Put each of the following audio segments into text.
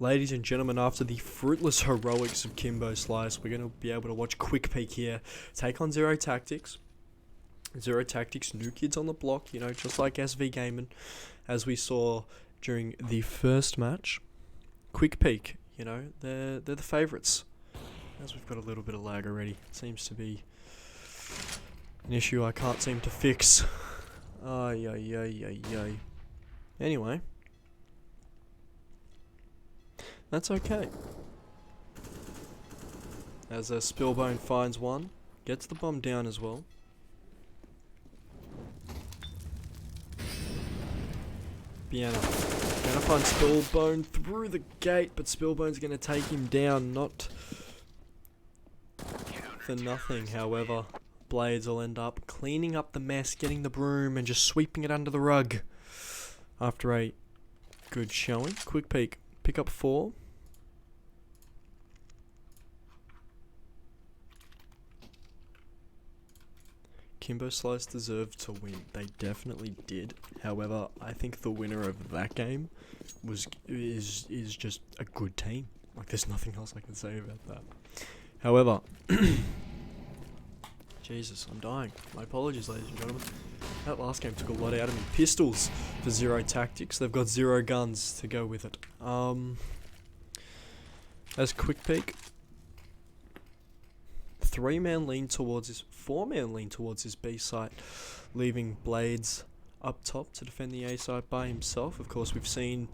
Ladies and gentlemen, after the fruitless heroics of Kimbo Slice, we're going to be able to watch Quick Peek here take on Zero Tactics. Zero Tactics, new kids on the block, you know, just like SV Gaming, as we saw during the first match. Quick Peek, you know, they're the favourites. As we've got a little bit of lag already, seems to be an issue I can't seem to fix. Ay, ay, ay, ay, ay. Anyway, that's okay. As Spillbone finds one, gets the bomb down as well. Piano. Gonna find Spillbone through the gate, but Spillbone's gonna take him down, not for nothing, however. Blades will end up cleaning up the mess, getting the broom, and just sweeping it under the rug. After a good showing. Quick Peek. Pick up 4. Kimbo Slice deserved to win. They definitely did. However, I think the winner of that game is just a good team. Like, there's nothing else I can say about that. However, Jesus, I'm dying. My apologies, ladies and gentlemen. That last game took a lot out of me. Pistols for Zero Tactics. They've got 0 guns to go with it. As Quick Peek, 3-man lean towards his 4-man lean towards his B site, leaving Blades up top to defend the A site by himself. Of course, we've seen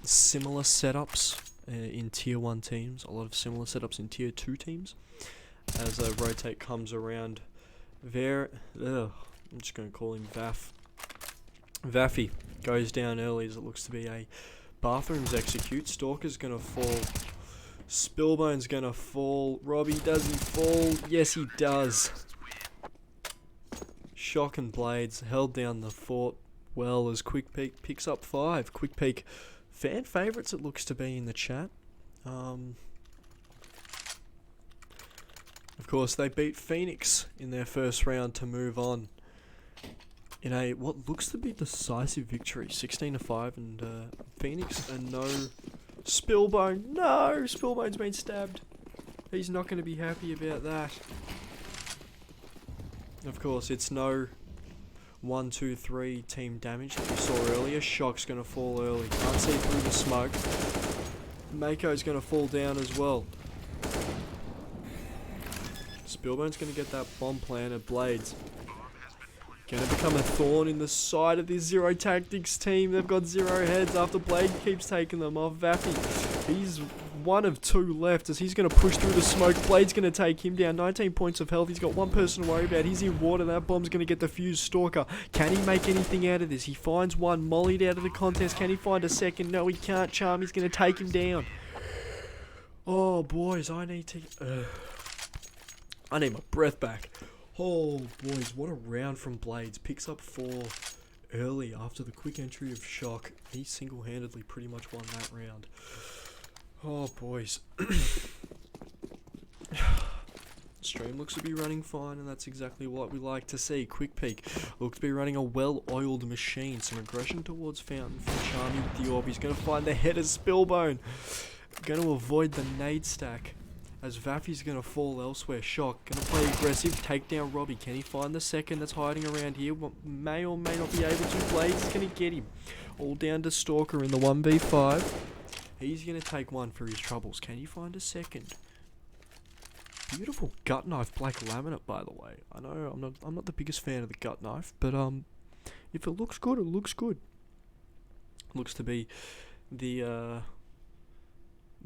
similar setups in Tier 1 teams, a lot of similar setups in Tier 2 teams. As a rotate comes around, I'm just going to call him Vaff. Vaffy goes down early as it looks to be a bathrooms execute. Stalker's going to fall. Spillbone's going to fall. Robbie, does he fall? Yes, he does. Shock and Blades held down the fort well as Quick Peek picks up 5. Quick Peek, fan favourites it looks to be in the chat. Of course, they beat Phoenix in their first round to move on in a what looks to be decisive victory, 16-5, and Phoenix and no Spillbone. No, Spillbone's been stabbed. He's not going to be happy about that. Of course, it's no 1, 2, 3 team damage that we saw earlier. Shock's going to fall early. Can't see through the smoke. Mako's going to fall down as well. Spillbone's going to get that bomb planted. Blades going to become a thorn in the side of this Zero Tactics team. They've got 0 heads after Blade keeps taking them off. Vaffy, he's 1 of 2 left as he's going to push through the smoke. Blade's going to take him down. 19 points of health. He's got 1 person to worry about. He's in water. That bomb's going to get defused. Stalker, can he make anything out of this? He finds 1 mollied out of the contest. Can he find a second? No, he can't. Charm, he's going to take him down. Oh, boys, I need my breath back. Oh, boys, what a round from Blades. Picks up 4 early after the quick entry of Shock. He single-handedly pretty much won that round. Oh, boys. Stream looks to be running fine, and that's exactly what we like to see. Quick Peek looks to be running a well-oiled machine. Some aggression towards Fountain from Charmy with the orb. He's going to find the head of Spillbone. Going to avoid the nade stack. As Vaffy's going to fall elsewhere. Shock, going to play aggressive, take down Robbie. Can he find the second that's hiding around here? May or may not be able to. Blades is going to get him. All down to Stalker in the 1v5. He's going to take 1 for his troubles. Can he find a second? Beautiful gut knife, black laminate, by the way. I know I'm not the biggest fan of the gut knife, but if it looks good, it looks good. Looks to be the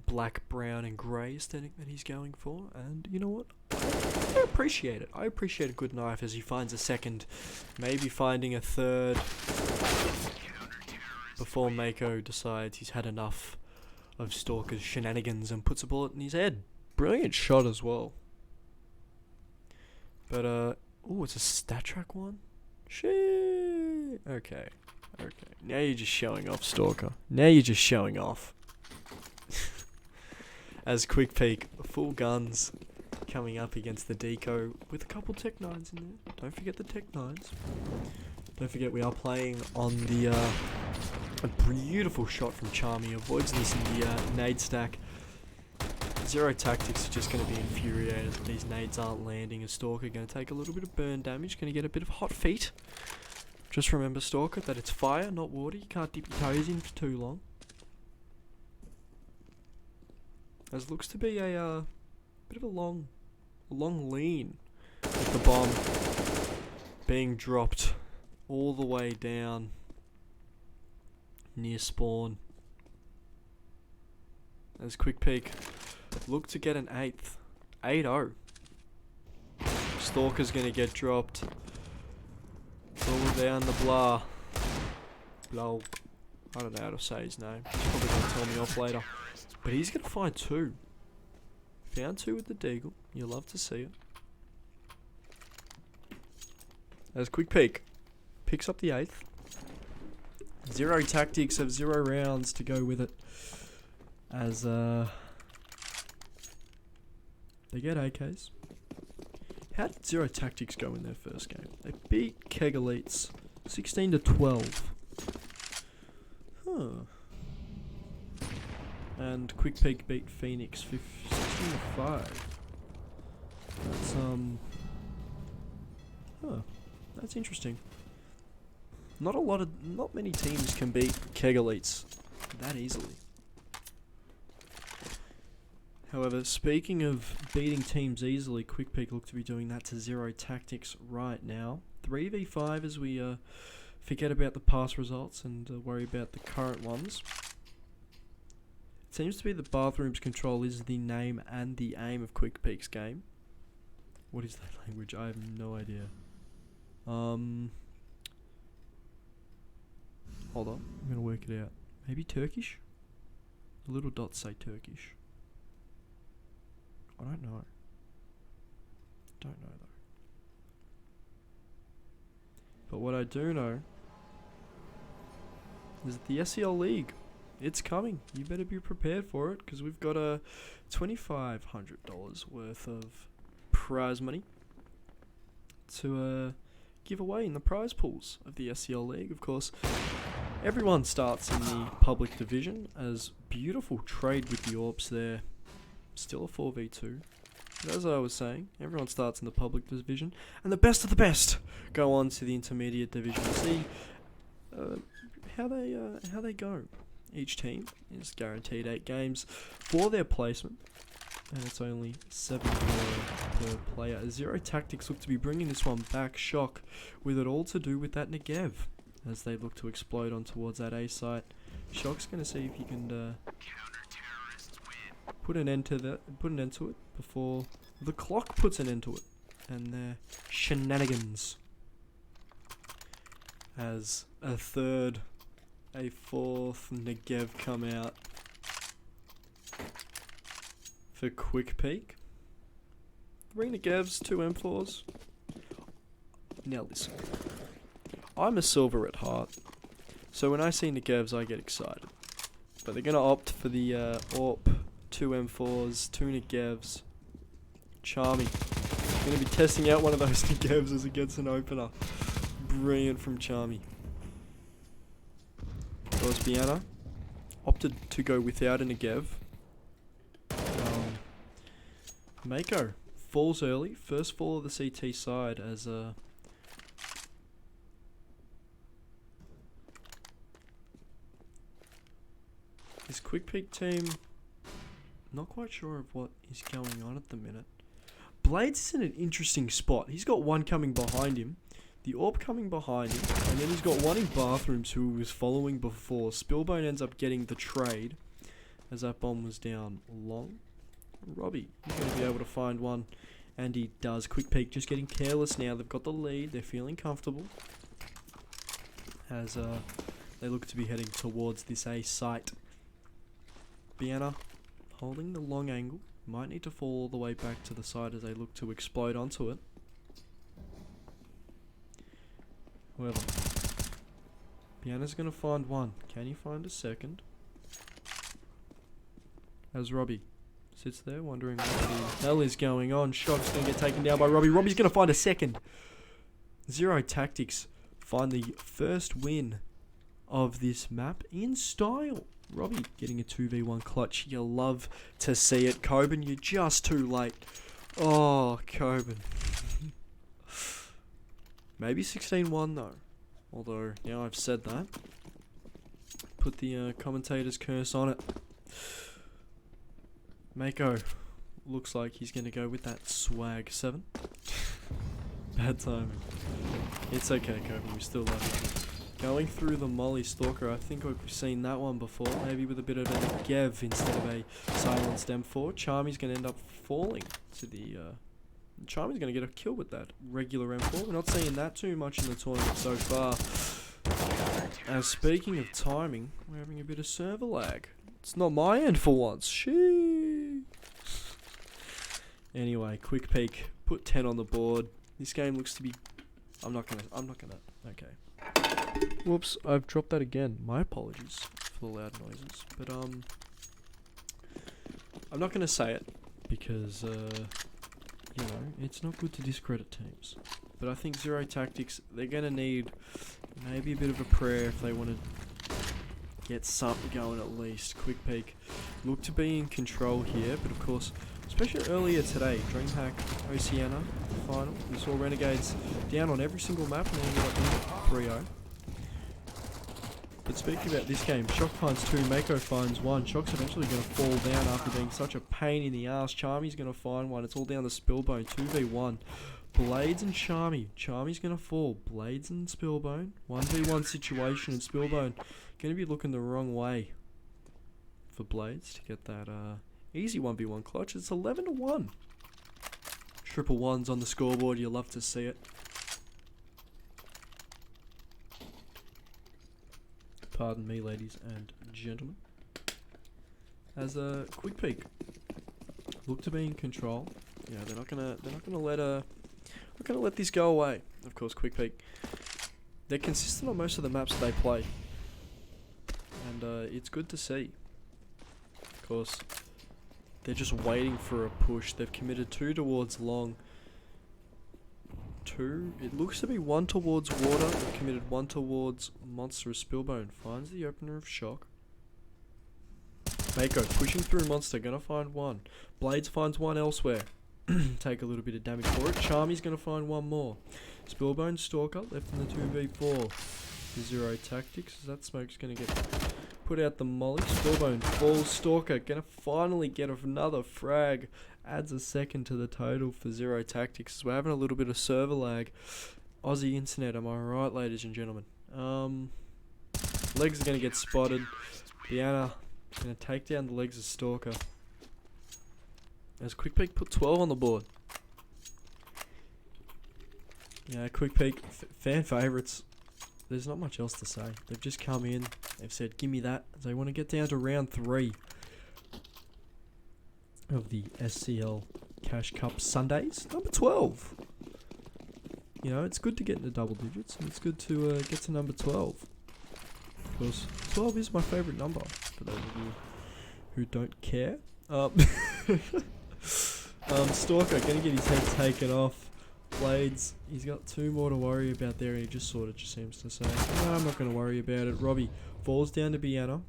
black, brown, and grey aesthetic that he's going for, and you know what? I appreciate it. I appreciate a good knife as he finds a second, maybe finding a third, before Mako decides he's had enough of Stalker's shenanigans and puts a bullet in his head. Brilliant shot as well. But, oh, it's a stat track one? Shit. Okay. Now you're just showing off, Stalker. Now you're just showing off. As Quick Peek, full guns, coming up against the Deco with a couple Tech 9s in there. Don't forget the Tech 9s. Don't forget we are playing on the A beautiful shot from Charmy. Avoids this in the nade stack. Zero Tactics are just going to be infuriated that these nades aren't landing. And Stalker going to take a little bit of burn damage. Going to get a bit of hot feet. Just remember, Stalker, that it's fire, not water. You can't dip your toes in for too long. As looks to be a bit of a long lean with the bomb being dropped all the way down near spawn. As Quick Peek look to get an 8th. 8-0. Stalker's gonna get dropped. All down the blah. Blow. I don't know how to say his name. He's probably gonna tell me off later. But he's gonna find 2. Found 2 with the deagle. You love to see it. As Quick Peek picks up the 8th. Zero Tactics have 0 rounds to go with it. As they get AKs. How did Zero Tactics go in their first game? They beat Keg Elites 16-12. Huh. And Quick Peek beat Phoenix 16-5. That's that's interesting. Not many teams can beat Keg Elites that easily. However, speaking of beating teams easily, Quick Peek look to be doing that to Zero Tactics right now. 3v5 as we forget about the past results and worry about the current ones. It seems to be that Bathrooms Control is the name and the aim of Quick Peek's game. What is that language? I have no idea. Hold on, I'm gonna work it out. Maybe Turkish? The little dots say Turkish. I don't know. Don't know though. But what I do know is that the SCL League, it's coming. You better be prepared for it because we've got a $2,500 worth of prize money to give away in the prize pools of the SCL League. Of course, everyone starts in the public division as beautiful trade with the Orps there. Still a 4v2. But as I was saying, everyone starts in the public division, and the best of the best go on to the intermediate division. See how they go. Each team is guaranteed 8 games for their placement, and it's only 7 per player. Zero Tactics look to be bringing this one back. Shock with it all to do with that Negev as they look to explode on towards that A site. Shock's going to see if he can put an end to it before the clock puts an end to it and their shenanigans. As a 4th Negev come out for Quick Peek. 3 Negevs, 2 M4s. Now listen, I'm a silver at heart, so when I see Negevs I get excited. But they're gonna opt for the AWP. 2 M4s, 2 Negevs. Charmy. Gonna be testing out one of those Negevs as it gets an opener. Brilliant from Charmy. Of course, Biana opted to go without a Negev. Mako falls early. First fall of the CT side as his Quick Peek team. Not quite sure of what is going on at the minute. Blades is in an interesting spot. He's got one coming behind him, the AWP coming behind him, and then he's got one in Bathrooms who was following before. Spillbone ends up getting the trade as that bomb was down long. Robbie, he's going to be able to find one, and he does. Quick Peek just getting careless now. They've got the lead. They're feeling comfortable as they look to be heading towards this A site. Biana holding the long angle. Might need to fall all the way back to the side as they look to explode onto it. However, Biana's going to find one. Can he find a second? As Robbie sits there wondering what the hell is going on. Shock's going to get taken down by Robbie. Robbie's going to find a second. Zero Tactics find the first win of this map in style. Robbie getting a 2v1 clutch. You love to see it. Coben, you're just too late. Oh, Coben. Maybe 16-1 though. Although, now I've said that, put the commentator's curse on it. Mako looks like he's going to go with that swag 7. Bad timing. It's okay, Coben, we still love you. Going through the Molly Stalker, I think we've seen that one before, maybe with a bit of a Gev instead of a silenced M4. Charmy's going to end up falling to the... Charmy's going to get a kill with that regular M4. We're not seeing that too much in the tournament so far. As speaking of timing, we're having a bit of server lag. It's not my end for once. Shee. Anyway, quick peek. Put 10 on the board. This game looks to be... I'm not gonna... Okay. Whoops, I've dropped that again. My apologies for the loud noises. But, I'm not gonna say it because, you know, it's not good to discredit teams. But I think Zero Tactics, they're gonna need maybe a bit of a prayer if they want to get something going at least. Quick peek. Look to be in control here, but of course, especially earlier today, DreamHack Oceania final, we saw Renegades down on every single map and they ended up winning 3-0. But speaking about this game, Shock finds 2, Mako finds 1. Shock's eventually going to fall down after being such a pain in the ass. Charmy's going to find 1. It's all down to Spillbone, 2v1. Blades and Charmy. Charmy's going to fall. Blades and Spillbone. 1v1 situation, and Spillbone going to be looking the wrong way for Blades to get that easy 1v1 clutch. It's 11-1. Triple ones on the scoreboard. You love to see it. Pardon me, ladies and gentlemen. As a quick peek, look to be in control. Yeah, they're not gonna let this go away. Of course, quick peek. They're consistent on most of the maps that they play, and it's good to see. Of course, they're just waiting for a push. They've committed 2 towards long. 2. It looks to be 1 towards water. They've committed 1 towards monster. Spillbone finds the opener of Shock. Mako pushing through monster, gonna find 1. Blades finds 1 elsewhere. Take a little bit of damage for it. Charmy's gonna find 1 more. Spillbone Stalker left in the 2v4. Zero Tactics. That smoke's gonna get put out the molly. Spillbone falls. Stalker gonna finally get another frag. Adds a second to the total for Zero Tactics. We're having a little bit of server lag. Aussie internet, am I right, ladies and gentlemen? Legs are going to get spotted. Biana going to take down the legs of Stalker. As Quick Peek put 12 on the board. Yeah, Quick Peek, fan favourites. There's not much else to say. They've just come in. They've said, give me that. They want to get down to round 3. Of the SCL Cash Cup Sundays, number 12. You know, it's good to get into double digits, and it's good to get to number 12. Of course, 12 is my favourite number, for those of you who don't care. Stalker, gonna get his head taken off. Blades, he's got 2 more to worry about there, and he just sort of just seems to say, no, I'm not gonna worry about it. Robbie falls down to Biana.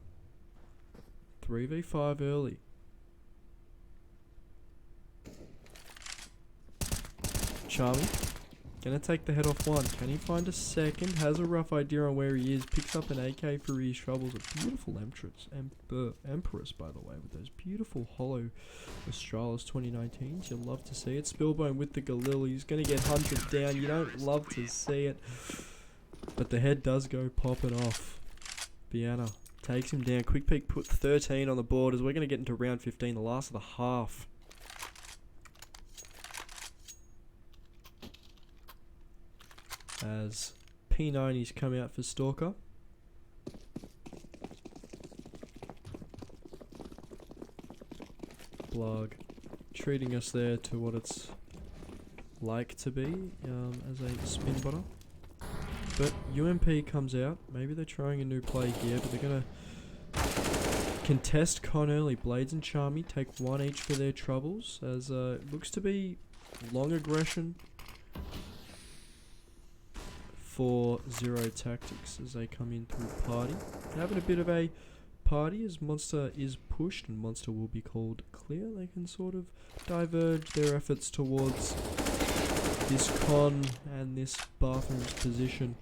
3v5 early. Charmy, gonna take the head off 1. Can he find a second? Has a rough idea on where he is. Picks up an AK for his troubles. A beautiful Empress, by the way, with those beautiful hollow Australis 2019s. You'll love to see it. Spillbone with the Galil. He's gonna get hunted down. You don't love to see it, but the head does go popping off. Biana takes him down. Quick Peek put 13 on the board as we're gonna get into round 15, the last of the half. As P90's come out for Stalker. Blog treating us there to what it's like to be as a spin botter. But UMP comes out. Maybe they're trying a new play here, but they're going to contest Con early. Blades and Charmy take 1 each for their troubles, as it looks to be long aggression for Zero Tactics as they come in through party. Having a bit of a party as Monster is pushed and Monster will be called clear. They can sort of diverge their efforts towards this con and this bathroom's position.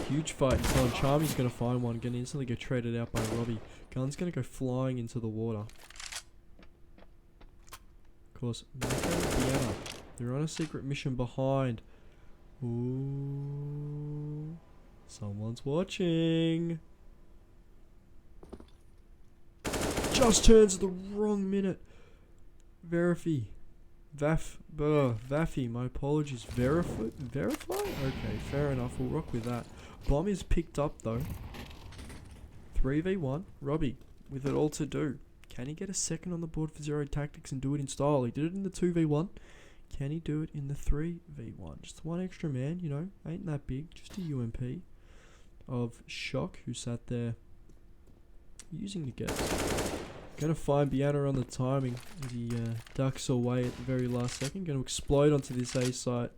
Huge fight in con. Charmy's going to find one, going to instantly get traded out by Robbie. Gun's going to go flying into the water. Of course, Mako and Vienna, they're on a secret mission behind. Ooh, someone's watching. Just turns at the wrong minute. Vaffy, my apologies. Verify? Okay, fair enough. We'll rock with that. Bomb is picked up though. 3v1. Robbie with it all to do. Can he get a second on the board for Zero Tactics and do it in style? He did it in the 2v1. Can he do it in the 3v1? Just one extra man, you know. Ain't that big. Just a UMP of Shock who sat there using the guess. Gonna find Biana on the timing as he ducks away at the very last second. Gonna explode onto this A site.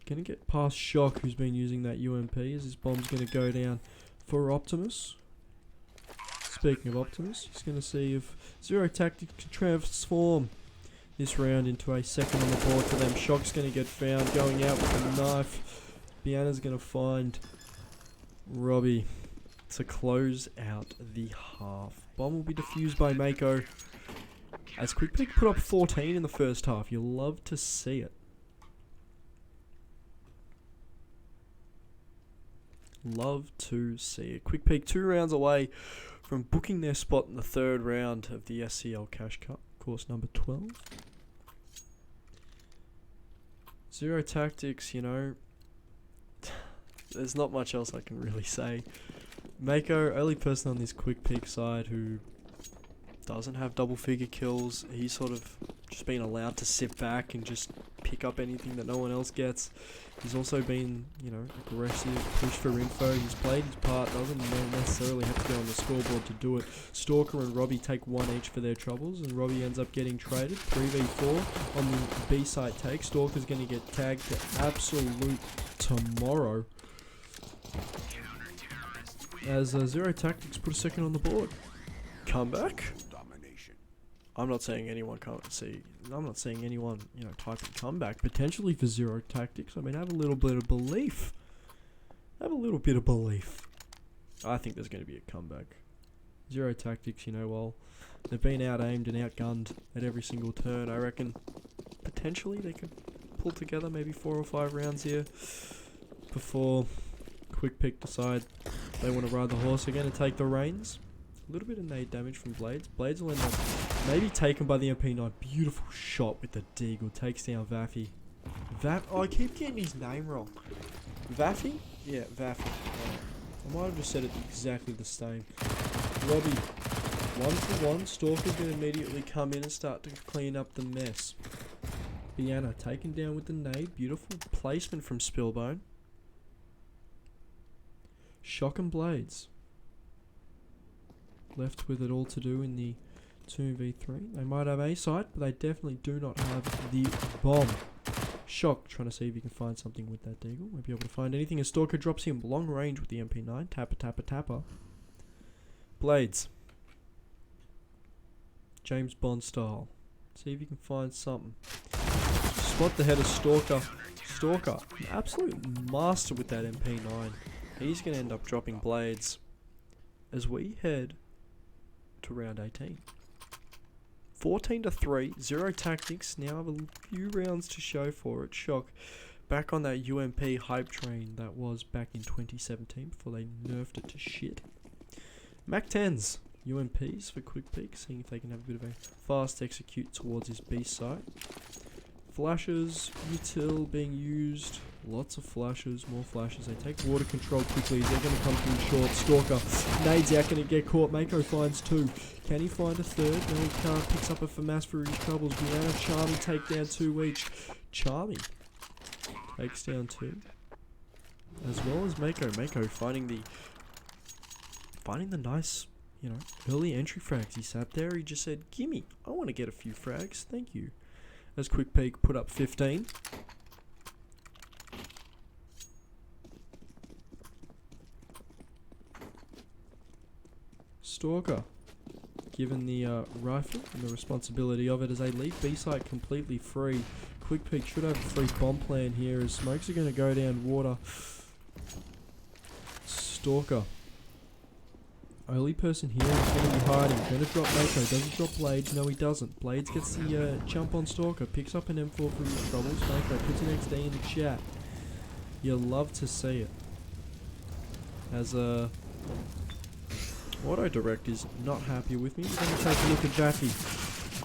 Gonna get past Shock, who's been using that UMP, as his bomb's gonna go down for Optimus. Speaking of Optimus, he's gonna see if Zero Tactics can transform this round into a second on the board for them. Shock's gonna get found going out with a knife. Biana's gonna find Robbie to close out the half. Bomb will be defused by Mako. As Quick Peak put up 14 in the first half. You'll love to see it. Love to see it. Quick Peak 2 rounds away from booking their spot in the third round of the SCL Cash Cup. Course number 12. Zero Tactics, you know, there's not much else I can really say. Mako, only person on this Quick Peak side who doesn't have double figure kills. He's sort of just been allowed to sit back and just pick up anything that no one else gets. He's also been, you know, aggressive, push for info. He's played his part, doesn't necessarily have to go on the scoreboard to do it. Stalker and Robbie take one each for their troubles, and Robbie ends up getting traded. 3v4 on the B site take. Stalker's going to get tagged to absolute tomorrow, as Zero Tactics put a second on the board. Comeback? I'm not saying anyone can't see. I'm not saying anyone, you know, type in comeback. Potentially for Zero Tactics. I mean, have a little bit of belief. Have a little bit of belief. I think there's going to be a comeback. Zero Tactics, you know, well, they've been out-aimed and outgunned at every single turn. I reckon potentially they could pull together maybe 4 or 5 rounds here before Quick Pick decide they want to ride the horse again and take the reins. A little bit of nade damage from Blades. Blades will end up maybe taken by the MP9. Beautiful shot with the Deagle. Takes down Vaffy. Oh, I keep getting his name wrong. Vaffy? Yeah, Vaffy. I might have just said it exactly the same. Robbie, 1-for-1. Stalker's going to immediately come in and start to clean up the mess. Biana taken down with the nade. Beautiful placement from Spillbone. Shock and Blades left with it all to do in the 2v3. They might have a site, but they definitely do not have the bomb. Shock trying to see if he can find something with that Deagle. Won't be able to find anything as Stalker drops him long range with the MP9. Tapper. Blades. James Bond style. See if you can find something. Spot the head of Stalker. Stalker, an absolute master with that MP9. He's going to end up dropping Blades as we head to round 18. 14-3, Zero Tactics now have a few rounds to show for it. Shock back on that UMP hype train that was back in 2017 before they nerfed it to shit. Mac 10s, UMPs for Quick Peak, seeing if they can have a bit of a fast execute towards his B site. Flashes, util being used. Lots of flashes, more flashes. They take water control quickly. They're going to come through short. Stalker, nades out, going to get caught. Mako finds 2. Can he find a third? No, he can't. Picks up a FAMAS for his troubles. Brianna, Charmy take down 2 each. Charmy takes down 2. As well as Mako. Mako finding the nice, you know, early entry frags. He sat there. He just said, gimme. I want to get a few frags. Thank you. As Quick Peak put up 15. Stalker, given the rifle and the responsibility of it as they leave B site completely free. Quick Peek should have a free bomb plan here as smokes are going to go down water. Stalker. Only person here is going to be hiding. Going to drop Mako. Doesn't drop Blades. No, he doesn't. Blades gets the jump on Stalker. Picks up an M4 for his troubles. Mako puts an XD in the chat. You'll love to see it. As Auto Direct is not happy with me. We're going to take a look at Jackie.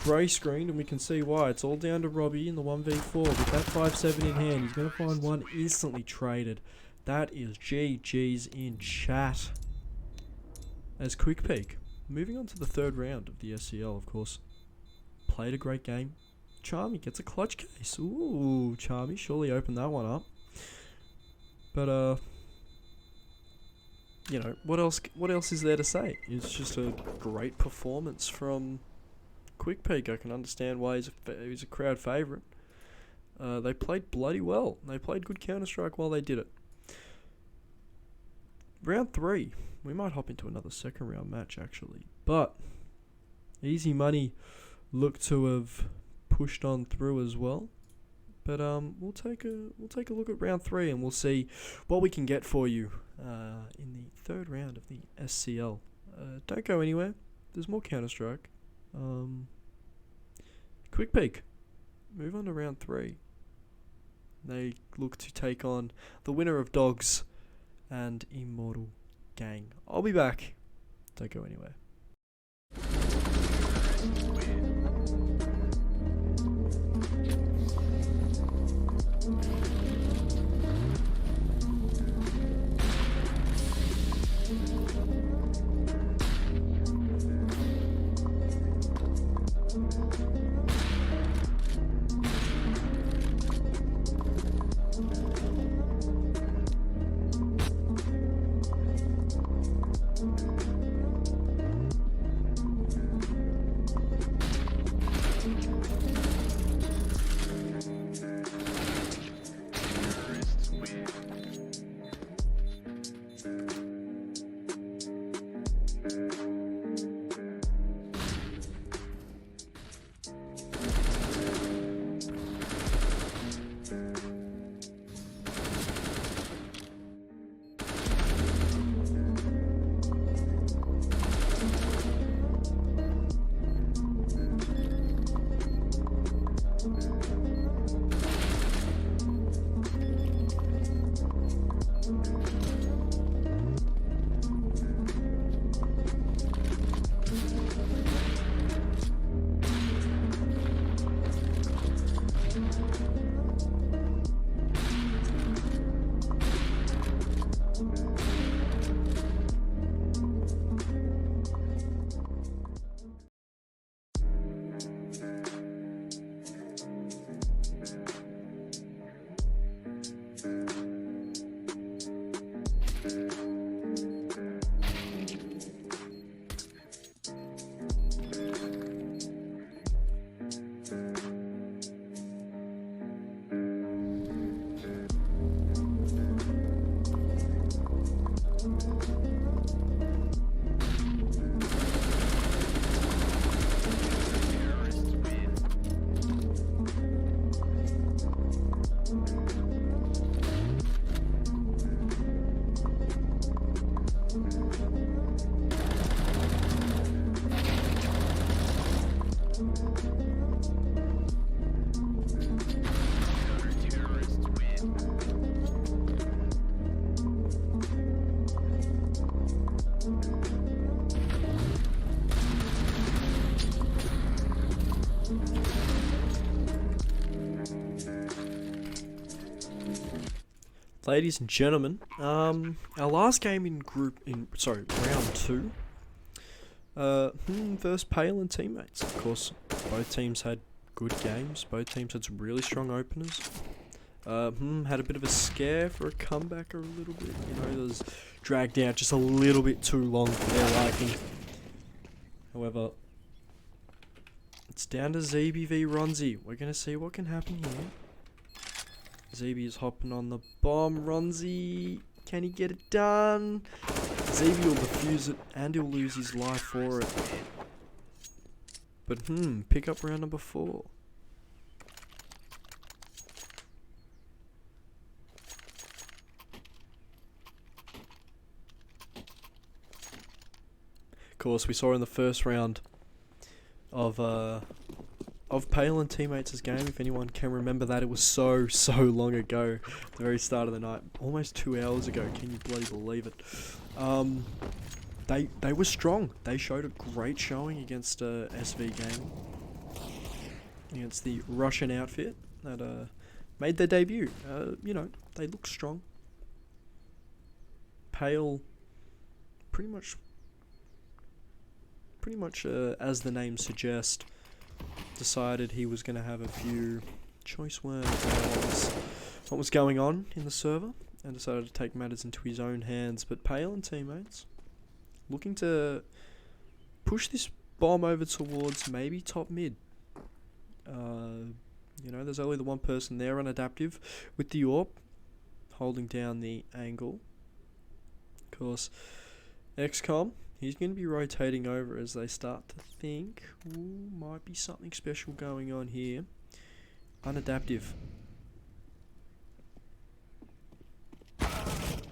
Grey screened, and we can see why. It's all down to Robbie in the 1v4. With that 5-7 in hand, he's going to find one instantly traded. That is GG's in chat. As Quick Peek, moving on to the third round of the SCL, of course. Played a great game. Charmy gets a clutch case. Ooh, Charmy surely opened that one up. But you know, what else is there to say? It's just a great performance from Quick Peek. I can understand why he's a crowd favourite. They played bloody well. They played good Counter-Strike while they did it. Round 3. We might hop into another second round match actually. But Easy Money looked to have pushed on through as well. But we'll take a look at round 3 and we'll see what we can get for you in the third round of the SCL. Don't go anywhere. There's more Counter-Strike. Quick Peek. Move on to round 3. They look to take on the winner of Dogs and Immortal Gang. I'll be back. Don't go anywhere. Ladies and gentlemen, our last game in round 2, versus Pale and teammates. Of course, both teams had good games. Both teams had some really strong openers. Had a bit of a scare for a comeback a little bit. You know, it was dragged out just a little bit too long for their liking. However, it's down to ZB v Ronzi. We're going to see what can happen here. ZB is hopping on the bomb. Ronzi, can he get it done? ZB will defuse it and he'll lose his life for it. But pick up round number 4. Of course, we saw in the first round of Pale and Teammates' game, if anyone can remember that, it was so long ago, the very start of the night, almost 2 hours ago, can you bloody believe it? They were strong. They showed a great showing against SV game, against the Russian outfit that made their debut. You know, they look strong. Pale, pretty much as the name suggests, decided he was going to have a few choice words about what was going on in the server, and decided to take matters into his own hands. But Pale and Teammates looking to push this bomb over towards maybe top mid. You know, there's only the one person there, Unadaptive, with the AWP, holding down the angle. Of course, XCOM, he's going to be rotating over as they start to think, ooh, might be something special going on here. Unadaptive.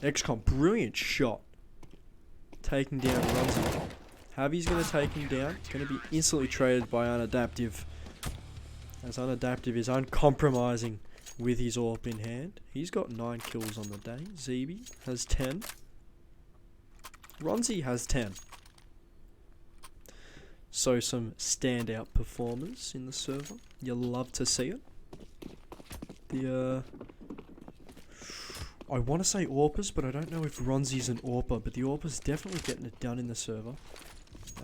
XCOM, brilliant shot. Taking down Runzy. Javi's going to take him down. Going to be instantly traded by Unadaptive, as Unadaptive is uncompromising with his AWP in hand. He's got 9 kills on the day. ZB has 10. Runzy has 10. So some standout performers in the server. You'll love to see it. I want to say AWPers, but I don't know if Ronzi's an AWPer, but the AWPer's definitely getting it done in the server.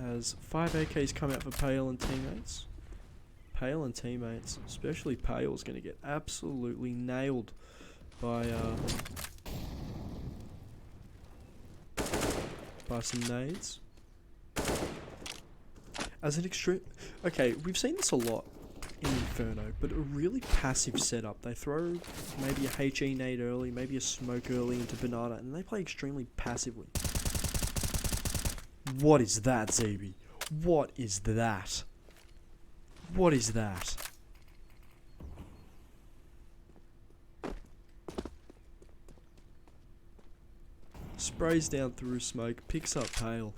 As 5 AKs come out for Pale and Teammates. Pale and Teammates, especially Pale's going to get absolutely nailed by some nades. As an extreme... Okay, we've seen this a lot in Inferno, but a really passive setup. They throw maybe a HE nade early, maybe a smoke early into Banana, and they play extremely passively. What is that, ZB? What is that? What is that? Sprays down through smoke, picks up Pale.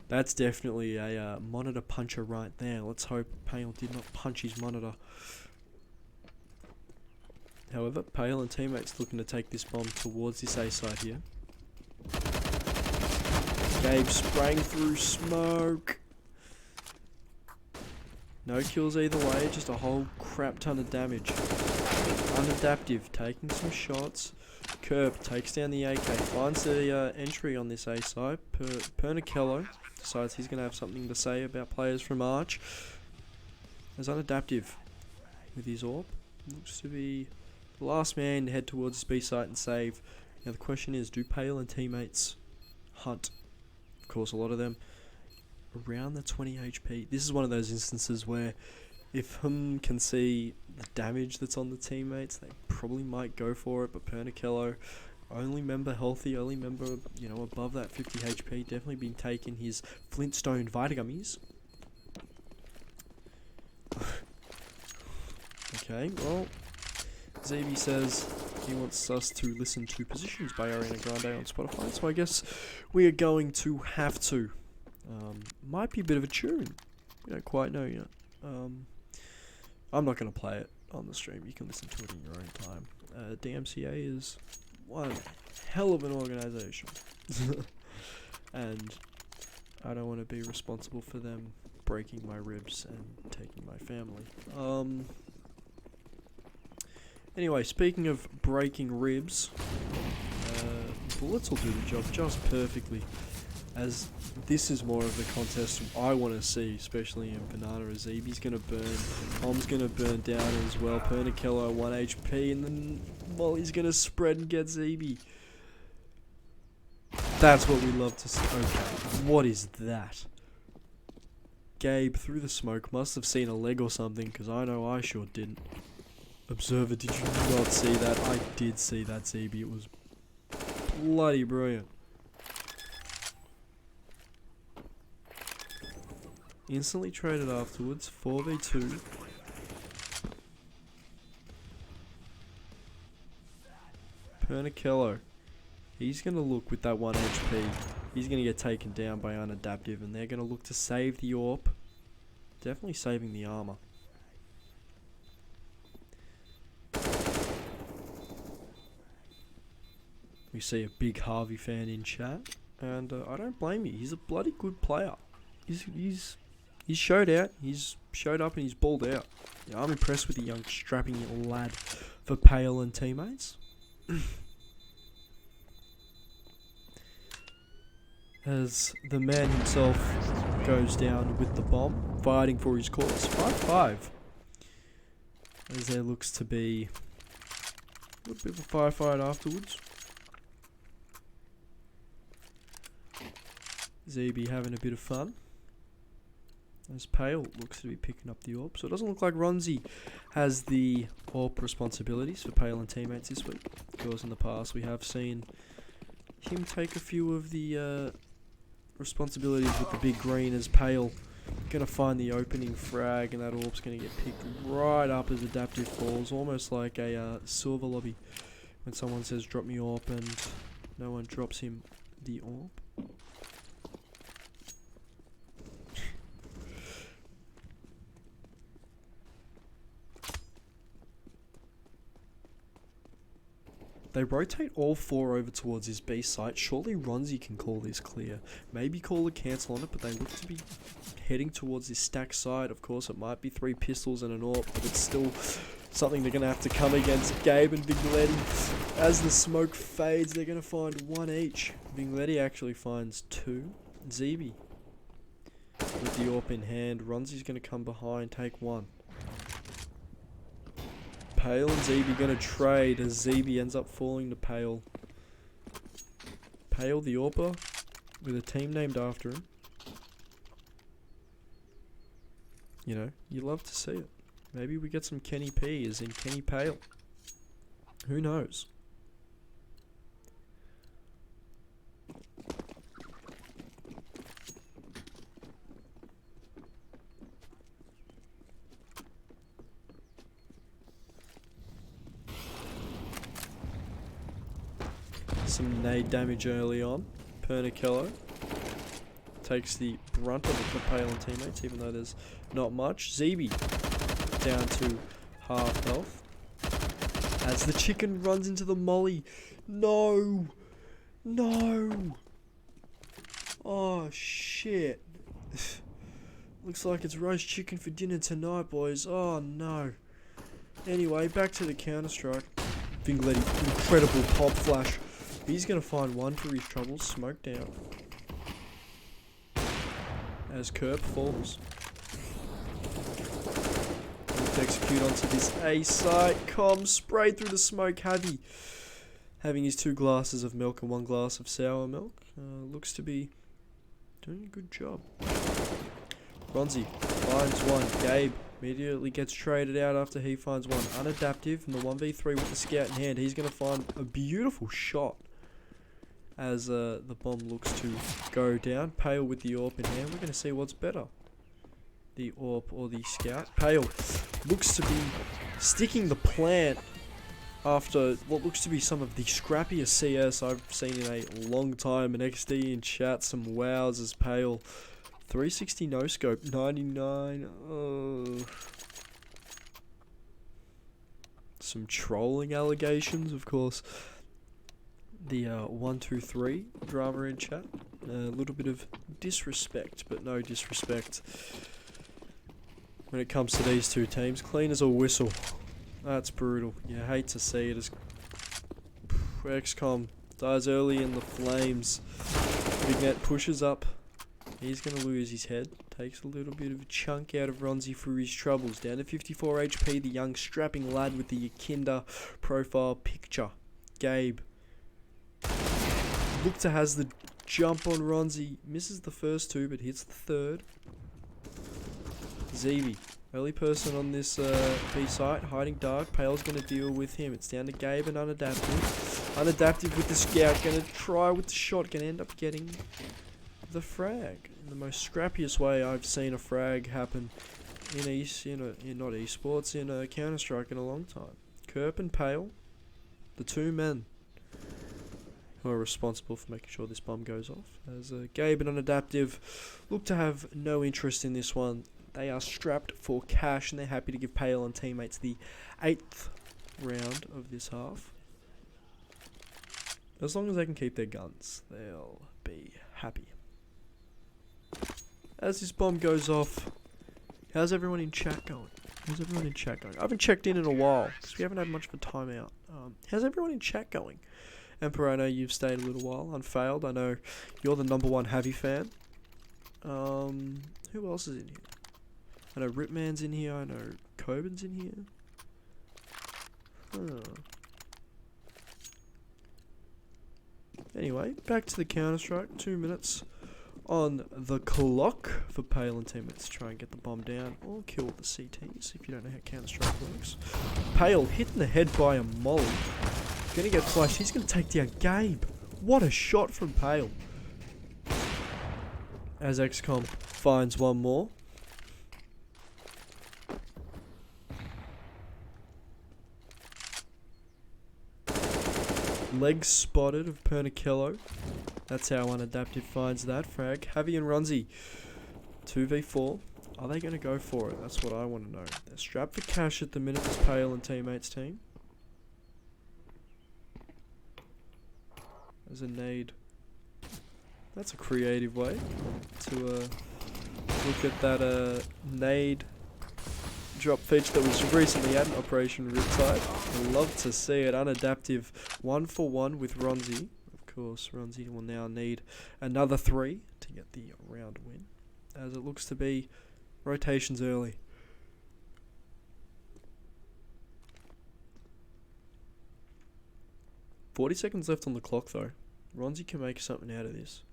That's definitely a monitor puncher right there. Let's hope Pale did not punch his monitor. However, Pale and Teammates looking to take this bomb towards this A side here. Gabe spraying through smoke. No kills either way, just a whole crap ton of damage. Unadaptive, taking some shots. Curb takes down the AK, finds the entry on this A side. Pernicello decides he's going to have something to say about players from Arch. As Unadaptive with his AWP, looks to be the last man to head towards this B site and save. Now the question is, do Pale and Teammates hunt? Of course, a lot of them around the 20 HP. This is one of those instances where if can see the damage that's on the teammates, they probably might go for it. But Pernicello, only member healthy, only member, you know, above that 50 HP, definitely been taking his Flintstone Vita Gummies. Okay, well, ZB says he wants us to listen to Positions by Ariana Grande on Spotify, so I guess we are going to have to. Might be a bit of a tune. We don't quite know yet. I'm not going to play it on the stream. You can listen to it in your own time. DMCA is one hell of an organisation. And I don't want to be responsible for them breaking my ribs and taking my family. Anyway, speaking of breaking ribs, bullets will do the job just perfectly, as this is more of the contest I want to see, especially in Banana. As ZB's going to burn, Tom's going to burn down as well, Pernicello 1 HP, and then Molly's going to spread and get ZB. That's what we love to see. Okay, what is that? Gabe, through the smoke, must have seen a leg or something, because I know I sure didn't. Observer, did you not see that? I did see that, ZB. It was bloody brilliant. Instantly traded afterwards. 4v2. Pernicello. He's going to look with that 1 HP. He's going to get taken down by Unadaptive, and they're going to look to save the AWP. Definitely saving the armor. We see a big Harvey fan in chat, and I don't blame you. He's a bloody good player. He's showed out. He's showed up and he's balled out. Yeah, I'm impressed with the young strapping lad for Pale and teammates. As the man himself goes down with the bomb, fighting for his cause. 5-5. As there looks to be a little bit of a firefight afterwards. ZB having a bit of fun. As Pale looks to be picking up the AWP. So it doesn't look like Ronzi has the AWP responsibilities for Pale and teammates this week. Because in the past we have seen him take a few of the responsibilities with the big green, as Pale going to find the opening frag, and that AWP's going to get picked right up as Adaptive falls. Almost like a silver lobby when someone says drop me AWP and no one drops him the AWP. They rotate all 4 over towards his B site. Surely Ronzi can call this clear. Maybe call a cancel on it, but they look to be heading towards this stack side. Of course, it might be 3 pistols and an AWP, but it's still something they're going to have to come against. Gabe and Vingletti, as the smoke fades, they're going to find 1 each. Vingletti actually finds 2. Zeeby with the AWP in hand. Ronzi's going to come behind, take 1. Pale and Zeeby going to trade, as Zeeby ends up falling to Pale. Pale the AWPer with a team named after him. You know, you love to see it. Maybe we get some Kenny P as in Kenny Pale. Who knows? Some nade damage early on. Pernicello takes the brunt of it for Pale and teammates, even though there's not much. Zeeby down to half health. As the chicken runs into the molly. No! No! Oh, shit. Looks like it's roast chicken for dinner tonight, boys. Oh, no. Anyway, back to the Counter-Strike. Vingletti, incredible pop flash. He's going to find 1 for his troubles. Smoke down. As Kerp falls. To execute onto this A site. Com sprayed through the smoke. Having his 2 glasses of milk and 1 glass of sour milk. Looks to be doing a good job. Ronzi finds 1. Gabe immediately gets traded out after he finds 1. Unadaptive in the 1v3 with the scout in hand. He's going to find a beautiful shot as the bomb looks to go down. Pale with the AWP in hand. We're going to see what's better, the AWP or the scout. Pale looks to be sticking the plant after what looks to be some of the scrappiest CS I've seen in a long time. An XD in chat, some wows as Pale. 360 no scope, 99. Oh. Some trolling allegations, of course. The 123 drama in chat. A little bit of disrespect, but no disrespect when it comes to these 2 teams. Clean as a whistle. That's brutal. You hate to see it as XCOM dies early in the flames. Big Net pushes up. He's going to lose his head. Takes a little bit of a chunk out of Ronzi for his troubles. Down to 54 HP, the young strapping lad with the Yakinda profile picture. Gabe. Lukta has the jump on Ronzi. Misses the first 2, but hits the 3rd. Zeeby. Early person on this B site. Hiding dark. Pale's going to deal with him. It's down to Gabe and Unadaptive. Unadaptive with the scout. Going to try with the shot. Going to end up getting the frag. the most scrappiest way I've seen a frag happen in not esports, in Counter-Strike in a long time. Kerp and Pale, the two men who are responsible for making sure this bomb goes off. As Gabe and Unadaptive look to have no interest in this one. They are strapped for cash and they're happy to give Pale and teammates the 8th round of this half. As long as they can keep their guns, they'll be happy. As this bomb goes off, how's everyone in chat going? I haven't checked in a while, because we haven't had much of a timeout. How's everyone in chat going? Emperor, I know you've stayed a little while. Unfailed, I know you're the #1 Javi fan. Who else is in here? I know Ripman's in here, I know Coben's in here. Anyway, back to the Counter-Strike. 2 minutes on the clock for Pale and teammates to try and get the bomb down or kill the CTs if you don't know how Counter-Strike works. Pale hit in the head by a molly. Gonna get flashed. He's gonna take down Gabe. What a shot from Pale. As XCOM finds one more. Leg spotted of Pernicello. That's how Unadaptive finds that frag. Javi and Runzi, 2v4. Are they going to go for it? That's what I want to know. They're strapped for cash at the minute, this Pale and teammates team. There's a nade. That's a creative way to look at that nade drop feature that was recently at Operation Riptide. I'd love to see it. Unadaptive 1-for-1 with Ronzi. Of course, Ronzi will now need another 3 to get the round win, as it looks to be rotations early. $40 left on the clock though. Ronzi can make something out of this.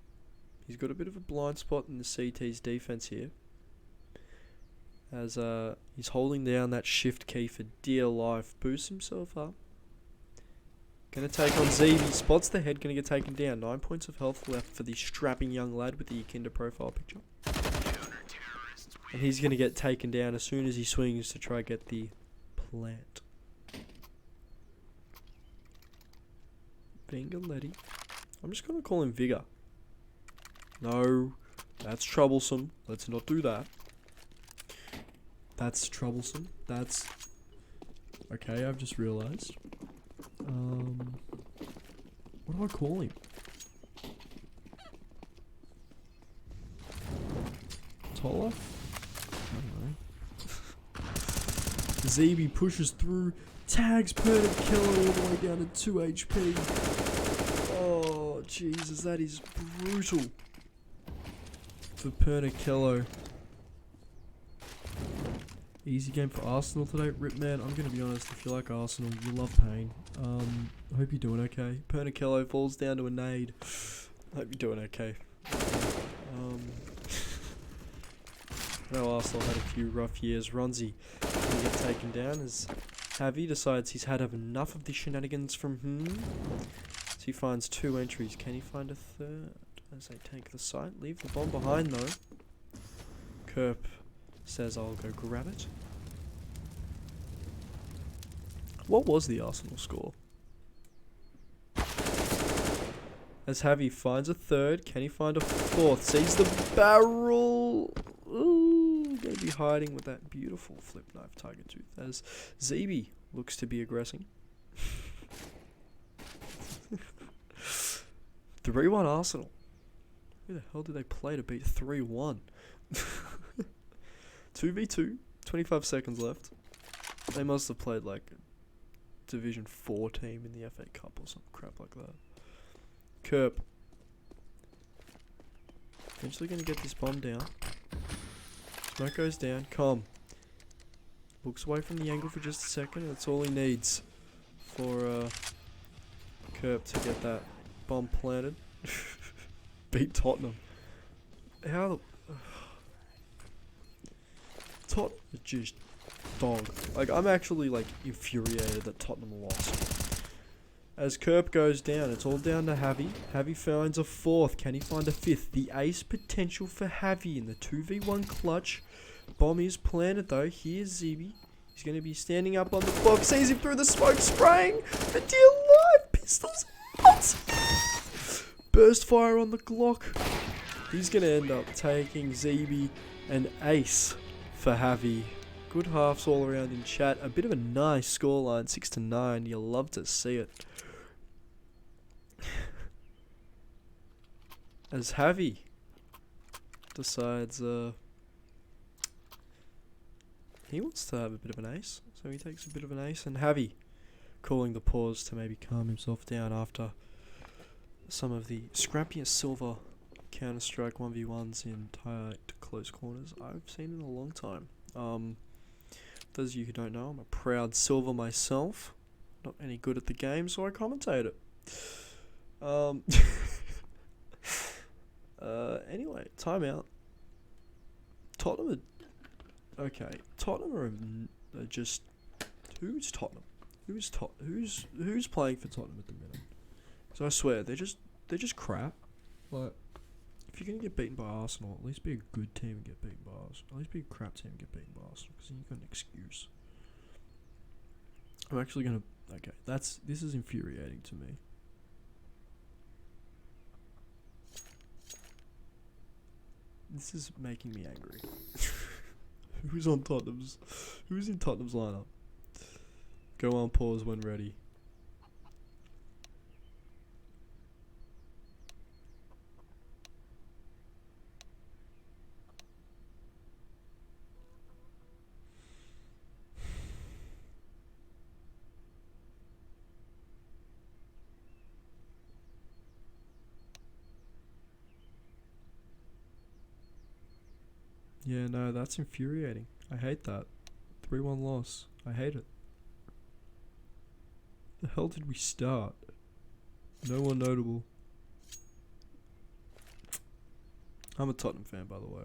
He's got a bit of a blind spot in the CT's defense here, as he's holding down that shift key for dear life. Boosts himself up. Gonna take on ZB. Spots the head, gonna get taken down. 9 points of health left for the strapping young lad with the Yakinda profile picture. And he's gonna get taken down as soon as he swings to try and get the plant. Vingaletti. I'm just gonna call him Vigor. No, that's troublesome. Let's not do that. That's troublesome. That's... Okay, I've just realised. What do I call him? Toller? I don't know. ZB pushes through, tags Pernicello all the way down to 2 HP. Oh, Jesus, that is brutal for Pernicello. Easy game for Arsenal today. Ripman, I'm going to be honest, if you like Arsenal, you love pain. I hope you're doing okay. Pernicello falls down to a nade. I hope you're doing okay. I know Arsenal had a few rough years. Ronzi will get taken down as Javi decides he's had enough of the shenanigans from him. So he finds 2 entries. Can he find a 3rd as they take the site? Leave the bomb behind though. Kerp says I'll go grab it. What was the Arsenal score? As Javi finds a 3rd, can he find a 4th? Sees the barrel. Ooh, gonna be hiding with that beautiful flip knife tiger tooth. As ZB looks to be aggressing. 3-1 Arsenal. Who the hell did they play to beat 3-1? 2v2, 25 seconds left. They must have played like a Division 4 team in the FA Cup or some crap like that. Kerp. Eventually gonna get this bomb down. Smoke goes down. Calm. Looks away from the angle for just a second. That's all he needs for Kerp to get that bomb planted. Beat Tottenham. How the... Tottenham is just dog. Like, I'm actually like infuriated that Tottenham lost. As Kerp goes down, it's all down to Javi. Javi finds a fourth. Can he find a fifth? The ace potential for Javi in the 2v1 clutch. Bomb is planted though. Here's Zeeby. He's going to be standing up on the block. Sees him through the smoke, spraying. The deal live. Pistols out. Burst fire on the Glock. He's going to end up taking Zeeby and ace for Javi. Good halves all around in chat. A bit of a nice scoreline, 6-9. You'll love to see it. As Javi decides he wants to have a bit of an ace, so he takes a bit of an ace, and Javi calling the pause to maybe calm himself down after some of the scrappiest silver Counter-Strike 1v1s in tight close corners I've seen in a long time. Those of you who don't know, I'm a proud silver myself. Not any good at the game, so I commentate it. Anyway, timeout. Tottenham are just... Who's Tottenham? Who's playing for Tottenham at the minute? So I swear, they're just crap. Like, if you're gonna get beaten by Arsenal, at least be a good team and get beaten by Arsenal. At least be a crap team and get beaten by Arsenal, because then you've got an excuse. I'm actually gonna... Okay, this is infuriating to me. This is making me angry. Who's in Tottenham's lineup? Go on pause when ready. Yeah, no, that's infuriating. I hate that. 3-1 loss. I hate it. The hell did we start? No one notable. I'm a Tottenham fan, by the way.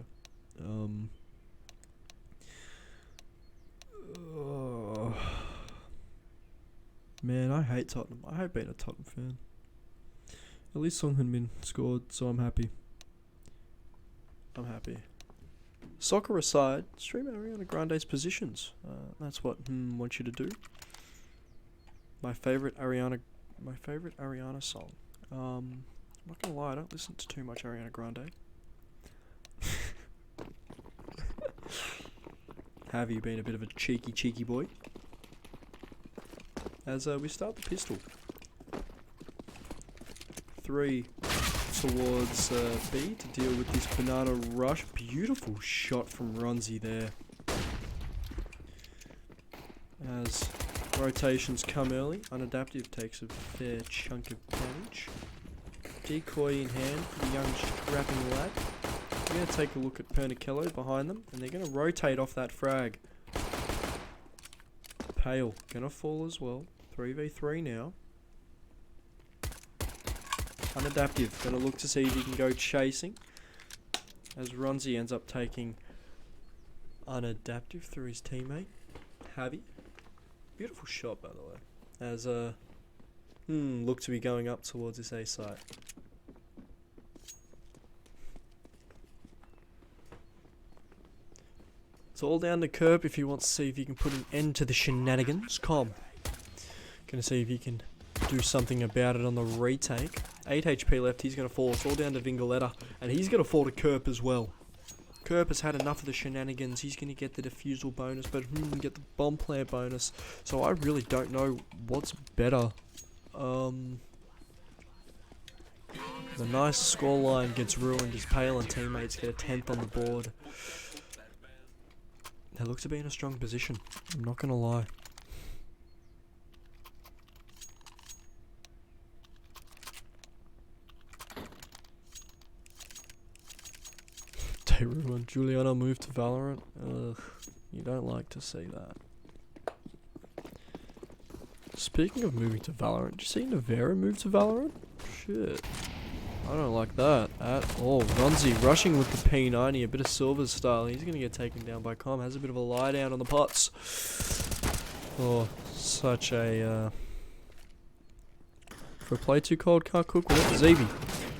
Man, I hate Tottenham. I hate being a Tottenham fan. At least Song Heung-min scored, so I'm happy. Soccer aside, stream Ariana Grande's positions. That's what wants you to do. My favourite Ariana song. I'm not gonna lie, I don't listen to too much Ariana Grande. Have you been a bit of a cheeky boy? As we start the pistol. 3 towards B to deal with this banana rush. Beautiful shot from Runzi there. As rotations come early, Unadaptive takes a fair chunk of damage. Decoy in hand for the young scrapping lad. We're going to take a look at Pernicello behind them, and they're going to rotate off that frag. Pale going to fall as well. 3v3 now. Unadaptive, going to look to see if he can go chasing. As Runzi ends up taking Unadaptive through his teammate, Javi. Beautiful shot, by the way. As look to be going up towards this A site. It's all down to Kerp if he wants to see if he can put an end to the shenanigans. Gonna see if he can do something about it on the retake. 8 HP left, he's going to fall. It's all down to Vingoletta, and he's going to fall to Kerp as well. Kerp has had enough of the shenanigans. He's going to get the defusal bonus, but get the bomb plant bonus. So I really don't know what's better. The nice scoreline gets ruined as Pale and teammates get a 10th on the board. They look to be in a strong position, I'm not going to lie. Everyone, Juliana moved to Valorant. Ugh, you don't like to see that. Speaking of moving to Valorant, did you see Navera move to Valorant? Shit. I don't like that at all. Runzi rushing with the P90, a bit of Silver style. He's going to get taken down by Com. Has a bit of a lie down on the pots. Oh, such a For a play too cold, can't cook with it. Zeeby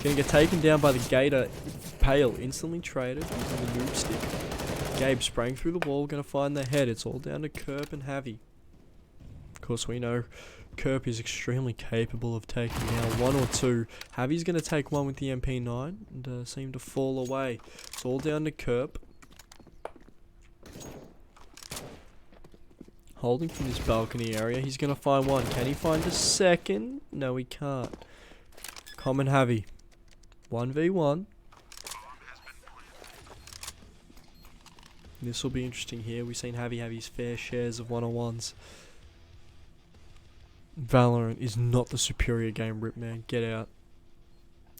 gonna get taken down by the Gator. Pale instantly traded using the noob stick. Gabe spraying through the wall, gonna find the head. It's all down to Kerp and Javi. Of course, we know Kerp is extremely capable of taking down one or two. Javi's gonna take one with the MP9 and seem to fall away. It's all down to Kerp. Holding from this balcony area, he's gonna find one. Can he find a second? No, he can't. Common Javi. 1v1. This will be interesting here. We've seen Javi have his fair shares of one-on-ones. Valorant is not the superior game, Ripman. Get out.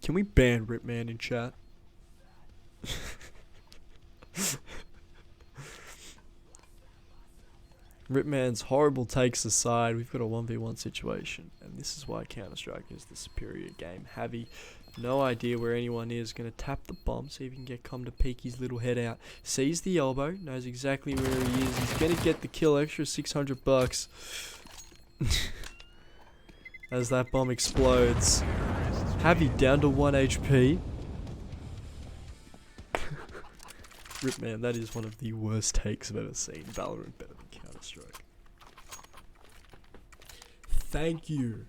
Can we ban Ripman in chat? Ripman's horrible takes aside, we've got a 1v1 situation, and this is why Counter-Strike is the superior game. Javi, no idea where anyone is, gonna tap the bomb, see if he can get Com to peek his little head out. Sees the elbow, knows exactly where he is. He's gonna get the kill, extra 600 bucks. As that bomb explodes. Javi down to 1 HP. Ripman, that is one of the worst takes I've ever seen. Valorant better than Counter-Strike. Thank you.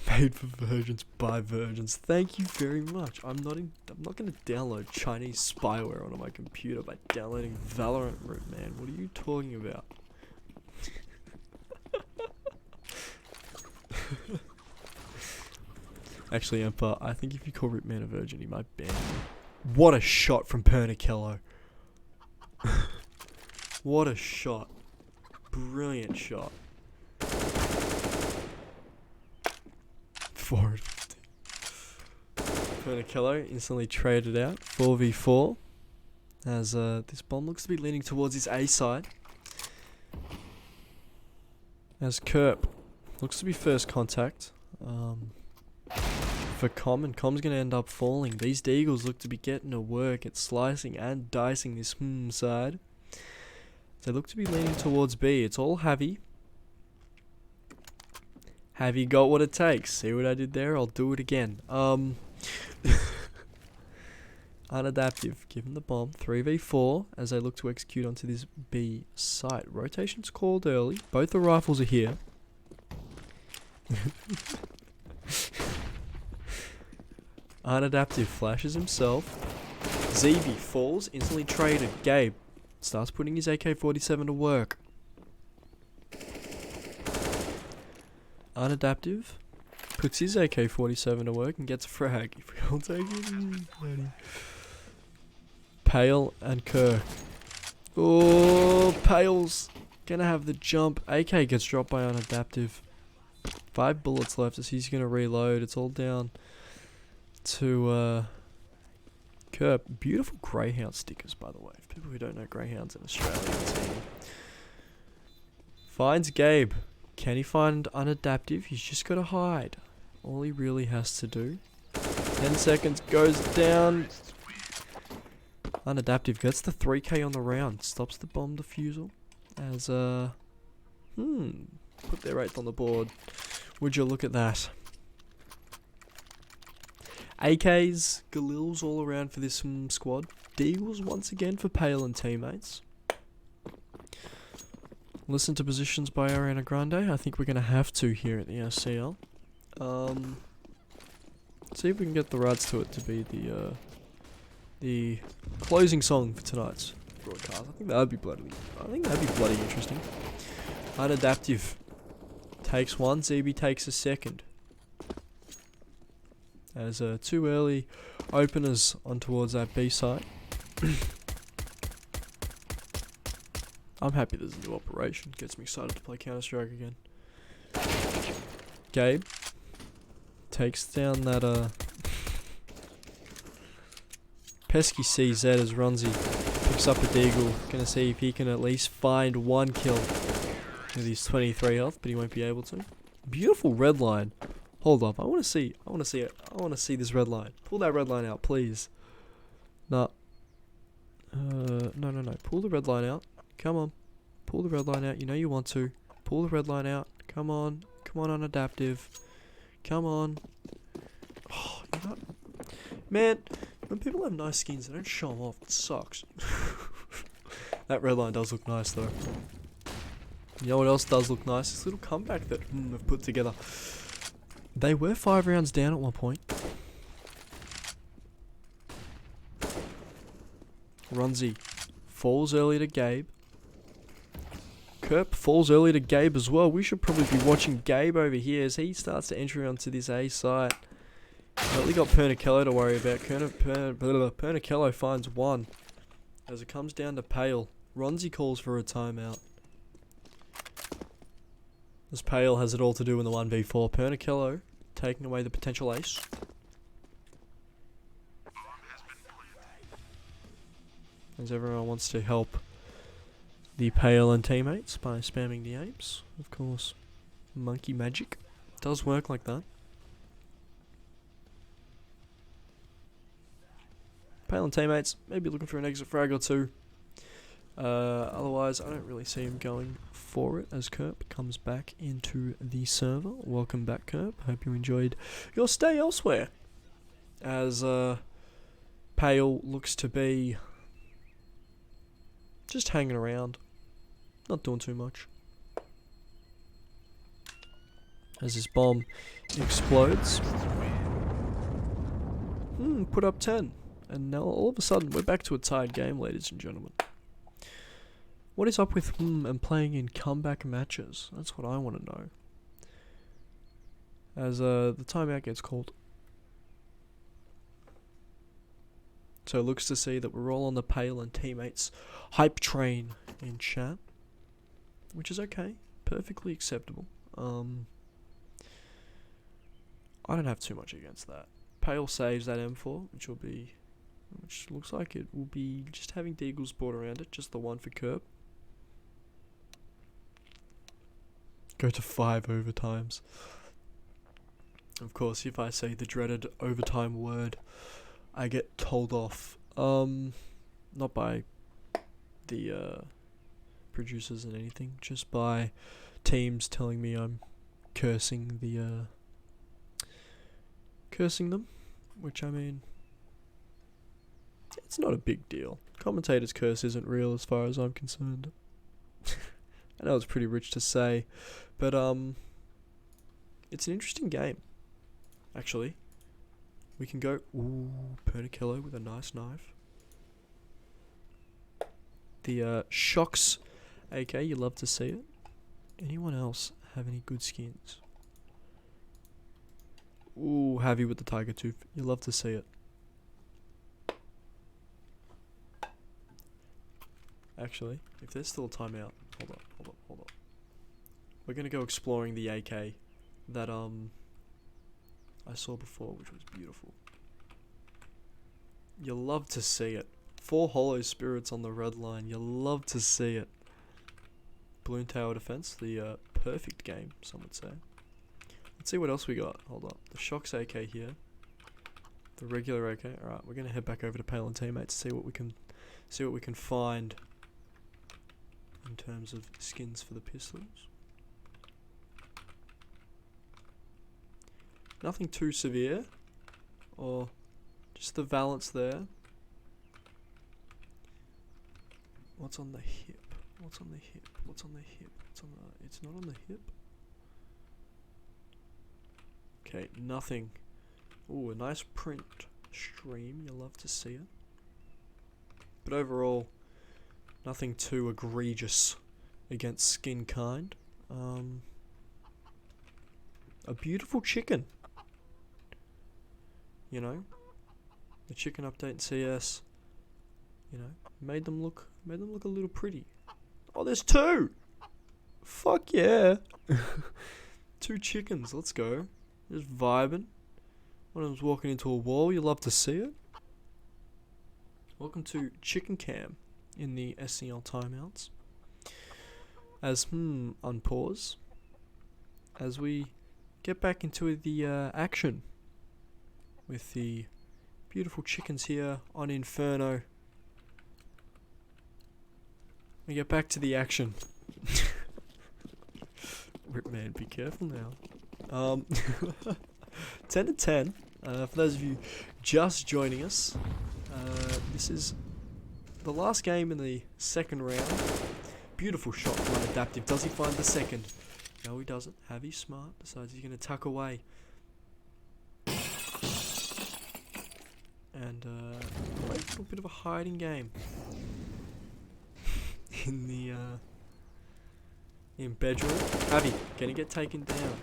Made for virgins by virgins. Thank you very much. I'm not gonna download Chinese spyware onto my computer by downloading Valorant, Ripman. What are you talking about? Actually, Empire, I think if you call Ripman a virgin, he might ban you. What a shot from Pernicello. What a shot. Brilliant shot. Forward. Pernicello instantly traded out. 4v4. As this bomb looks to be leaning towards his A side. As Kerp looks to be first contact. For Com, and Com's going to end up falling. These Deagles look to be getting to work at slicing and dicing this side. They look to be leaning towards B. It's all Javi. Javi got what it takes. See what I did there? I'll do it again. Unadaptive. Given the bomb. 3v4 as they look to execute onto this B site. Rotation's called early. Both the rifles are here. Unadaptive flashes himself. Zeeby falls, instantly traded. Gabe starts putting his AK-47 to work. Unadaptive puts his AK-47 to work and gets a frag. If we all take it, Pale and Kirk. Oh, Pale's gonna have the jump. AK gets dropped by Unadaptive. 5 bullets left as he's gonna reload. It's all down to Kerp. Beautiful Greyhound stickers, by the way. For people who don't know, Greyhound's an Australian team. Finds Gabe. Can he find Unadaptive? He's just got to hide. All he really has to do. 10 seconds goes down. Unadaptive gets the 3k on the round. Stops the bomb defusal. As put their 8th on the board. Would you look at that? AKs, Galils all around for this squad. Deagles once again for Pale and teammates. Listen to positions by Ariana Grande. I think we're going to have to here at the SCL. See if we can get the rights to it to be the closing song for tonight's broadcast. I think that'd be bloody interesting. Unadaptive takes one. Zeeby takes a second. As two early openers on towards that B side. I'm happy there's a new operation. Gets me excited to play Counter-Strike again. Gabe takes down that pesky CZ as Runzy picks up a Deagle. Gonna see if he can at least find one kill with his 23 health, but he won't be able to. Beautiful red line. Hold up, I want to see this red line. Pull that red line out, please. No. No. Pull the red line out. Come on. Pull the red line out. You know you want to. Pull the red line out. Come on. Come on, Unadaptive. Come on. Oh, you know, man, when people have nice skins, they don't show them off. It sucks. That red line does look nice, though. You know what else does look nice? This little comeback that I've put together. They were 5 rounds down at one point. Runzy falls early to Gabe. Kerp falls early to Gabe as well. We should probably be watching Gabe over here as he starts to enter onto this A site. Well, we got Pernicello to worry about. Pernicello finds one. As it comes down to Pale, Runzy calls for a timeout. As Pale has it all to do in the 1v4. Pernicello taking away the potential ace. As everyone wants to help the Pale and teammates by spamming the apes. Of course, monkey magic does work like that. Pale and teammates maybe looking for an exit frag or two. Otherwise, I don't really see him going for it as Kerp comes back into the server. Welcome back, Kerp. Hope you enjoyed your stay elsewhere. As Pale looks to be just hanging around, not doing too much. As this bomb explodes. Put up 10. And now all of a sudden we're back to a tied game, ladies and gentlemen. What is up with and playing in comeback matches? That's what I want to know. As the timeout gets called. So it looks to see that we're all on the Pale and teammates hype train in chat. Which is okay. Perfectly acceptable. I don't have too much against that. Pale saves that M4, which looks like it will be just having Deagle's board around it, just the one for Kerp. Go to 5 overtimes. Of course, if I say the dreaded overtime word, I get told off. Not by the producers and anything, just by teams telling me I'm cursing them, which I mean, it's not a big deal. Commentator's curse isn't real as far as I'm concerned. I know it's pretty rich to say, but it's an interesting game. Actually, we can go Pernicello with a nice knife. The Shocks AK, you love to see it. Anyone else have any good skins? Ooh, Heavy with the Tiger Tooth. You love to see it. Actually, if there's still a timeout, hold up. We're gonna go exploring the AK that I saw before, which was beautiful. You love to see it. 4 hollow spirits on the red line. You love to see it. Balloon Tower Defense, the perfect game, some would say. Let's see what else we got. Hold up. The Shocks AK here. The regular AK. Alright, we're gonna head back over to Pale and teammates to see what we can find in terms of skins for the pistols. Nothing too severe, or just the valance there. What's on the hip? What's on the hip? What's on the hip? What's on the... It's not on the hip. Okay, nothing. Ooh, a nice print stream. You love to see it. But overall, nothing too egregious against skin kind. A beautiful chicken. You know, the chicken update in CS. You know, made them look a little pretty. Oh, there's 2. Fuck yeah. 2 chickens. Let's go. Just vibing. One of them's walking into a wall. You love to see it. Welcome to Chicken Cam in the SCL timeouts. As unpause. As we get back into the action with the beautiful chickens here on Inferno. We get back to the action. Rip man, be careful now. 10 to 10. For those of you just joining us, this is the last game in the second round. Beautiful shot from Unadaptive. Does he find the second? No, he doesn't. Javi smart. Decides he's going to tuck away. And a little bit of a hiding game in the in bedroom. Javi gonna get taken down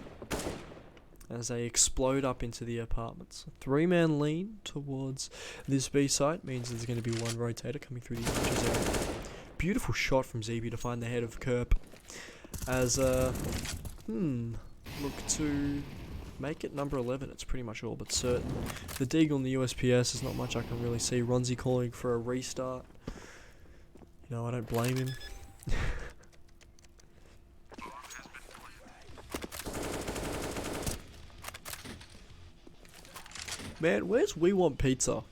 as they explode up into the apartments. A 3-man lean towards this B site means there's going to be one rotator coming through the arches area. Beautiful shot from ZB to find the head of Kerp as look to make it number 11. It's pretty much all but certain. The Deagle in the USPS is not much I can really see. Ronzi calling for a restart. You know, I don't blame him. Man, where's We Want Pizza?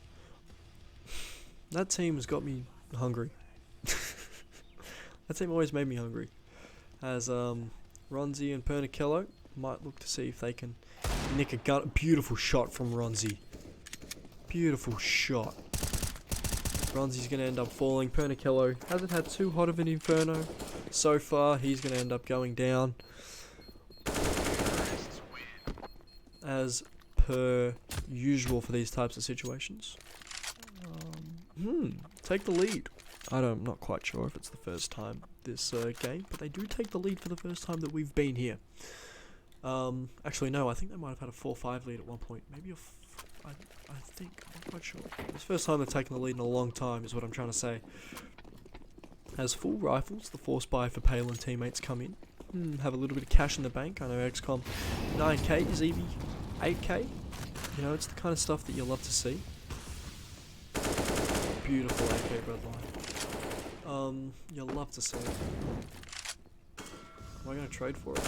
That team has got me hungry. That team always made me hungry. As Ronzi and Pernichello might look to see if they can nick a gun. Beautiful shot from Ronzi. Beautiful shot. Ronzi's going to end up falling. Pernichello hasn't had too hot of an inferno so far. He's going to end up going down. As per usual for these types of situations. Take the lead. I'm not quite sure if it's the first time this game, but they do take the lead for the first time that we've been here. Actually, no, I think they might have had a 4-5 lead at one point. Maybe I think, I'm not quite sure. It's the first time they've taken the lead in a long time, is what I'm trying to say. As full rifles, the force buy for Pale and teammates come in. Have a little bit of cash in the bank. I know XCOM 9k, ZB 8k. You know, it's the kind of stuff that you love to see. Beautiful AK Redline. You'll love to see it. Am I going to trade for it?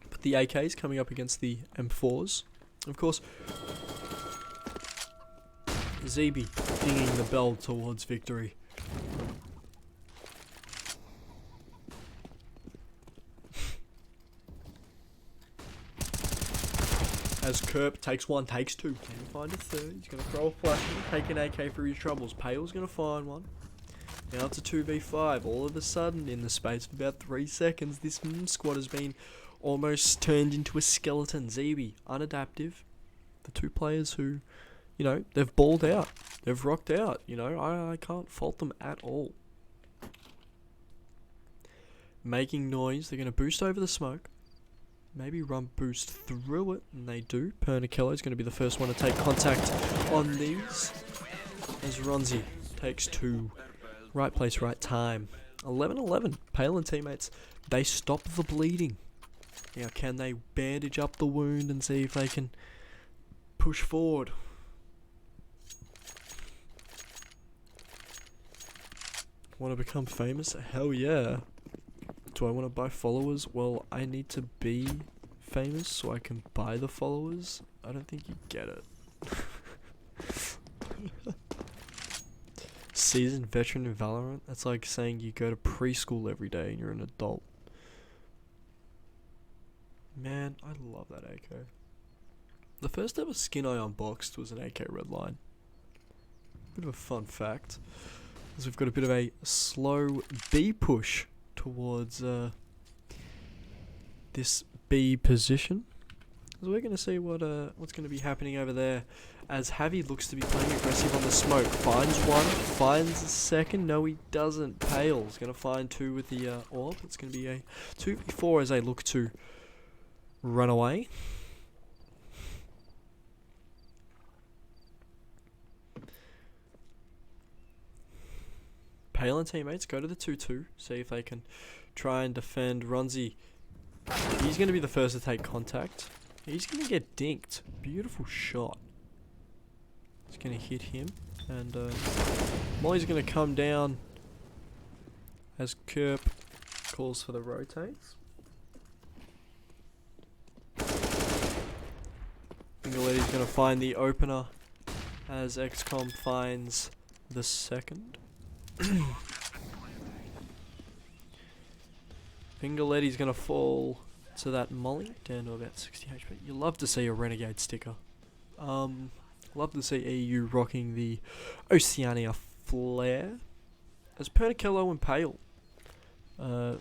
But the AKs coming up against the M4s. Of course, ZB dinging the bell towards victory. As Kerp takes one, takes two, can he find a third? He's going to throw a flash and take an AK for his troubles. Pale's going to find one. Now it's a 2v5. All of a sudden, in the space of about 3 seconds, this squad has been almost turned into a skeleton. ZB, Unadaptive. The two players who, you know, they've balled out. They've rocked out, you know. I can't fault them at all. Making noise. They're going to boost over the smoke. Maybe run boost through it, and they do. Pernichello is going to be the first one to take contact on these. As Ronzi takes two. Right place, right time. 11-11. Pale and teammates, they stop the bleeding. Now, can they bandage up the wound and see if they can push forward? Want to become famous? Hell yeah. Do I want to buy followers? Well, I need to be famous so I can buy the followers. I don't think you get it. Seasoned veteran in Valorant? That's like saying you go to preschool every day and you're an adult. Man, I love that AK. The first ever skin I unboxed was an AK Redline. Bit of a fun fact. As we've got a bit of a slow B push towards this B position. So we're going to see what's going to be happening over there as Javi looks to be playing aggressive on the smoke. Finds one, finds the second. No, he doesn't. Pale's going to find two with the orb. It's going to be a 2v4 as they look to run away. Pale and teammates go to the 2-2, see if they can try and defend Ronzi. He's going to be the first to take contact. He's going to get dinked. Beautiful shot. It's going to hit him. And Molly's going to come down as Kerp calls for the rotates. Fingerletti's going to find the opener as XCOM finds the second. Fingerletti's gonna fall to that molly, down to about 60 HP. You love to see a Renegade sticker. Love to see EU rocking the Oceania Flare. As Pernicello and Pale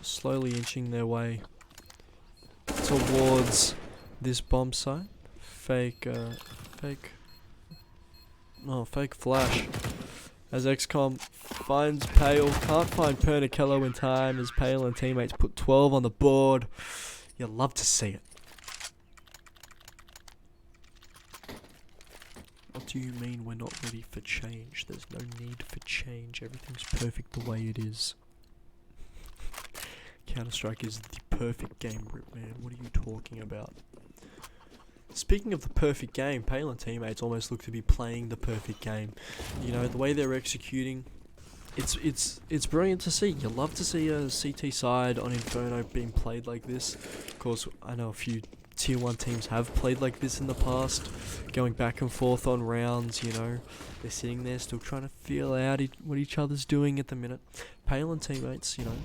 slowly inching their way towards this bomb site. Fake flash. As XCOM finds Pale, can't find Pernicello in time as Pale and teammates put 12 on the board. You love to see it. What do you mean we're not ready for change? There's no need for change. Everything's perfect the way it is. Counter-Strike is the perfect game, Ripman. What are you talking about? Speaking of the perfect game, Pale and teammates almost look to be playing the perfect game. You know, the way they're executing, it's brilliant to see. You love to see a CT side on Inferno being played like this. Of course, I know a few Tier 1 teams have played like this in the past, going back and forth on rounds, you know. They're sitting there still trying to feel out what each other's doing at the minute. Pale and teammates, you know,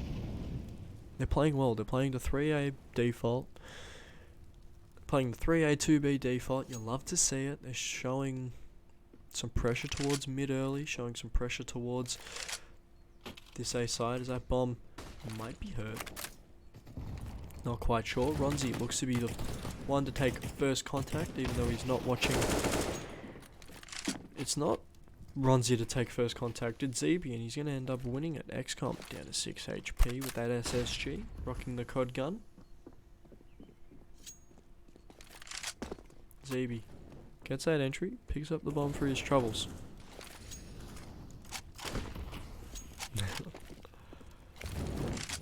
they're playing well. They're playing the 3A default. Playing the 3A 2B default. You love to see it. They're showing some pressure towards mid early, showing some pressure towards this A side as that bomb might be hurt. Not quite sure. Ronzi looks to be the one to take first contact, even though he's not watching. It's not Ronzi to take first contact. It's Zebi, and he's going to end up winning it. XCOM down to 6 HP with that SSG, rocking the COD gun. Zebi gets that entry, picks up the bomb for his troubles.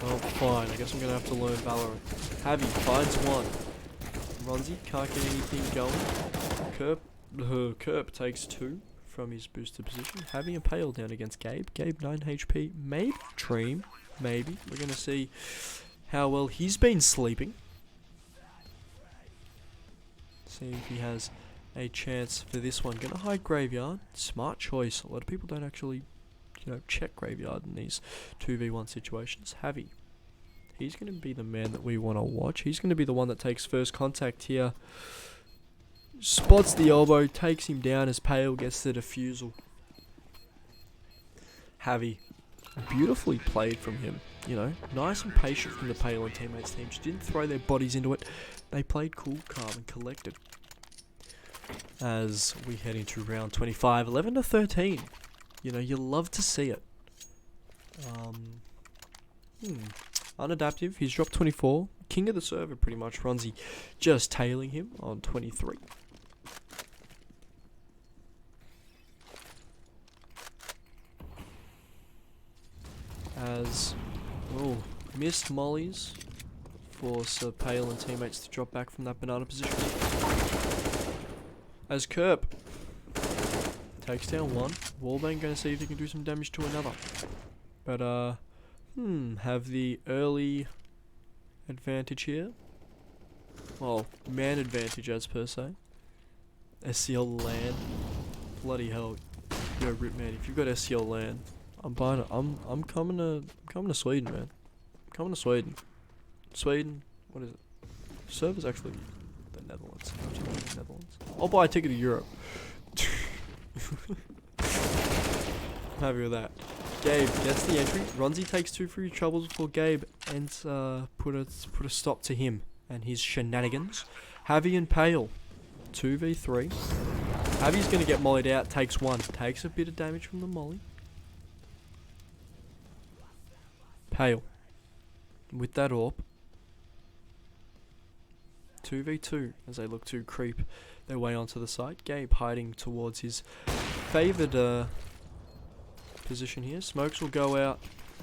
Oh, fine. I guess I'm going to have to learn Valorant. Javi finds one. Ronzi can't get anything going. Kerp takes two from his boosted position. Javi and Pale down against Gabe. Gabe 9 HP. Maybe Dream. Maybe. We're going to see how well he's been sleeping. See if he has a chance for this one. Going to hide Graveyard. Smart choice. A lot of people don't actually, you know, check Graveyard in these 2v1 situations. Javi. He's going to be the man that we want to watch. He's going to be the one that takes first contact here. Spots the elbow, takes him down as Pale gets the defusal. Javi. Beautifully played from him. You know, nice and patient from the Pale and teammates team. Just didn't throw their bodies into it. They played cool, calm and collected. As we head into round 25, 11 to 13. You know, you love to see it. Unadaptive, he's dropped 24. King of the server pretty much. Ronzi just tailing him on 23. As, missed mollies. Force Pale and teammates to drop back from that banana position. As Kerp takes down one. Wallbang going to see if he can do some damage to another. But, have the early advantage here. Well, man advantage as per se. SCL LAN. Bloody hell. Yo, Ripman, if you've got SCL LAN, I'm buying it. I'm coming to Sweden, man. I'm coming to Sweden. Sweden, what is it? Server's actually the Netherlands. I'll buy a ticket to Europe. I'm happy with that. Gabe gets the entry. Ronzi takes two for his troubles before Gabe ends put a stop to him and his shenanigans. Javi and Pale, 2v3. Javi's gonna get mollied out. Takes one. Takes a bit of damage from the molly. Pale with that AWP. 2v2 as they look to creep their way onto the site. Gabe hiding towards his favoured position here. Smokes will go out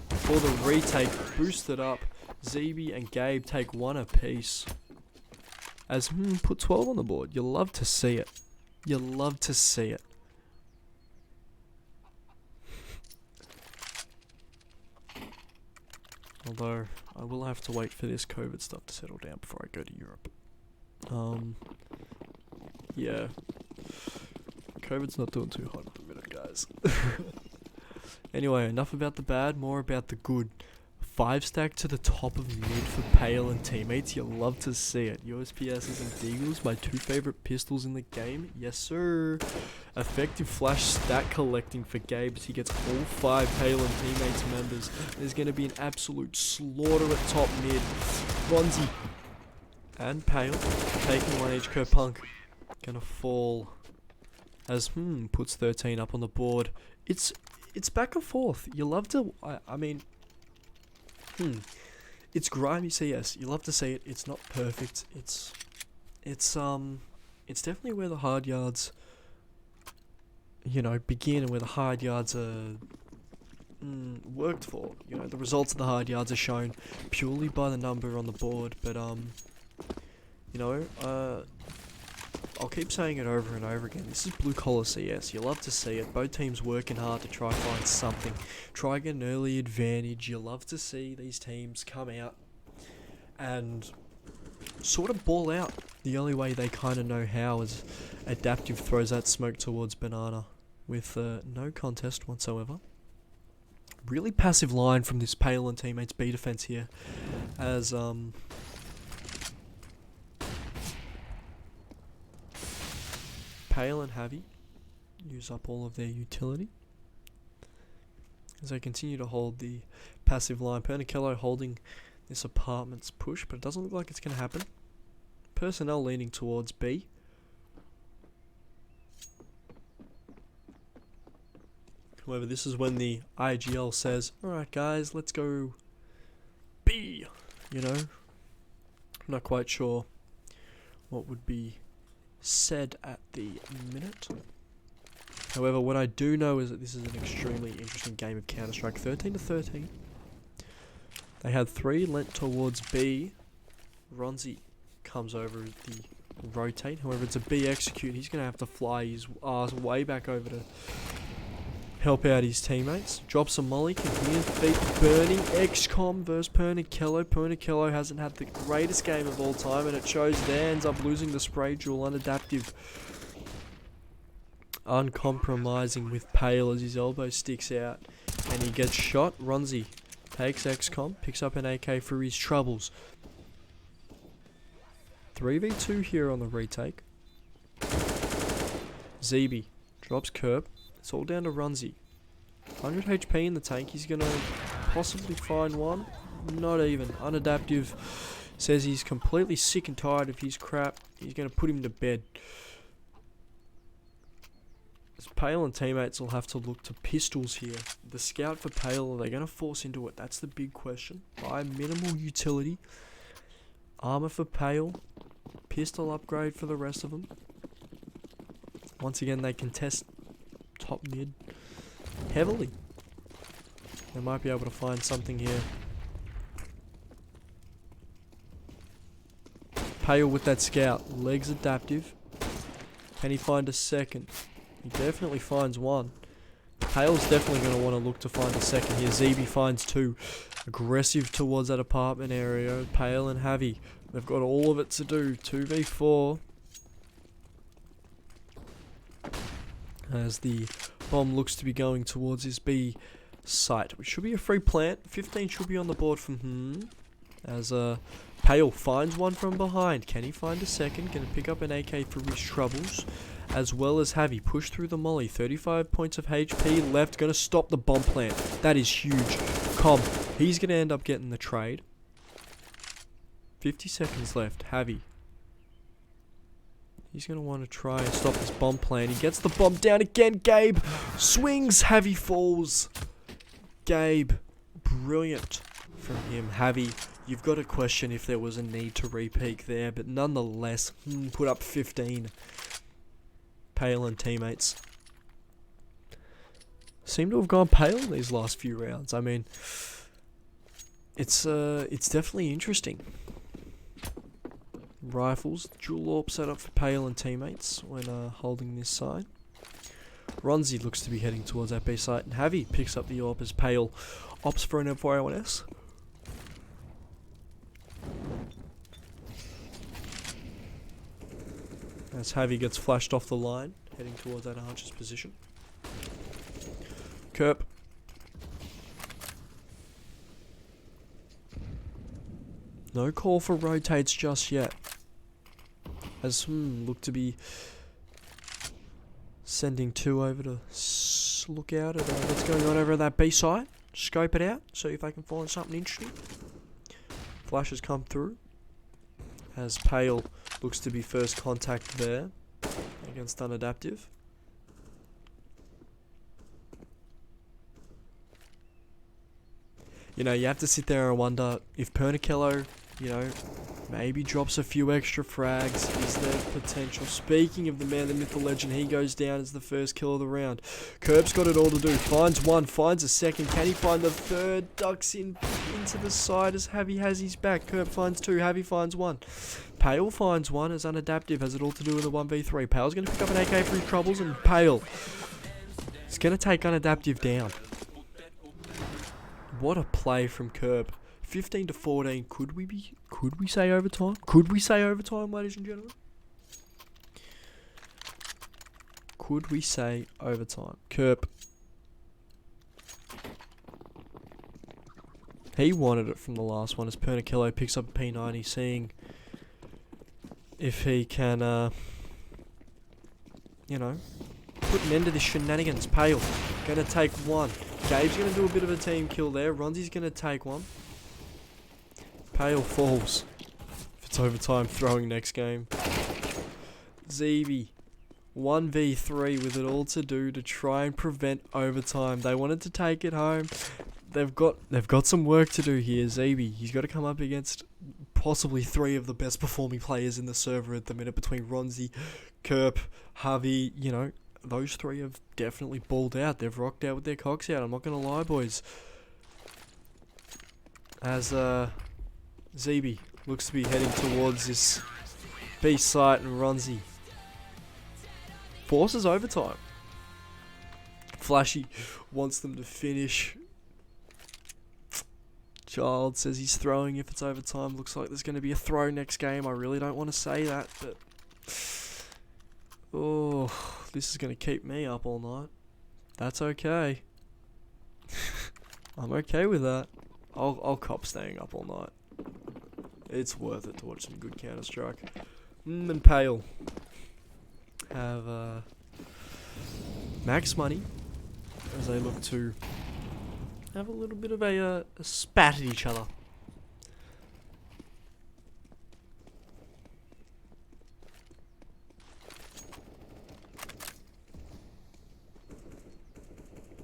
for the retake. Boosted up. Zebi and Gabe take one apiece. As put 12 on the board. You love to see it. You love to see it. Although I will have to wait for this COVID stuff to settle down before I go to Europe. Yeah. COVID's not doing too hot at the minute, guys. Anyway, enough about the bad, more about the good. 5-stack to the top of mid for Pale and teammates. You'll love to see it. USPSs and Deagles, my 2 favorite pistols in the game. Yes, sir. Effective flash stat collecting for Gabe as he gets all 5 Pale and teammates members. There's going to be an absolute slaughter at top mid. Ronzi and Pale taking 1 each. Kerpunk gonna fall as puts 13 up on the board. It's back and forth. You love to. I mean, it's grimy CS. You love to see it. It's not perfect. It's definitely where the hard yards, begin, and where the hard yards are worked for. The results of the hard yards are shown purely by the number on the board. But I'll keep saying it over and over again. This is blue collar CS. You love to see it. Both teams working hard to try find something. Try get an early advantage. You love to see these teams come out and sort of ball out. The only way they kind of know how is Adaptive throws that smoke towards Banana with no contest whatsoever. Really passive line from this Pale and teammates B defense here, as Pale and Javi use up all of their utility as they continue to hold the passive line. Pernicello holding this apartment's push, but it doesn't look like it's going to happen. Personnel leaning towards B. However, this is when the IGL says, alright guys, let's go B. I'm not quite sure what would be said at the minute. However, what I do know is that this is an extremely interesting game of Counter-Strike. 13-13. They had 3 lent towards B. Ronzi comes over the rotate. However, it's a B execute. He's going to have to fly his ass way back over to help out his teammates. Drops a molly. Can hear feet burning. XCOM versus Pernicello. Pernicello hasn't had the greatest game of all time, and it shows there. Ends up losing the spray duel. Unadaptive. Uncompromising with Pale as his elbow sticks out. And he gets shot. Ronzi takes XCOM. Picks up an AK for his troubles. 3v2 here on the retake. Zeeby drops Kerb. It's all down to Runzi. 100 HP in the tank. He's going to possibly find one. Not even. Unadaptive says he's completely sick and tired of his crap. He's going to put him to bed. As Pale and teammates will have to look to pistols here. The scout for Pale, are they going to force into it? That's the big question. Buy minimal utility. Armor for Pale. Pistol upgrade for the rest of them. Once again, they contest top mid heavily. They might be able to find something here. Pale with that scout. Legs adaptive. Can he find a second? He definitely finds one. Pale's definitely going to want to look to find a second here. Zeeby finds 2. Aggressive towards that apartment area. Pale and Javi. They've got all of it to do. 2v4. As the bomb looks to be going towards his B site, which should be a free plant. 15 should be on the board from as Pale finds one from behind. Can he find a second? Gonna pick up an AK for his troubles, as well as Javi. Push through the molly. 35 points of HP left. Gonna stop the bomb plant. That is huge. He's gonna end up getting the trade. 50 seconds left. Javi. He's going to want to try and stop this bomb plant. He gets the bomb down again. Gabe swings. Javi falls. Gabe. Brilliant from him. Javi, you've got to question if there was a need to re-peak there. But nonetheless, put up 15. Pale and teammates seem to have gone pale in these last few rounds. I mean, it's definitely interesting. Rifles, dual AWP set up for Pale and teammates when holding this side. Ronzi looks to be heading towards that B site, and Javi picks up the AWP as Pale opts for an M4A1S. As Javi gets flashed off the line, heading towards that Archer's position. Kerp. No call for rotates just yet. As look to be sending 2 over to look out at what's going on over at that B site. Scope it out, see if they can find something interesting. Flashes come through. As Pale looks to be first contact there against Unadaptive. You know, you have to sit there and wonder if Pernicello, you know, maybe drops a few extra frags. Is there potential? Speaking of the man, the myth, the legend, he goes down as the first kill of the round. Kerb's got it all to do. Finds one, finds a second. Can he find the third? Ducks into the side as Javi has his back. Kerb finds 2. Javi finds 1. Pale finds 1 as Unadaptive has it all to do in the 1v3. Pale's going to pick up an AK for his troubles, and Pale is going to take Unadaptive down. What a play from Kerb. 15 to 14. Could we say overtime? Could we say overtime, ladies and gentlemen? Could we say overtime? Kerb. He wanted it from the last one as Pernicello picks up a P90, seeing if he can, you know, put an end to this shenanigans. Pale gonna take 1. Gabe's going to do a bit of a team kill there. Ronzi's going to take 1. Pale falls. If it's overtime, throwing next game. Zeeby. 1v3 with it all to do to try and prevent overtime. They wanted to take it home. They've got some work to do here. Zeeby, he's got to come up against possibly 3 of the best performing players in the server at the minute between Ronzi, Kerp, Javi, you know. Those 3 have definitely balled out. They've rocked out with their cocks out. I'm not going to lie, boys. As Zeeby looks to be heading towards this B site, and Ronzi forces overtime. Flashy wants them to finish. Child says he's throwing if it's overtime. Looks like there's going to be a throw next game. I really don't want to say that, but oh, this is going to keep me up all night. That's okay. I'm okay with that. I'll cop staying up all night. It's worth it to watch some good Counter-Strike. And Pale have max money as they look to have a little bit of a spat at each other.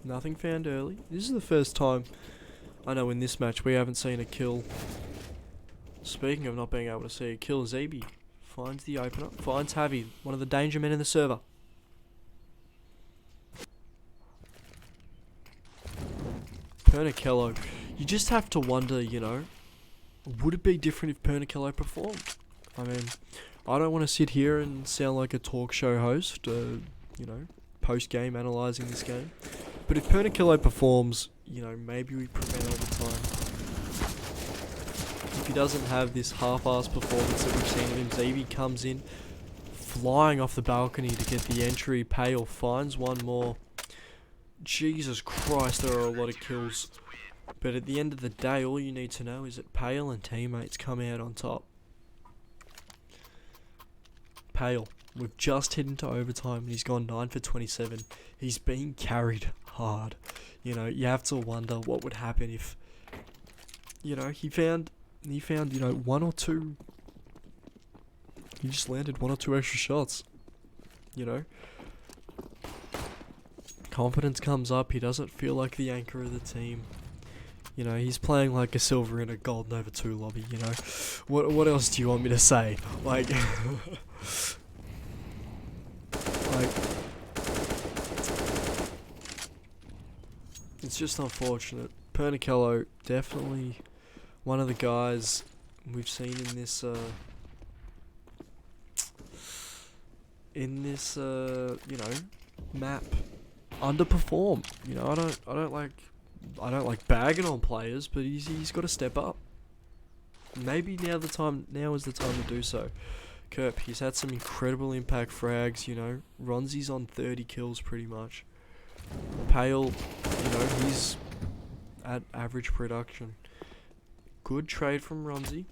Nothing found early. This is the first time I know in this match we haven't seen a kill. Speaking of not being able to see a kill, Zeeby finds the opener, finds Javi, one of the danger men in the server. Pernicello, you just have to wonder, you know, would it be different if Pernicello performed? I mean, I don't want to sit here and sound like a talk show host, you know, post-game analysing this game. But if Pernicello performs, you know, maybe we prevent overtime. If he doesn't have this half-assed performance that we've seen of him, Zeeby comes in, flying off the balcony to get the entry. Pale finds 1 more. Jesus Christ, there are a lot of kills. But at the end of the day, all you need to know is that Pale and teammates come out on top. Pale, we've just hit into overtime and he's gone 9 for 27. He's being carried hard. You know, you have to wonder what would happen if, you know, he found, you know, 1 or 2. He just landed 1 or 2 extra shots. You know, confidence comes up. He doesn't feel like the anchor of the team. You know, he's playing like a silver in a gold Nova 2 lobby, you know. What else do you want me to say? Like, like, it's just unfortunate. Pernicello, definitely one of the guys we've seen in this, you know, map underperform. You know, I don't like bagging on players, but he's got to step up. Maybe now is the time to do so. Kerp, he's had some incredible impact frags, you know. Ronzi's on 30 kills pretty much. Pale, you know, he's at average production. Good trade from Ronzi.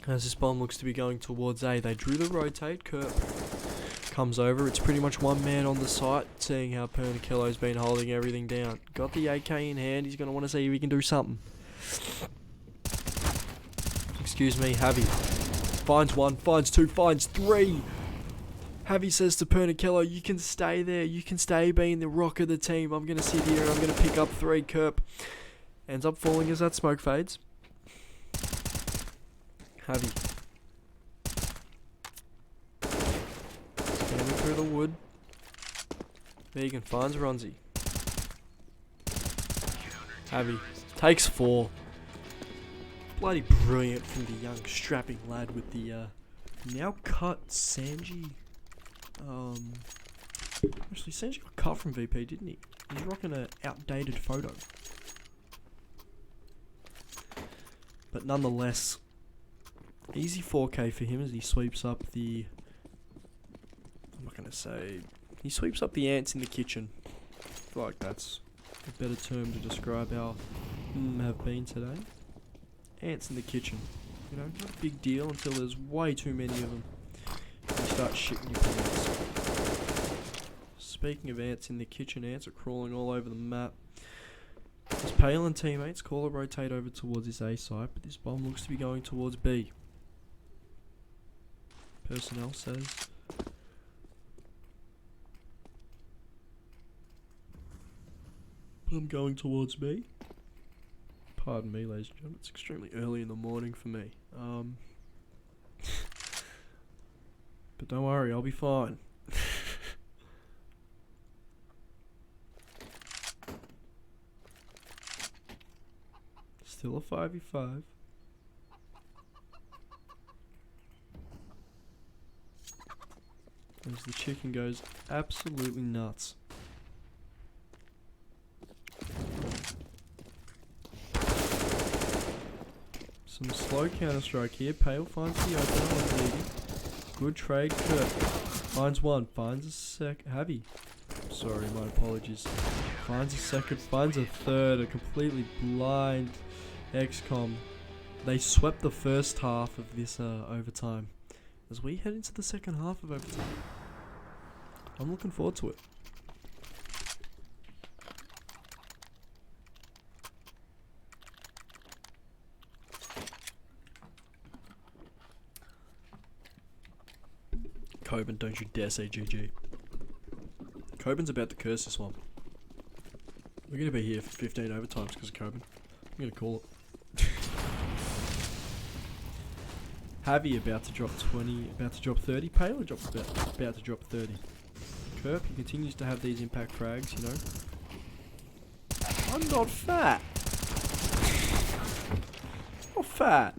As this bomb looks to be going towards A. They drew the rotate. Kurt comes over. It's pretty much one man on the site, seeing how Pernicello's been holding everything down. Got the AK in hand. He's going to want to see if he can do something. Excuse me, Javi. Finds one, finds two, finds three. Javi says to Pernicello, you can stay there. You can stay being the rock of the team. I'm going to sit here and I'm going to pick up three. Kerp ends up falling as that smoke fades. Javi. Scanning through the wood. Vegan finds Ronzi. Javi takes 4. Bloody brilliant from the young strapping lad with the now cut Sanji. Actually Sanji got cut from VP, didn't he? He's rocking an outdated photo. But nonetheless, easy 4K for him as he sweeps up the... I'm not going to say... He sweeps up the ants in the kitchen. I feel like that's a better term to describe how have been today. Ants in the kitchen. You know, not a big deal until there's way too many of them. And you start shitting your pants. Speaking of ants in the kitchen, ants are crawling all over the map. As Pale and teammates call a rotate over towards this A site, but this bomb looks to be going towards B. Personnel says. I'm going towards B. Pardon me, ladies and gentlemen, it's extremely early in the morning for me. But don't worry, I'll be fine. Still a 5v5. As the chicken goes absolutely nuts. Some slow counter-strike here. Pale finds the opener on Levy. Good trade. Kurt finds one. Finds a Javi. Sorry, my apologies. Finds a second. Finds a third. A completely blind XCOM. They swept the first half of this overtime. As we head into the second half of overtime. I'm looking forward to it. Coben, don't you dare say GG. Coben's about to curse this one. We're going to be here for 15 overtimes because of Coben. I'm going to call it. Javi about to drop 20, about to drop 30. Pale drops about to drop 30. Kerp, he continues to have these impact frags, you know. I'm not fat. Not fat.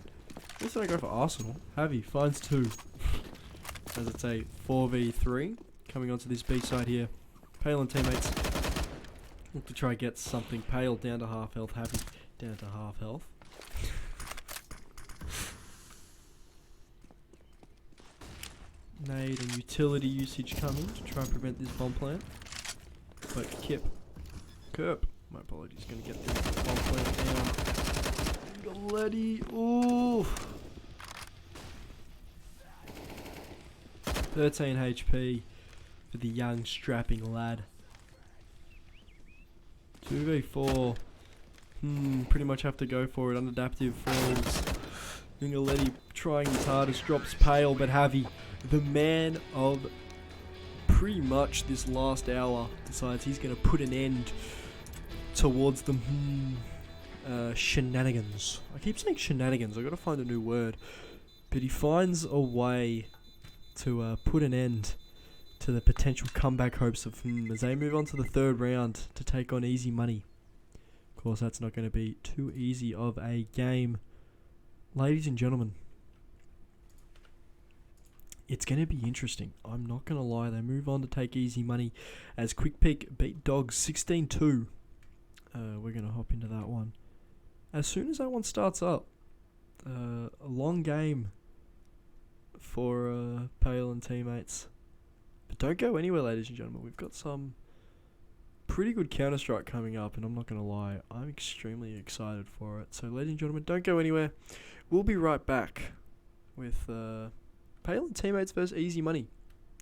At least I don't go for Arsenal. Javi finds 2. As it's a 4v3 coming onto this B side here. Pale and teammates look to try and get something. Pale down to half health. Happy down to half health. Nade and utility usage coming to try and prevent this bomb plant. But Kerp, my apologies, going to get the bomb plant down. Bloody, ooh. 13 HP for the young strapping lad. 2v4. Pretty much have to go for it. Unadaptive falls. Ingaletti trying his hardest, drops Pale, but Javi, the man of pretty much this last hour, decides he's going to put an end towards the shenanigans. I keep saying shenanigans, I've got to find a new word. But he finds a way to put an end to the potential comeback hopes of as they move on to the third round to take on easy money. Of course, that's not going to be too easy of a game. Ladies and gentlemen, it's going to be interesting. I'm not going to lie. They move on to take easy money as Quick Peak beat Dogs 16-2. We're going to hop into that one. As soon as that one starts up, a long game for Pale and teammates. But don't go anywhere, ladies and gentlemen. We've got some pretty good Counter-Strike coming up, and I'm not going to lie, I'm extremely excited for it. So, ladies and gentlemen, don't go anywhere. We'll be right back with Palin teammates versus Easy Money.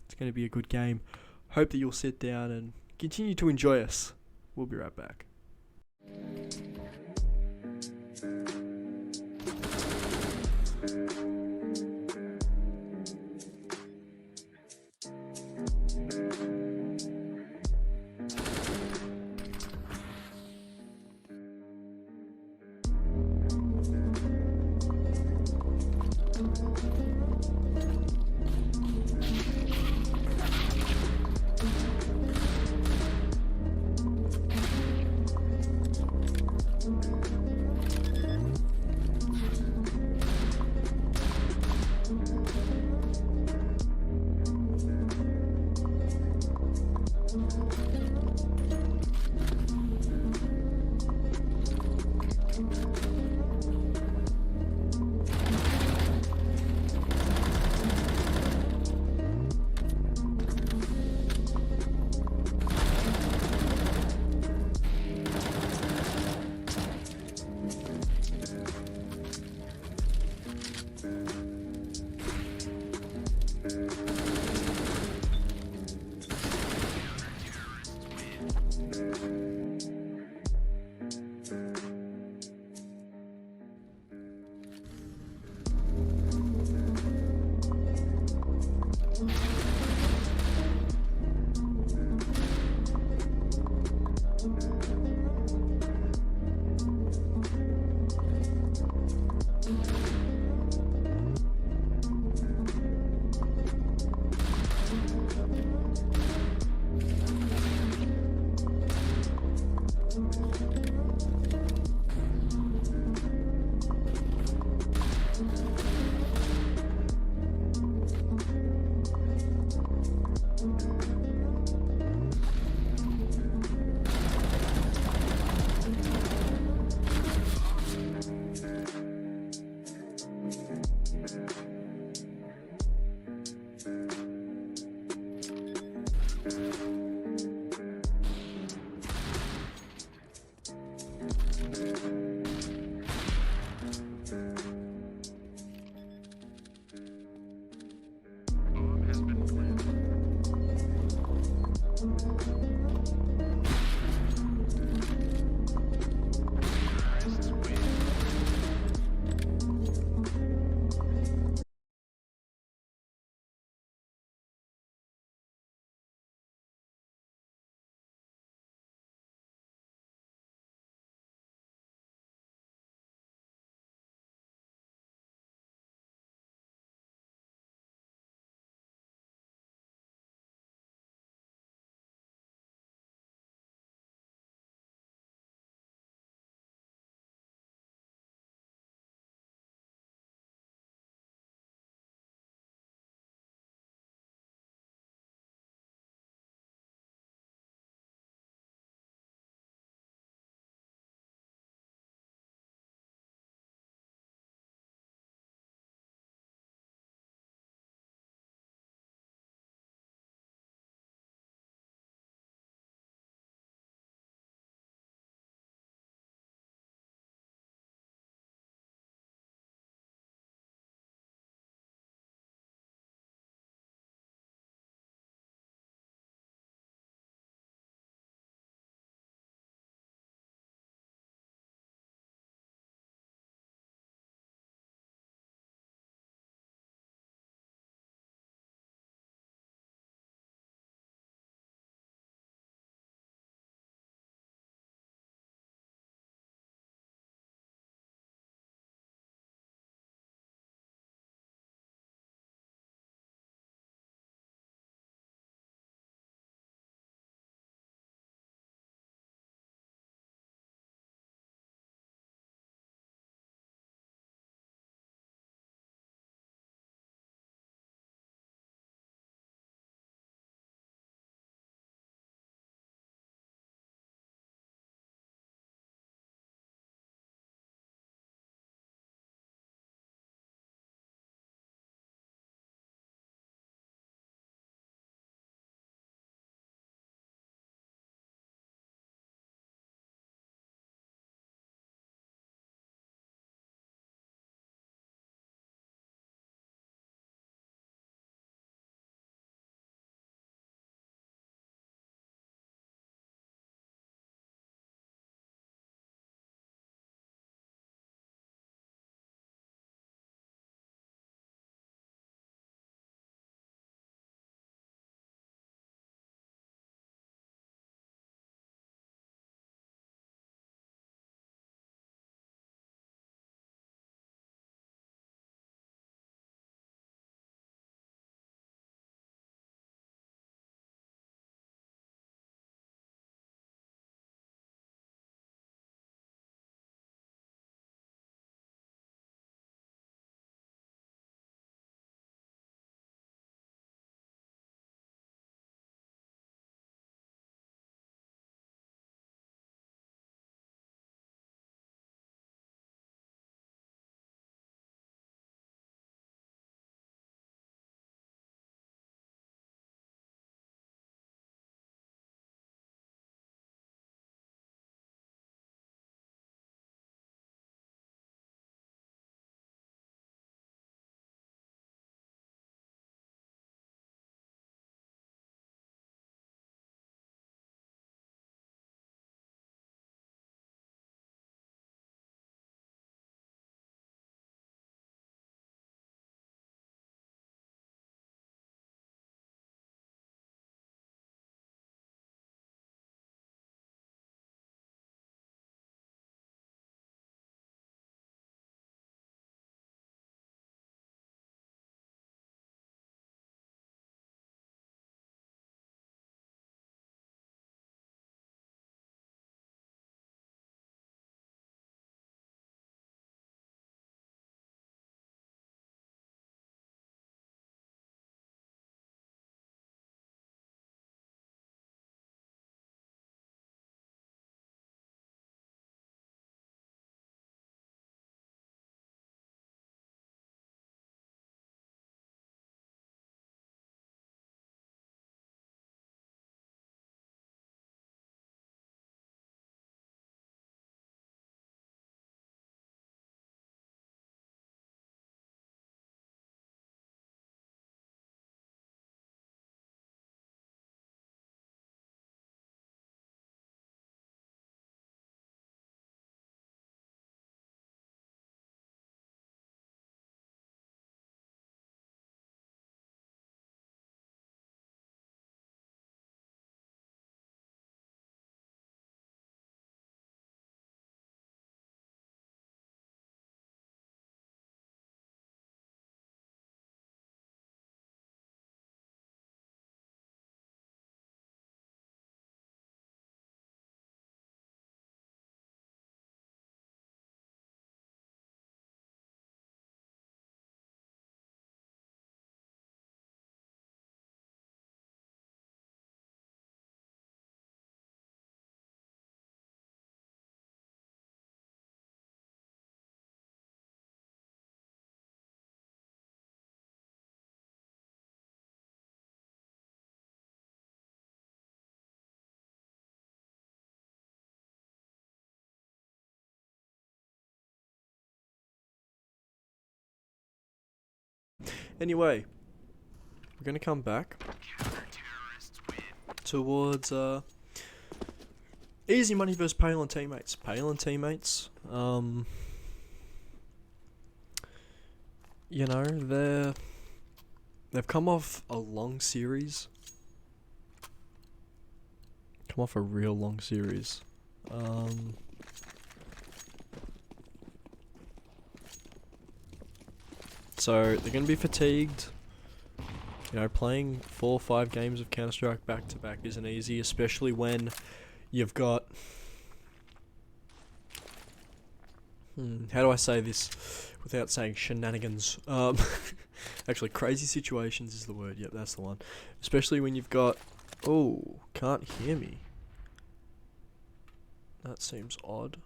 It's going to be a good game. Hope that you'll sit down and continue to enjoy us. We'll be right back. Anyway, we're gonna come back towards easy money versus Pale and teammates. Pale and teammates, you know, they've come off a long series. Come off a real long series. So they're going to be fatigued. You know, playing 4 or 5 games of Counter-Strike back to back isn't easy, especially when you've got... how do I say this without saying shenanigans? Actually, crazy situations is the word. Yep, that's the one. Especially when you've got... Oh, can't hear me. That seems odd.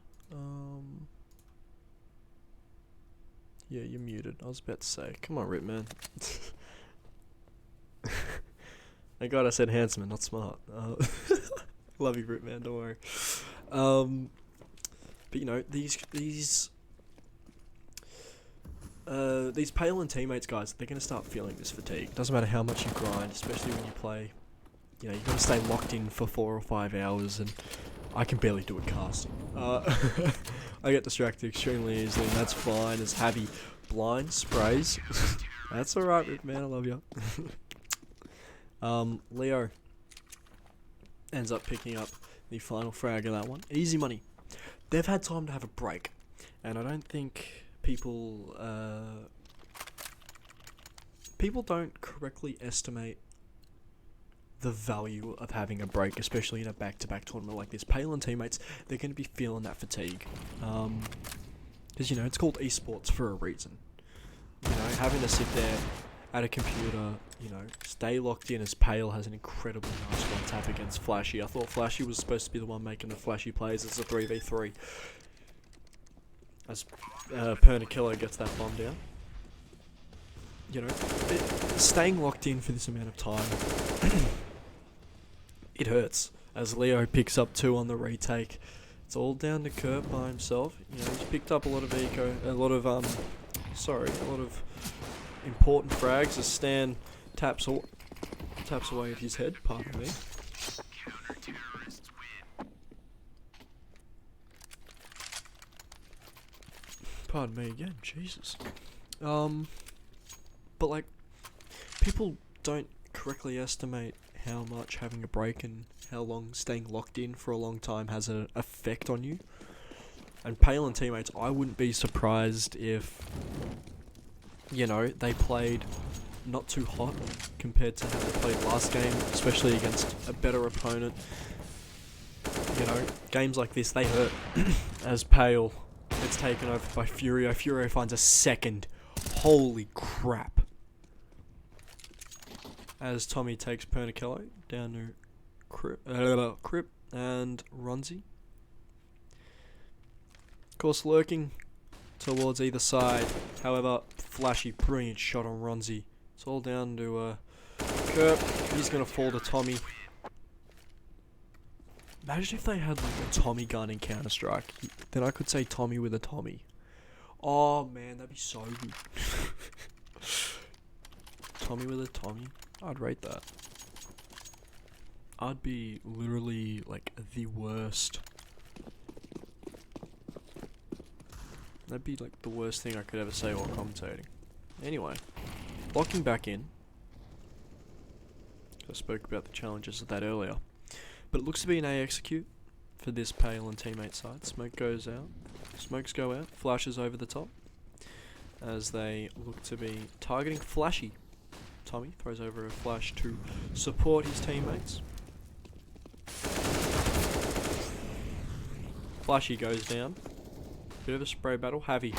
Yeah, you're muted. I was about to say, come on, Rip, man. Thank God I said handsome, not smart. Love you, Rip, man. Don't worry. But you know, these Pale and teammates guys, they're gonna start feeling this fatigue. Doesn't matter how much you grind, especially when you play. You know, you gotta stay locked in for 4 or 5 hours, and I can barely do it casting. I get distracted extremely easily, and that's fine. As Javi blind sprays, that's alright, Rip, man. I love you. Leo ends up picking up the final frag of that one. Easy money. They've had time to have a break, and I don't think people don't correctly estimate the value of having a break, especially in a back-to-back tournament like this. Pale and teammates, they're going to be feeling that fatigue, because you know it's called esports for a reason. You know, having to sit there at a computer, you know, stay locked in, as Pale has an incredibly nice one tap against Flashy. I thought Flashy was supposed to be the one making the Flashy plays. It's a 3v3. As Pernikillo gets that bomb down. You know, staying locked in for this amount of time, it hurts. As Leo picks up 2 on the retake, it's all down to Kurt by himself. You know, he's picked up a lot of a lot of important frags as Stan taps away at his head. Pardon me. Pardon me again. Jesus. But like, people don't correctly estimate how much having a break and how long staying locked in for a long time has an effect on you. And Pale and teammates, I wouldn't be surprised if, you know, they played not too hot compared to how they played last game, especially against a better opponent. You know, games like this, they hurt. As Pale gets taken over by Furio. Furio finds a second. Holy crap. As Tommy takes Pernikillo down to Crip and Ronzi. Of course, lurking towards either side. However, Flashy, brilliant shot on Ronzi. It's all down to Kurt. He's going to fall to Tommy. Imagine if they had like a Tommy gun in Counter-Strike. Then I could say Tommy with a Tommy. Oh man, that'd be so good. Tommy with a Tommy. I'd rate that. I'd be literally like the worst. That'd be like the worst thing I could ever say while commentating. Anyway, locking back in. I spoke about the challenges of that earlier. But it looks to be an A execute for this Pale and teammate side. Smoke goes out. Smokes go out. Flashes over the top. As they look to be targeting Flashy. Tommy throws over a flash to support his teammates. Flashy goes down. Bit of a spray battle. Javi.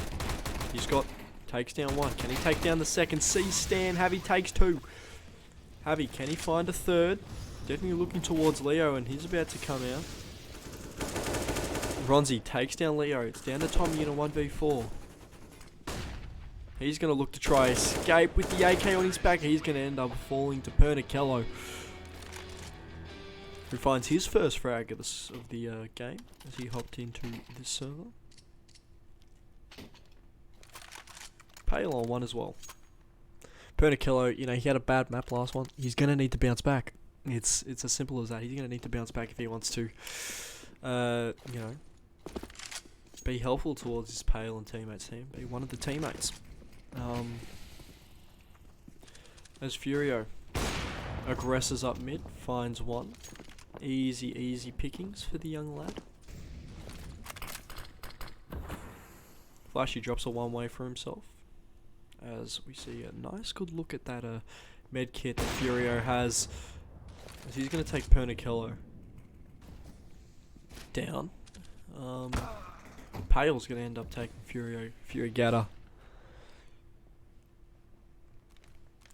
Takes down 1. Can he take down the second? Stan. Javi takes 2. Javi, can he find a third? Definitely looking towards Leo, and he's about to come out. Ronzi takes down Leo. It's down to Tommy in a 1v4. He's going to look to try escape with the AK on his back. He's going to end up falling to Pernikillo, who finds his first frag of the game as he hopped into this server. Pale on 1 as well. Pernicillo, you know, he had a bad map last one. He's going to need to bounce back. It's as simple as that. He's going to need to bounce back if he wants to, you know, be helpful towards his Pale and teammates team. Be one of the teammates. As Furio aggresses up mid, finds one. Easy pickings for the young lad. Flashy drops a one-way for himself. As we see a nice good look at that med kit that Furio has. As he's going to take Pernicillo down. Pale's going to end up taking Furigata.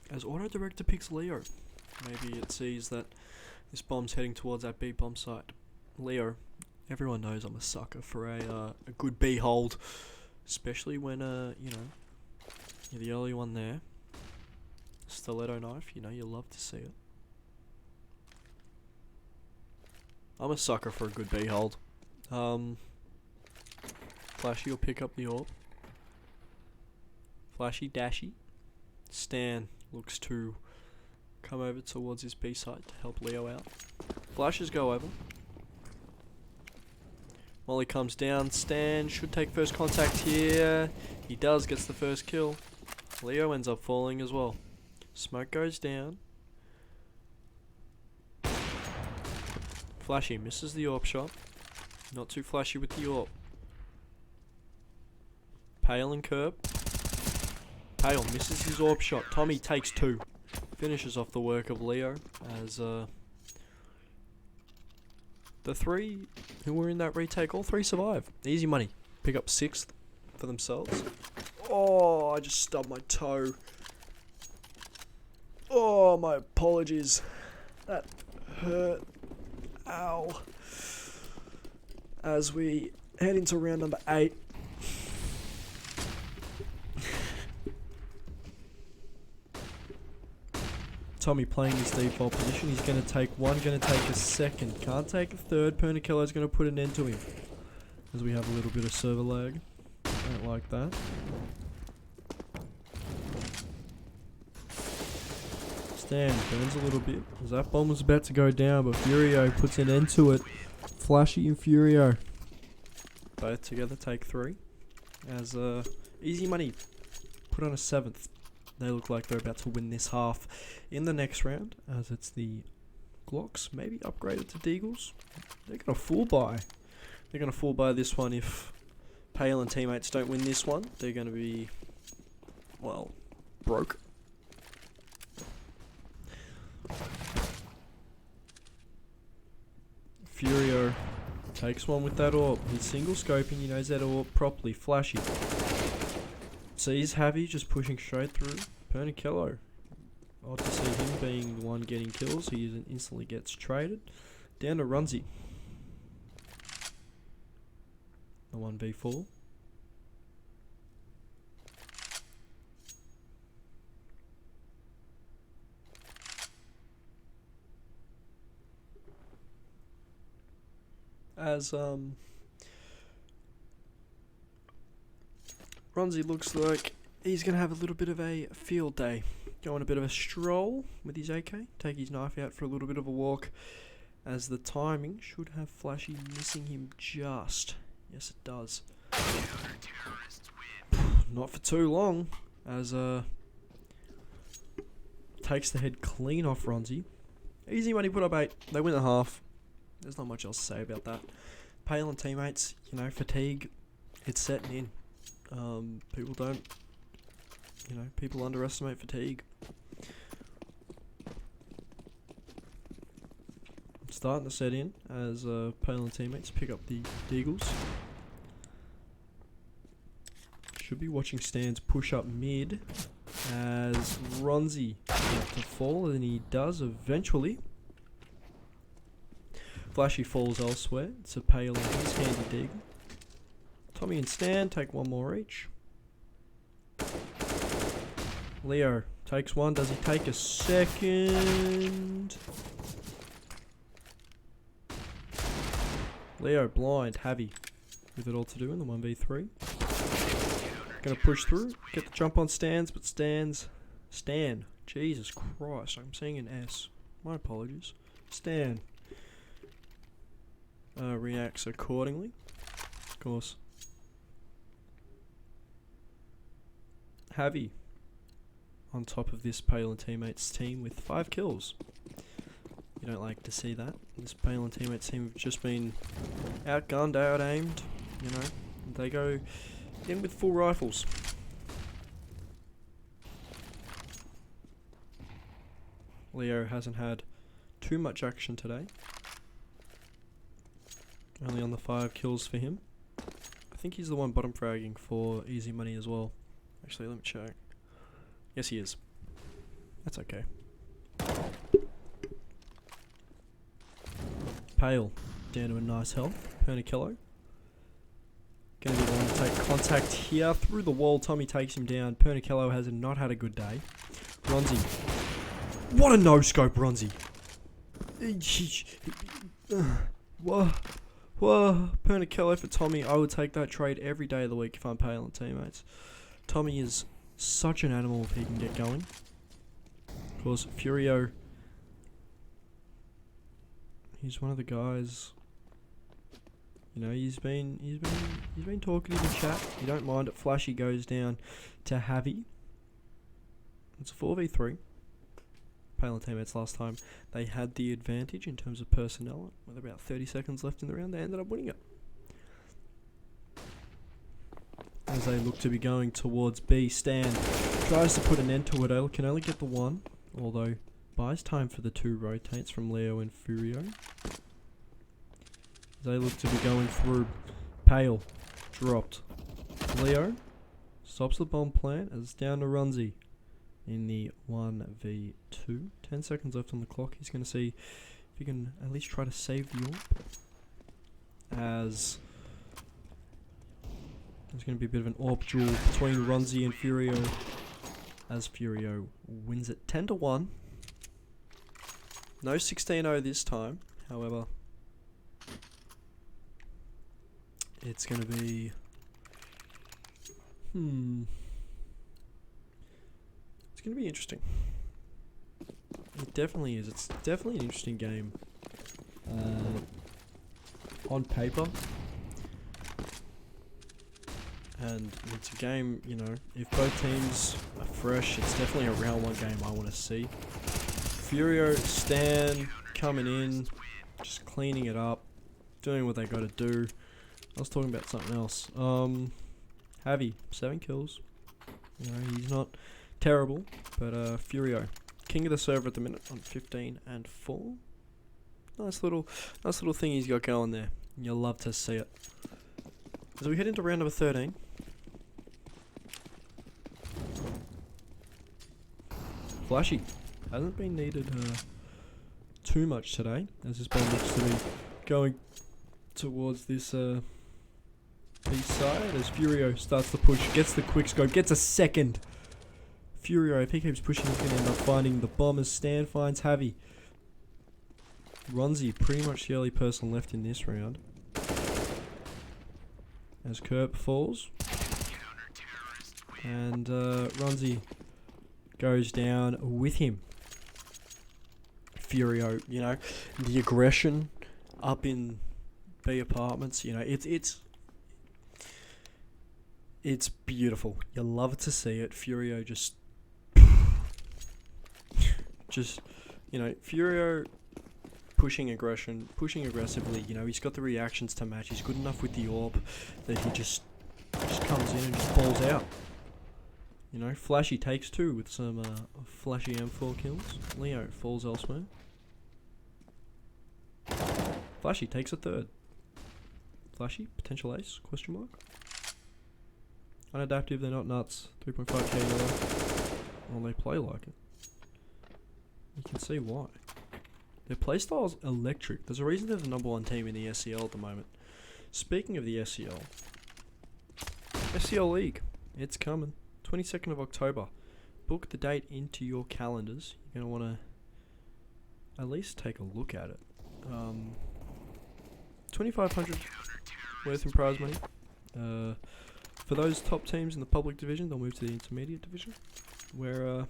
As Auto Director picks Leo. Maybe it sees that this bomb's heading towards that B bomb site. Leo, everyone knows I'm a sucker for a good B hold. Especially when, you know, you're the early one there. Stiletto knife, you know, you love to see it. I'm a sucker for a good B hold. Flashy will pick up the orb. Flashy, dashy. Stan looks to come over towards his B site to help Leo out. Flashes go over. Molly comes down. Stan should take first contact here. He does, gets the first kill. Leo ends up falling as well. Smoke goes down. Flashy misses the orb shot. Not too flashy with the orb. Pale and Curb. Pale misses his orb shot. Tommy takes two. Finishes off the work of Leo as the three who were in that retake, all three survive. Easy money. Pick up 6th for themselves. Oh, I just stubbed my toe. Oh, my apologies. That hurt. Ow. As we head into round number 8. Tommy playing his default position. He's going to take one, going to take a second. Can't take a third. Pernicillo's going to put an end to him. As we have a little bit of server lag. Don't like that. Stan burns a little bit. As that bomb was about to go down, but Furio puts an end to it. Flashy and Furio. Both together take 3. As easy money. Put on a 7th. They look like they're about to win this half in the next round, as it's the Glocks, maybe upgraded to Deagles. They're going to full buy. They're going to full buy this one if Pale and teammates don't win this one. They're going to be, well, broke. Furio takes one with that orb. He's single scoping, he knows that orb properly. Flashy. Sees Javi just pushing straight through. Pernicillo. Odd to see him being the one getting kills. He instantly gets traded. Down to Runzy. The 1v4. As Runzy looks like he's going to have a little bit of a field day. Go on a bit of a stroll with his AK. Take his knife out for a little bit of a walk. As the timing should have Flashy missing him just. Yes, it does. Not for too long. As takes the head clean off Runzy. Easy money, put up 8. They win the half. There's not much else to say about that. Pale and teammates, you know, fatigue, it's setting in. People don't, you know, people underestimate fatigue. It's starting to set in as Pale and teammates pick up the Deagles. Should be watching Stans push up mid as Runzy to fall, and he does eventually. Flashy falls elsewhere. It's a Pale and his handy Deagle. Tommy and Stan take one more each. Leo takes one. Does he take a second? Leo blind. Javi with it all to do in the 1v3. Gonna push through. Get the jump on Stans, but Stans Stan. Jesus Christ, I'm seeing an S. My apologies. Stan reacts accordingly. Of course. Javi on top of this Pale and Teammates team with 5 kills. You don't like to see that. This Pale and Teammates team have just been outgunned, out-aimed. You know, they go in with full rifles. Leo hasn't had too much action today. Only on the 5 kills for him. I think he's the one bottom fragging for easy money as well. Actually, let me check. Yes, he is. That's okay. Pale down to a nice health. Pernicillo gonna be the one to take contact here through the wall. Tommy takes him down. Pernicillo has not had a good day. Ronzi. What a no-scope, Ronzi. Whoa. Pernicillo for Tommy. I would take that trade every day of the week if I'm Pale and Teammates. Tommy is such an animal if he can get going. Of course, Furio. He's one of the guys. You know, he's been talkative in chat. You don't mind it. Flashy goes down to Javi. It's a 4v3. Pale and Teammates last time they had the advantage in terms of personnel. With about 30 seconds left in the round, they ended up winning it. As they look to be going towards B, Stan tries to put an end to it. Can only get the 1, although buys time for the 2 rotates from Leo and Furio. As they look to be going through, Pale dropped. Leo stops the bomb plant as it's down to Runzi in the 1v2. 10 seconds left on the clock. He's going to see if he can at least try to save the AWP. As there's going to be a bit of an AWP duel between Runzi and Furio. As Furio wins it 10-1. No 16-0 this time, however. It's going to be... It's going to be interesting. It definitely is. It's definitely an interesting game. On paper. And it's a game, you know, if both teams are fresh, it's definitely a round 1 game I want to see. Furio, Stan, coming in, just cleaning it up, doing what they got to do. I was talking about something else. Javi, 7 kills. You know, he's not terrible, but Furio, king of the server at the minute on 15-4. Nice little thing he's got going there. You'll love to see it. As we head into round number 13. Flashy hasn't been needed too much today, as this ball looks to be going towards this B side as Furio starts to push, gets the quick scope, gets a second. Furio, if he keeps pushing, he's going to end up finding the bomb as Stan finds Javi. Ronzi, pretty much the only person left in this round. As Kerp falls. And Ronzi goes down with him. Furio, you know, the aggression up in B apartments, you know, it's beautiful. You love to see it. Furio just, you know, Furio pushing aggressively. You know, he's got the reactions to match. He's good enough with the AWP that he just comes in and just balls out. You know, Flashy takes 2 with some flashy M4 kills. Leo falls elsewhere. Flashy takes a 3rd. Flashy, potential ace, question mark. Unadaptive, they're not nuts. 3.5k. Well, they play like it. You can see why. Their playstyle's electric. There's a reason they're the #1 team in the SCL at the moment. Speaking of the SCL, SCL League, it's coming. 22nd of October. Book the date into your calendars. You're going to want to at least take a look at it. 2,500 worth in prize money. For those top teams in the public division, they'll move to the intermediate division, where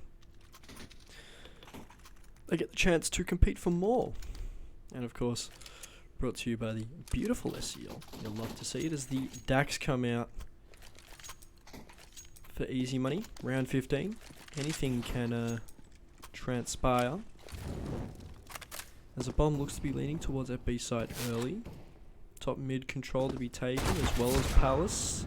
they get the chance to compete for more. And of course, brought to you by the beautiful SCL. You'll love to see it as the DAX come out for easy money. Round 15. Anything can transpire. As a bomb looks to be leaning towards FB site early. Top mid control to be taken, as well as Palace.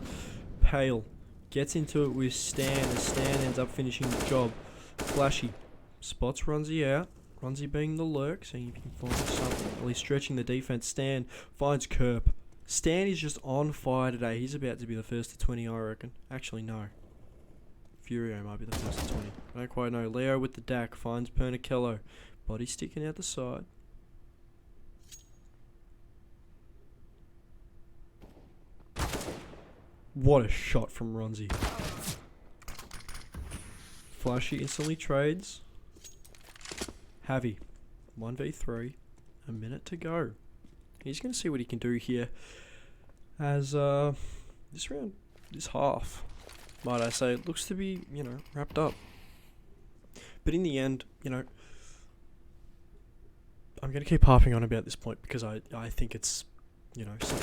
Pale gets into it with Stan, as Stan ends up finishing the job. Flashy spots Runzi out. Runzi being the lurk, seeing if he can find something. At least stretching the defense. Stan finds Kerp. Stan is just on fire today. He's about to be the first to 20, I reckon. Actually, no. Furio might be the first to 20. I don't quite know. Leo with the DAC finds Pernicello. Body sticking out the side. What a shot from Runzi. Flashy instantly trades. Javi, 1v3, a minute to go. He's going to see what he can do here as this round, this half, might I say, it looks to be, wrapped up. But in the end, I'm going to keep harping on about this point because I think it's, it's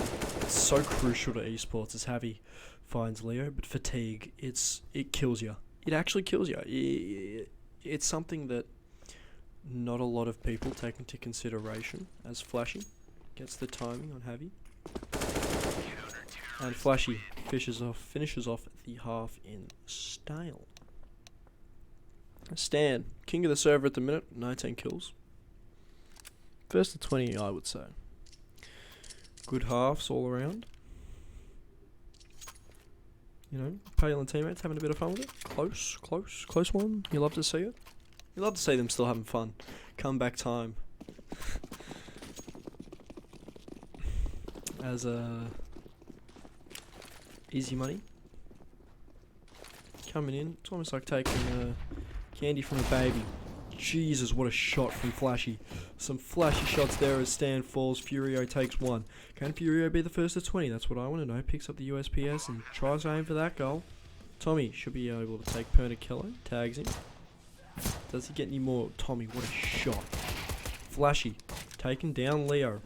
so crucial to esports as Javi finds Leo, but fatigue, it kills you. It actually kills you. It's something that not a lot of people take into consideration as Flashy gets the timing on Javi. And Flashy finishes off the half in style. Stan, king of the server at the minute, 19 kills. First to 20, I would say. Good halves all around. Pale and teammates having a bit of fun with it. Close one. You love to see it. You love to see them still having fun. Comeback time. As easy money coming in. It's almost like taking candy from a baby. Jesus, what a shot from Flashy. Some flashy shots there as Stan falls. Furio takes one. Can Furio be the first to 20? That's what I want to know. Picks up the USPS and tries to aim for that goal. Tommy should be able to take Pernicello. Tags him. Does he get any more? Tommy, what a shot. Flashy taking down Leo.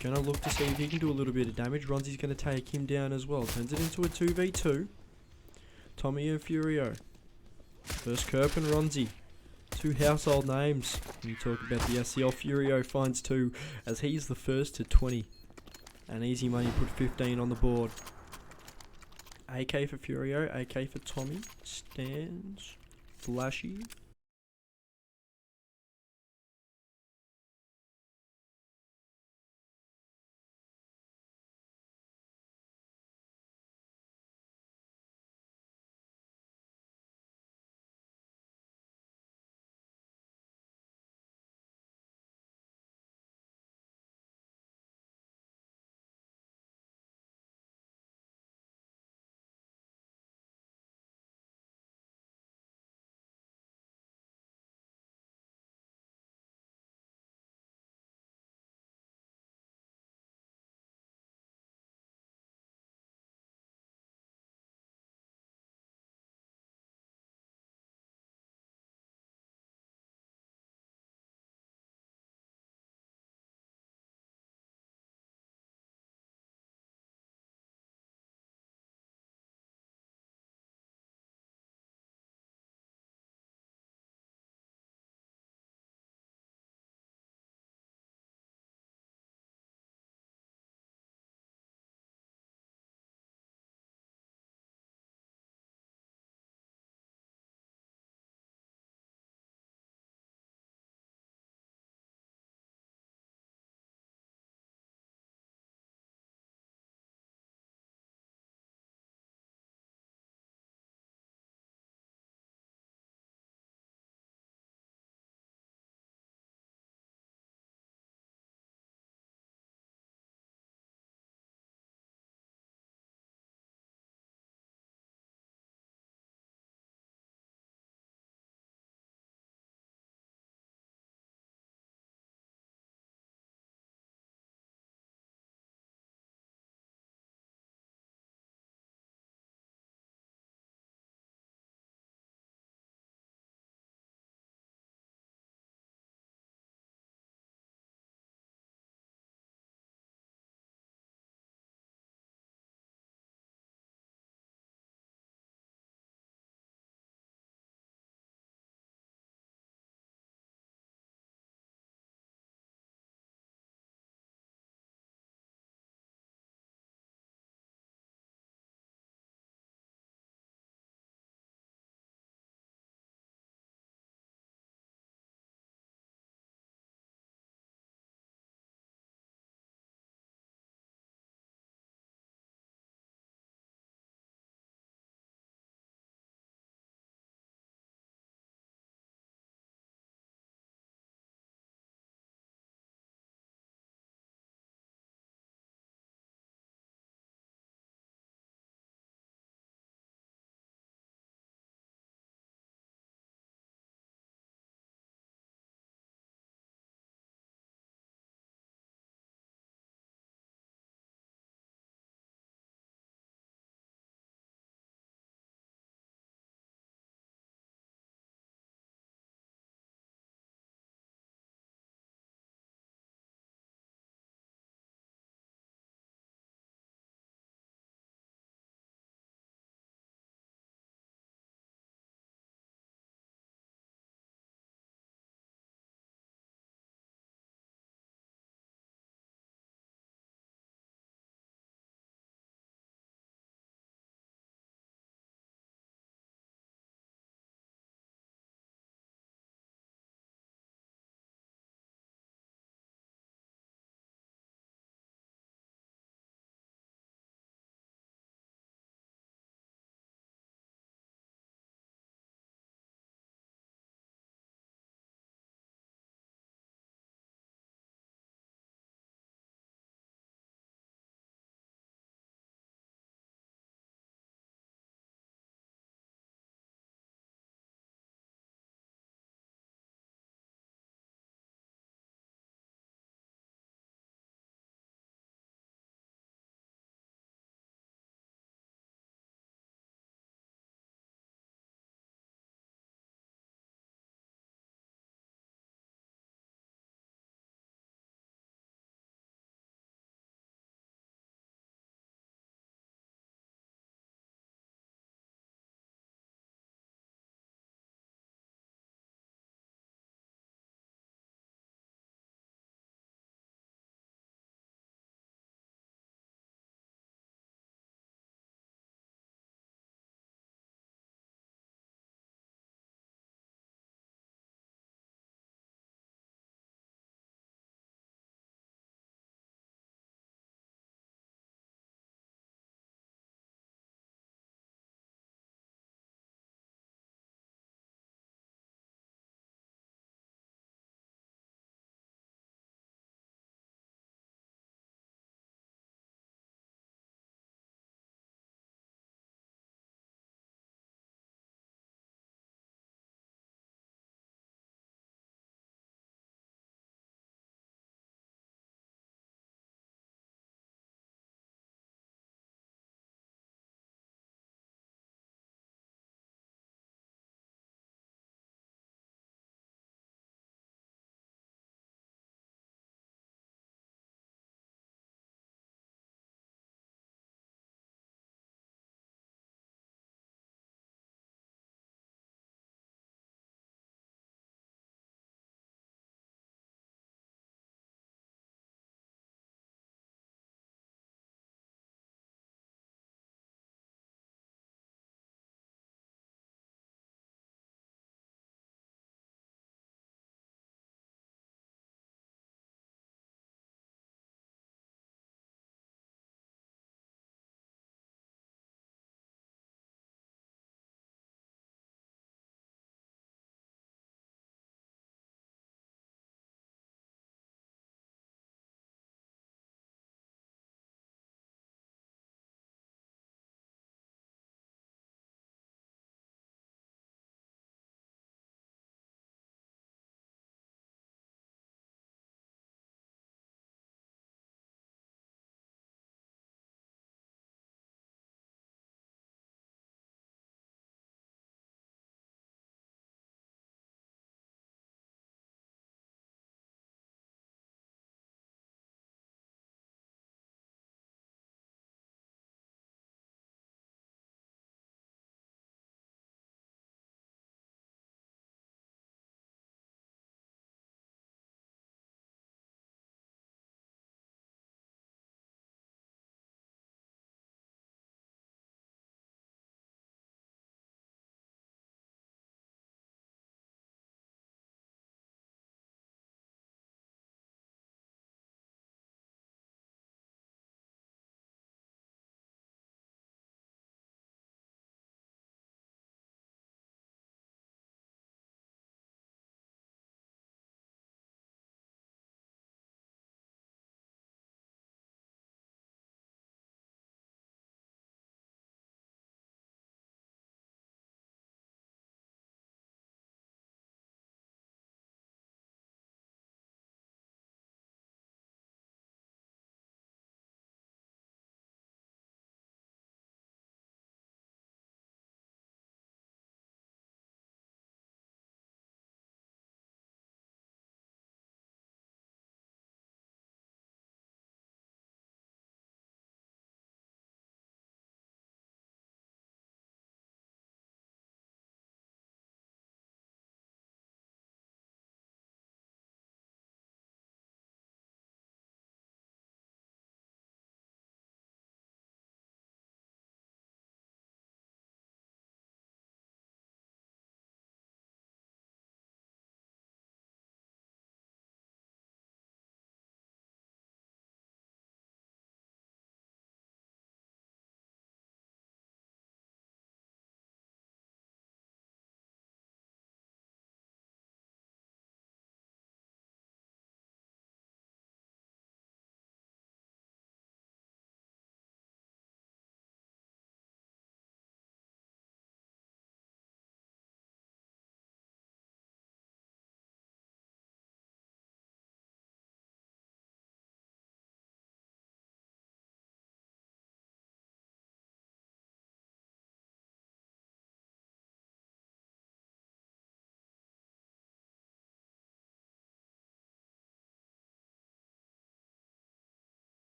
Gonna look to see if he can do a little bit of damage. Ronzi's gonna take him down as well. Turns it into a 2v2. Tommy and Furio. First Kerp and Ronzi. Two household names. When you talk about the SCL, Furio finds 2 as he's the first to 20. And easy money put 15 on the board. AK for Furio, AK for Tommy. Stands. Flashy.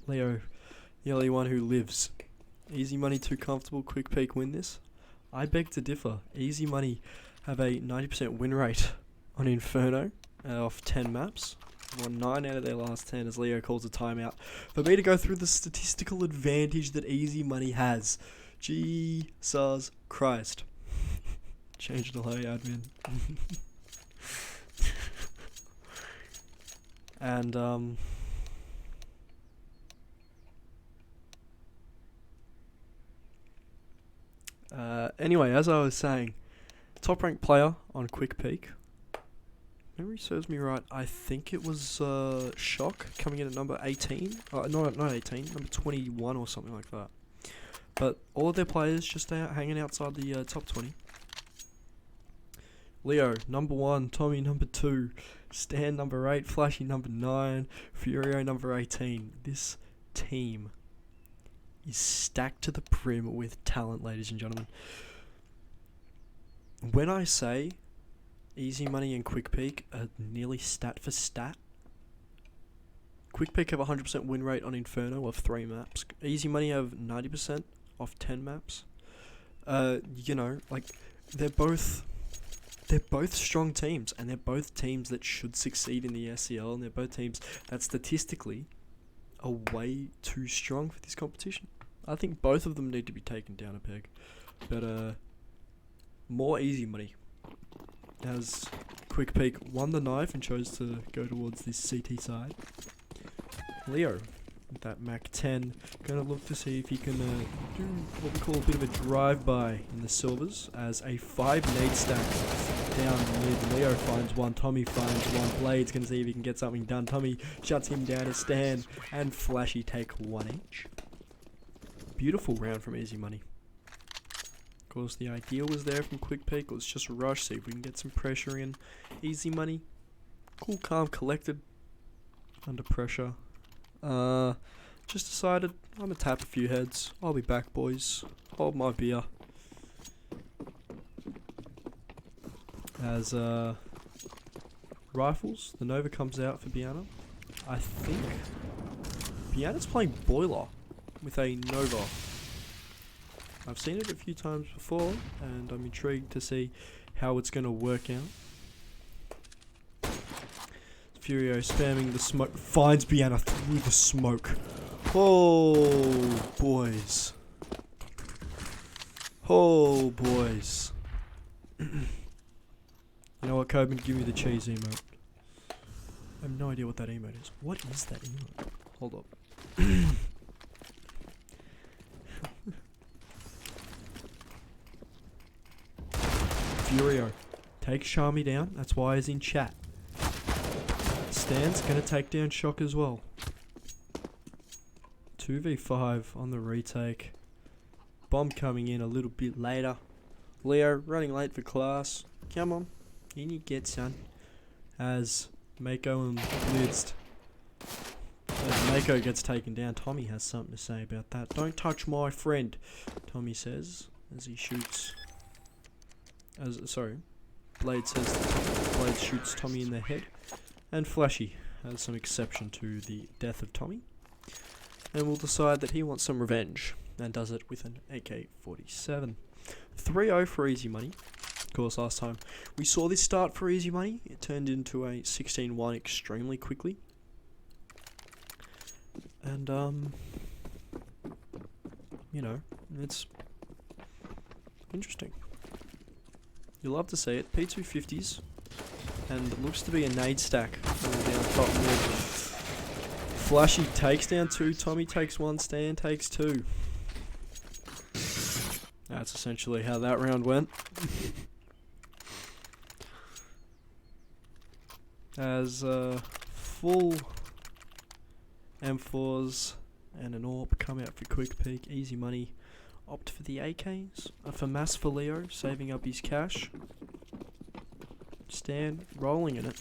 Leo, the only one who lives. Easy money too comfortable, quick peek win this? I beg to differ. Easy money have a 90% win rate on Inferno off 10 maps. Won 9 out of their last 10 as Leo calls a timeout for me to go through the statistical advantage that Easy Money has. Jesus Christ. Change the delay admin. And anyway, as I was saying, top ranked player on quick peek. Memory serves me right, I think it was Shock coming in at number 18. Not 18, number 21 or something like that. But all of their players just hanging outside the top 20. Leo, number 1, Tommy, number 2, Stan, number 8, Flashy, number 9, Furio, number 18. This team is stacked to the brim with talent, ladies and gentlemen. When I say Easy Money and Quick Peek are nearly stat for stat, Quick Peek have a 100% win rate on Inferno of 3 maps. Easy Money have 90% off 10 maps. You know, like, they're both strong teams, and they're both teams that should succeed in the SCL, and they're both teams that statistically are way too strong for this competition. I think both of them need to be taken down a peg. But more Easy Money, as Quick Peek won the knife and chose to go towards this CT side. Leo, with that Mac 10, going to look to see if he can do what we call a bit of a drive-by in the silvers, as a 5 nade stack down mid. Leo finds one, Tommy finds one, Blade's going to see if he can get something done. Tommy shuts him down to Stan, and Flashy take 1 each. Beautiful round from Easy Money. Of course, the idea was there from Quick Peek. Let's just rush, see if we can get some pressure in. Easy Money, cool, calm, collected, under pressure. Just decided I'm gonna tap a few heads. I'll be back, boys. Hold my beer. As rifles, the Nova comes out for Biana. I think Biana's playing Boiler with a Nova. I've seen it a few times before, and I'm intrigued to see how it's going to work out. Furio spamming the smoke, finds Biana through the smoke. Oh, boys. Oh, boys. You know what, Coben? Give me the cheese emote. I have no idea what that emote is. What is that emote? Hold up. Furio takes Shami down. That's why he's in chat. Stan's gonna take down Shock as well. 2v5 on the retake. Bomb coming in a little bit later. Leo running late for class. Come on, in you get, son. As Mako and Blitzed. As Mako gets taken down, Tommy has something to say about that. Don't touch my friend, Tommy says as he shoots. Blade says Blade shoots Tommy in the head. And Flashy has some exception to the death of Tommy, and will decide that he wants some revenge, and does it with an AK-47. 3-0 for Easy Money. Of course, last time we saw this start for Easy Money, it turned into a 16-1 extremely quickly. And, you know, it's interesting. You love to see it. P250s. And it looks to be a nade stack down top mid. Flashy takes down 2, Tommy takes 1, Stan takes 2. That's essentially how that round went. As full M4s and an AWP come out for Quick Peek. Easy Money opt for the AKs. For Mass for Leo, saving up his cash. Stan rolling in it.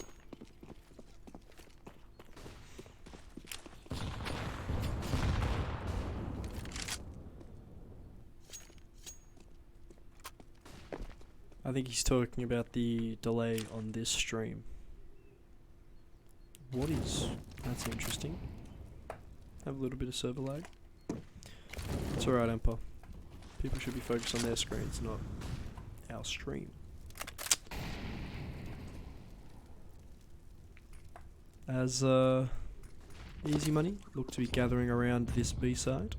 I think he's talking about the delay on this stream. What is? That's interesting. Have a little bit of server lag. It's alright, Emperor. People should be focused on their screens, not our stream. As Easy Money look to be gathering around this B side.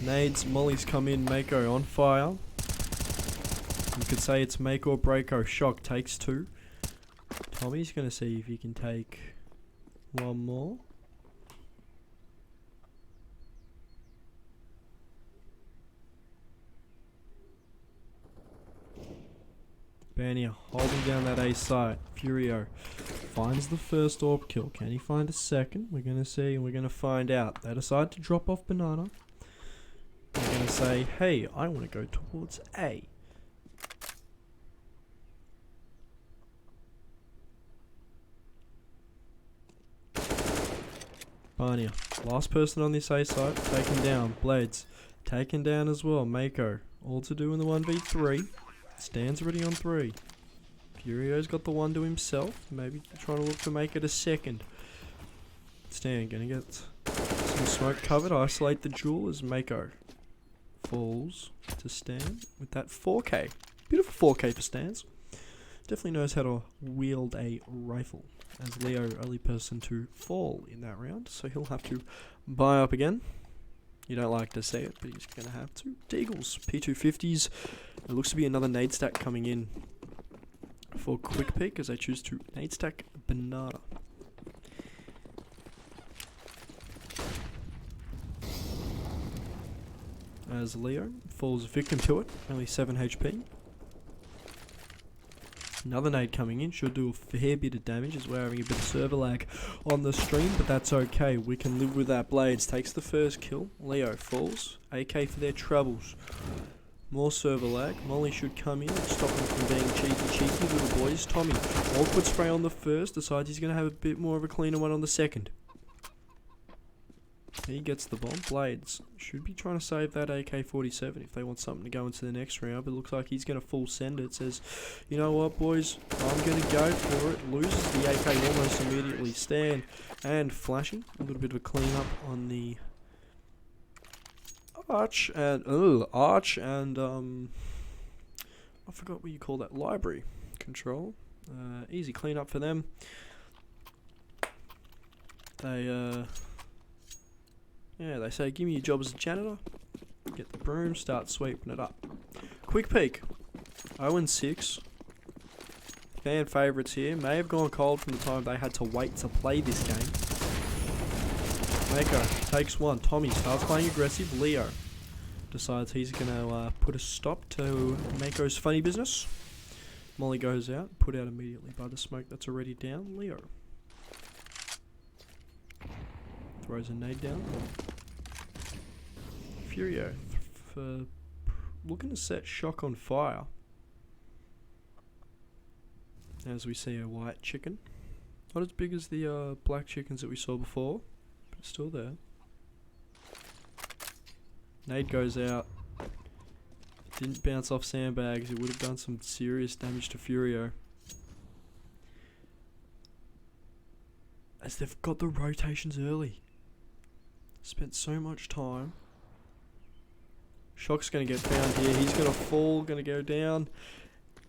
Nades, Molly's come in, Mako on fire. You could say it's make or breako. Shock takes 2. Tommy's gonna see if he can take one more. Bania holding down that A site. Furio finds the first orb kill. Can he find a second? We're gonna see and we're gonna find out. They decide to drop off banana. They're gonna say, hey, I wanna go towards A. Barnia, last person on this A site, taken down. Blades, taken down as well. Mako, all to do in the 1v3. Stan's already on 3. Furio's got the 1 to himself. Maybe trying to look to make it a second. Stan gonna get some smoke covered. Isolate the jewel as Mako falls to Stan with that 4K. Beautiful 4K for Stans. Definitely knows how to wield a rifle. As Leo, only person to fall in that round, so he'll have to buy up again. You don't like to say it, but he's gonna have to. Deagles, P250s. It looks to be another nade stack coming in for quick peek as they choose to nade stack banana. As Leo falls victim to it, only 7 HP. Another nade coming in, should do a fair bit of damage as we're having a bit of server lag on the stream, but that's okay, we can live with that. Blades takes the first kill, Leo falls, AK for their troubles. More server lag, Molly should come in and stop them from being cheeky little boys. Tommy, awkward spray on the first, decides he's going to have a bit more of a cleaner one on the second. He gets the bomb. Blades should be trying to save that AK-47 if they want something to go into the next round, but it looks like he's going to full send it. Says, you know what, boys, I'm going to go for it. Loses the AK almost immediately. Stan and flashing. A little bit of a clean up on the arch and I forgot what you call that, library control. Easy clean up for them. They say, give me your job as a janitor. Get the broom, start sweeping it up. Quick peek. 0-6. Fan favourites here. May have gone cold from the time they had to wait to play this game. Mako takes 1. Tommy starts playing aggressive. Leo decides he's going to put a stop to Mako's funny business. Molly goes out. Put out immediately by the smoke that's already down. Leo throws a nade down. Furio for looking to set Shock on fire. As we see a white chicken. Not as big as the black chickens that we saw before, but still there. Nade goes out. Didn't bounce off sandbags. It would have done some serious damage to Furio. As they've got the rotations early. Spent so much time. Shock's going to get found here. He's going to fall, going to go down.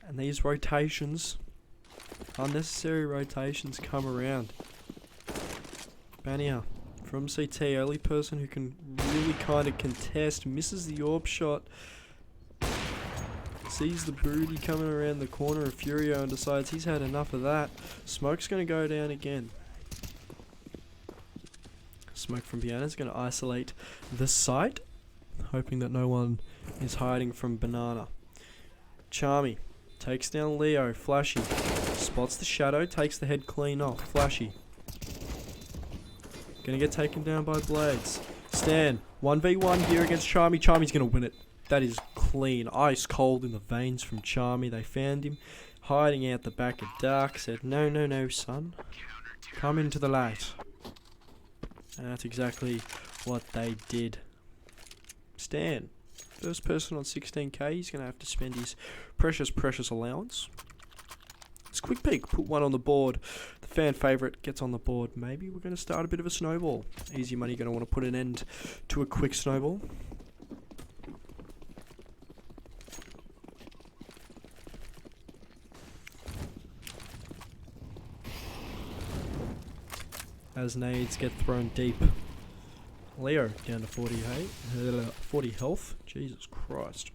And these rotations, unnecessary rotations, come around. Bania from CT, only person who can really kind of contest. Misses the orb shot. Sees the booty coming around the corner of Furio and decides he's had enough of that. Smoke's going to go down again. Smoke from Piano is going to isolate the site, hoping that no one is hiding from Banana. Charmy takes down Leo. Flashy spots the shadow, takes the head clean off. Flashy gonna get taken down by Blades. Stan 1v1 here against Charmy. Charmy's gonna win it. That is clean, ice cold in the veins from Charmy. They found him hiding out the back of Dark. Said, no, son, come into the light. And that's exactly what they did. Stan, first person on 16k, he's going to have to spend his precious allowance. next. Quick peek, put one on the board. The fan favourite gets on the board. Maybe we're going to start a bit of a snowball. Easy money going to want to put an end to a quick snowball. As nades get thrown deep. Leo down to 40 health. Jesus Christ.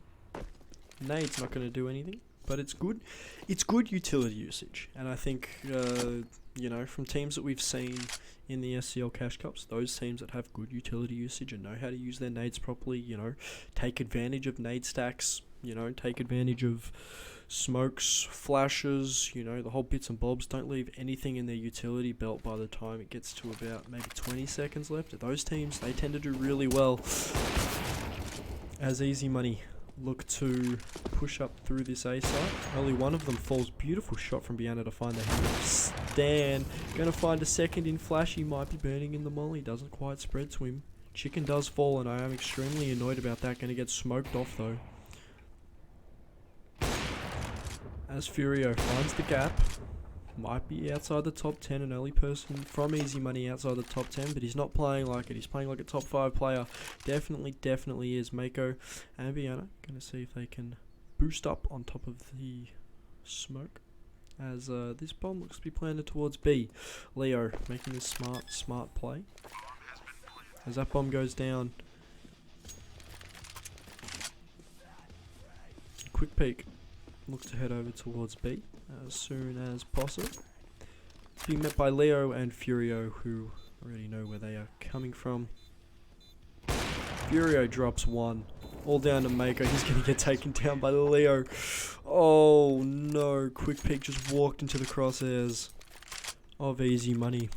Nade's not going to do anything, but it's good. It's good utility usage, and I think you know, from teams that we've seen in the SCL Cash Cups, those teams that have good utility usage and know how to use their nades properly, you know, take advantage of nade stacks, you know, take advantage of smokes, flashes, you know, the whole bits and bobs. Don't leave anything in their utility belt by the time it gets to about maybe 20 seconds left. Those teams, they tend to do really well. As easy money look to push up through this A site. Only one of them falls. Beautiful shot from Bianna to find the hand of Stan. Gonna find a second in flash. He might be burning in the molly. Doesn't quite spread to him. Chicken does fall, and I am extremely annoyed about that. Gonna get smoked off though. As Furio finds the gap, might be outside the top 10, an early person from easy money outside the top 10, but he's not playing like it. He's playing like a top 5 player. Definitely is. Mako and Bianna going to see if they can boost up on top of the smoke. As this bomb looks to be planted towards B. Leo making this smart play. As that bomb goes down. Quick peek. Look to head over towards B as soon as possible. It's being met by Leo and Furio, who already know where they are coming from. Furio drops one. All down to Mako. He's going to get taken down by Leo. Oh no. Quick peek just walked into the crosshairs of easy money.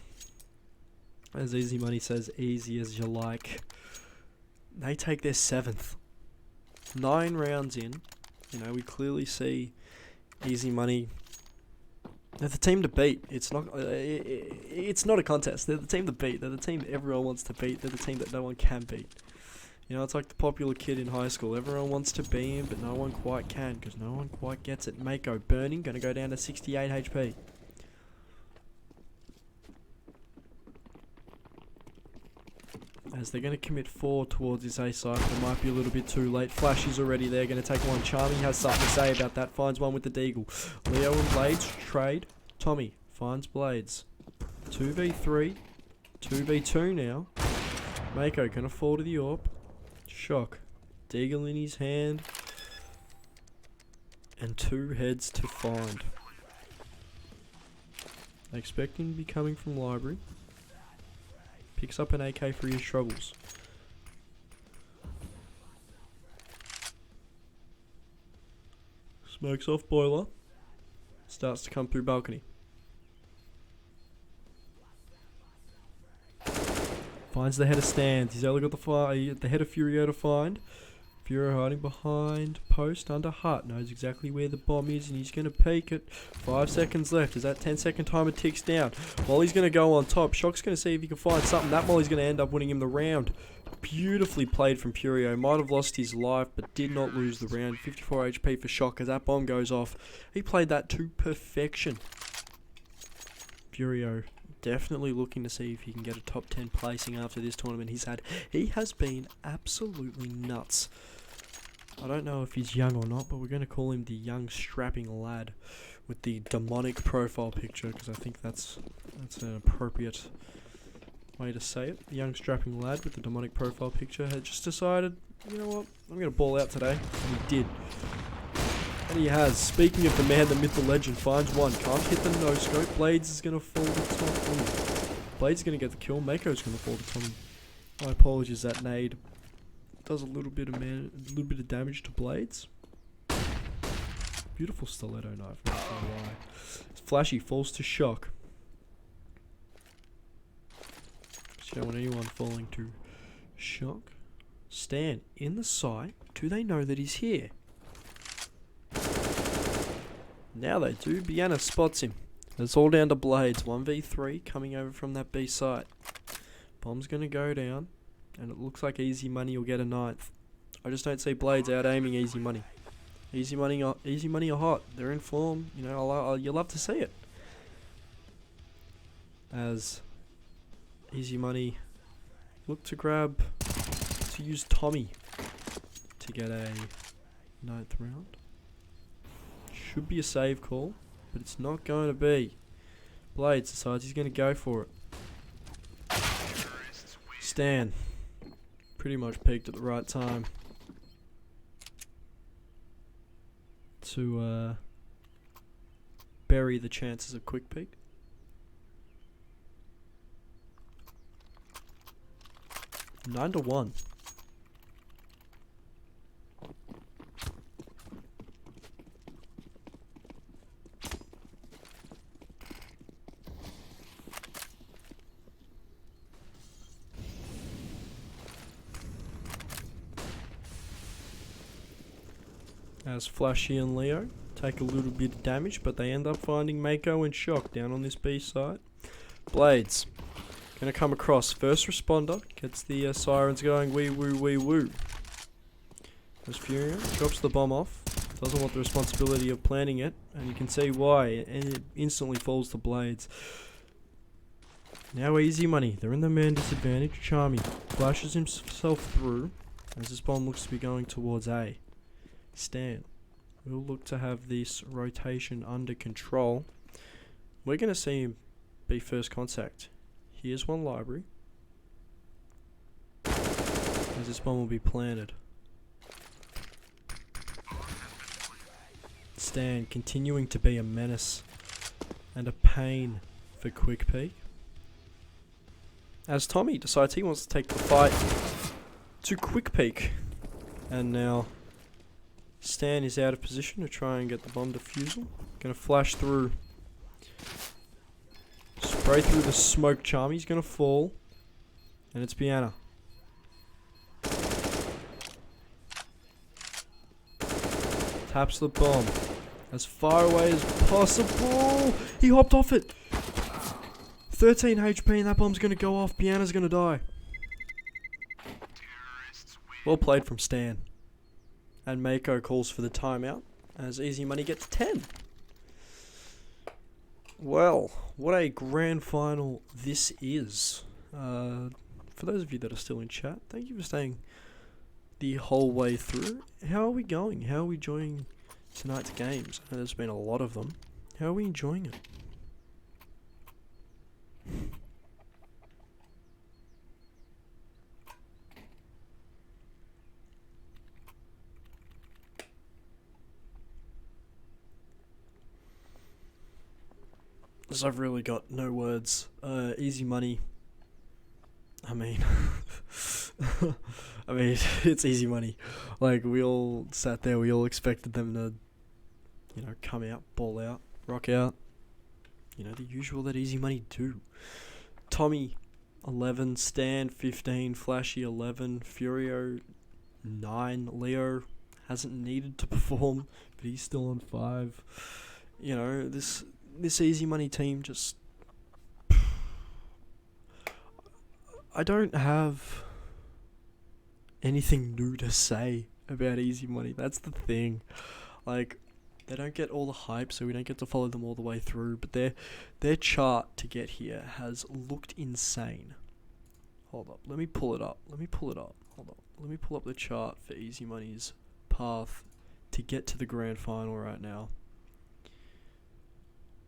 As easy money says, easy as you like. They take their 7th. 9 rounds in. You know, we clearly see easy money. They're the team to beat. It's not a contest. They're the team to beat. They're the team that everyone wants to beat. They're the team that no one can beat. You know, it's like the popular kid in high school. Everyone wants to be him, but no one quite can because no one quite gets it. Mako burning, going to go down to 68 HP. As they're going to commit 4 towards this A site. It might be a little bit too late. Flash is already there. Going to take one. Charmy has something to say about that. Finds one with the Deagle. Leo and Blades trade. Tommy finds Blades. 2v3. 2v2 now. Mako going to fall to the AWP. Shock. Deagle in his hand. And 2 heads to find. I expect him to be coming from library. Picks up an AK for his troubles. Smokes off boiler. Starts to come through balcony. Finds the head of Stands. He's only got the head of Furio to find. Furio hiding behind post under hut. Knows exactly where the bomb is and he's going to peek it. 5 seconds left as that 10-second timer ticks down. Molly's going to go on top. Shock's going to see if he can find something. That Molly's going to end up winning him the round. Beautifully played from Furio. Might have lost his life but did not lose the round. 54 HP for Shock as that bomb goes off. He played that to perfection. Furio definitely looking to see if he can get a top 10 placing after this tournament he's had. He has been absolutely nuts. I don't know if he's young or not, but we're going to call him the young strapping lad with the demonic profile picture because I think that's an appropriate way to say it. The young strapping lad with the demonic profile picture had just decided, you know what, I'm going to ball out today. And he did. And he has. Speaking of the man, the myth, the legend, finds one. Can't hit the no-scope. Blades is going to fall to Tommy. Blades is going to get the kill. Mako's going to fall to Tommy. My apologies, that nade does a little bit of damage to Blades. Beautiful stiletto knife, not gonna lie. Flashy falls to Shock. Showing anyone falling to Shock. Stan in the site. Do they know that he's here? Now they do. Bianna spots him. It's all down to Blades. 1v3 coming over from that B site. Bomb's gonna go down. And it looks like easy money will get a 9th. I just don't see Blades out aiming easy money. Easy Money are hot. They're in form. You know, you love to see it. As Easy Money look to use Tommy to get a 9th round. Should be a save call, but it's not going to be. Blades decides he's going to go for it. Stan pretty much peaked at the right time to bury the chances of quick peak. 9-1. As Flashy and Leo take a little bit of damage, but they end up finding Mako and Shock down on this B side. Blades gonna come across. First responder gets the sirens going. Wee woo, wee woo. As Furion drops the bomb off, doesn't want the responsibility of planting it, and you can see why, and it instantly falls to Blades. Now Easy Money, they're in the man disadvantage. Charmy flashes himself through as this bomb looks to be going towards A. Stan will look to have this rotation under control. We're going to see him be first contact. Here's one library. As this bomb will be planted. Stan continuing to be a menace and a pain for quick peek. As Tommy decides he wants to take the fight to quick peek. And now Stan is out of position to try and get the bomb defusal. Gonna flash through. Spray through the smoke charm. He's gonna fall. And it's Piana. Taps the bomb as far away as possible. He hopped off it. 13 HP and that bomb's gonna go off. Piana's gonna die. Well played from Stan. And Mako calls for the timeout as Easy Money gets 10. Well, what a grand final this is. For those of you that are still in chat, thank you for staying the whole way through. How are we going? How are we enjoying tonight's games? I know there's been a lot of them. How are we enjoying it? So I've really got no words. Easy Money. I mean, it's Easy Money. Like, we all sat there, we all expected them to, you know, come out, ball out, rock out. You know, the usual that Easy Money do. Tommy, 11, Stan, 15, Flashy, 11, Furio, 9, Leo hasn't needed to perform, but he's still on 5. You know, this Easy Money team just... I don't have anything new to say about Easy Money. That's the thing. Like, they don't get all the hype, so we don't get to follow them all the way through. But their chart to get here has looked insane. Hold up. Let me pull it up. Hold up. Let me pull up the chart for Easy Money's path to get to the grand final right now.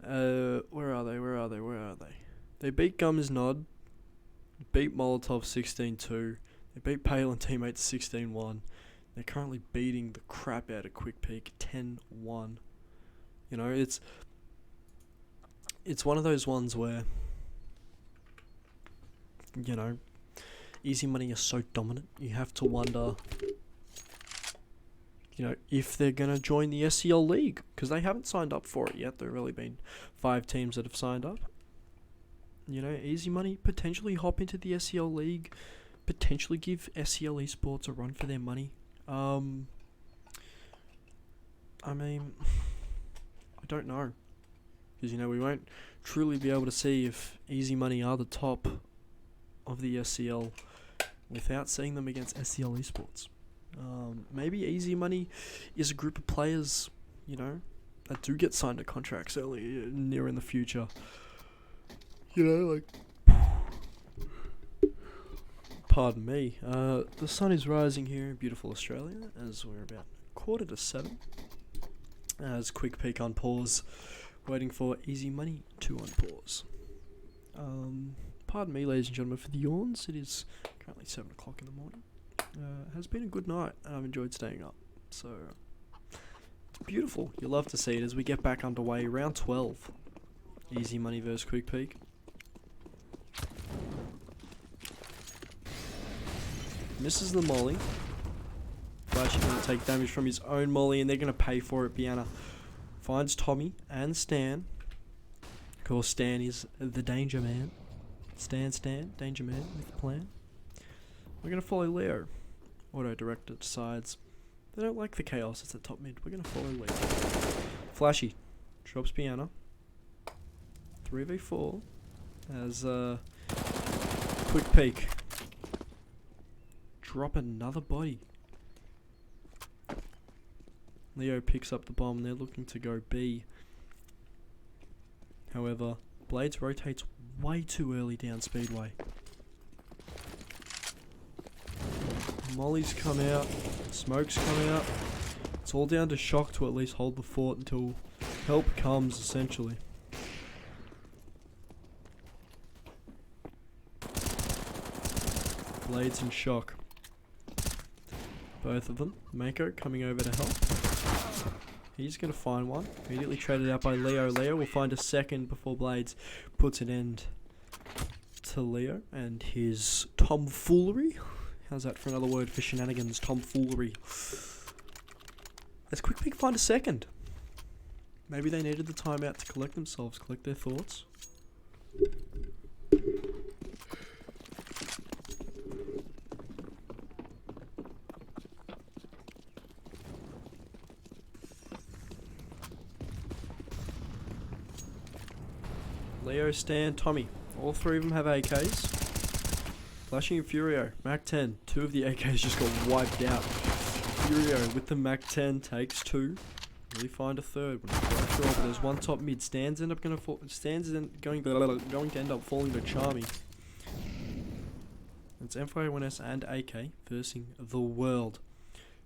Where are they? They beat Gums Nod, beat Molotov 16-2, they beat Pale and Teammates 16-1. They're currently beating the crap out of Quick Peak 10-1. You know, it's one of those ones where, you know, Easy Money is so dominant, you have to wonder, you know, if they're going to join the SCL League, because they haven't signed up for it yet. There have really been 5 teams that have signed up. You know, Easy Money potentially hop into the SCL League, potentially give SCL Esports a run for their money. I mean, I don't know, because, you know, we won't truly be able to see if Easy Money are the top of the SCL without seeing them against SCL Esports. Maybe Easy Money is a group of players, that do get signed to contracts early, near in the future. Pardon me. The sun is rising here in beautiful Australia as we're about 6:45. As quick peek on pause, waiting for Easy Money to unpause. Pardon me, ladies and gentlemen, for the yawns. It is currently 7 o'clock in the morning. Has been a good night, and I've enjoyed staying up. So, it's beautiful. You'll love to see it as we get back underway. Round 12. Easy Money versus Quick Peek. Misses the molly. Flash is going to take damage from his own molly, and they're going to pay for it. Bianna finds Tommy and Stan. Of course, Stan is the danger man. Stan, danger man with the plan. We're going to follow Leo. Auto-director decides they don't like the chaos. It's at top mid. We're going to follow Leo. Flashy drops Bianna. 3v4 as Quick Peek drop another body. Leo picks up the bomb. They're looking to go B. However, Blades rotates way too early down Speedway. Mollies come out. Smokes come out. It's all down to Shock to at least hold the fort until help comes, essentially. Blades and Shock. Both of them. Mako coming over to help. He's going to find one. Immediately traded out by Leo. Leo will find a second before Blades puts an end to Leo and his tomfoolery. How's that for another word for shenanigans? Tomfoolery. Let's Quick Peek find a second. Maybe they needed the timeout to collect themselves, collect their thoughts. Leo, Stan, Tommy. All three of them have AKs. Flashing and Furio. Mac 10. Two of the AKs just got wiped out. Furio with the Mac 10 takes two. Really find a third. We're not quite sure, but there's one top mid. Stan's going to end up falling to Charmy. It's M4A1S and AK versing the world.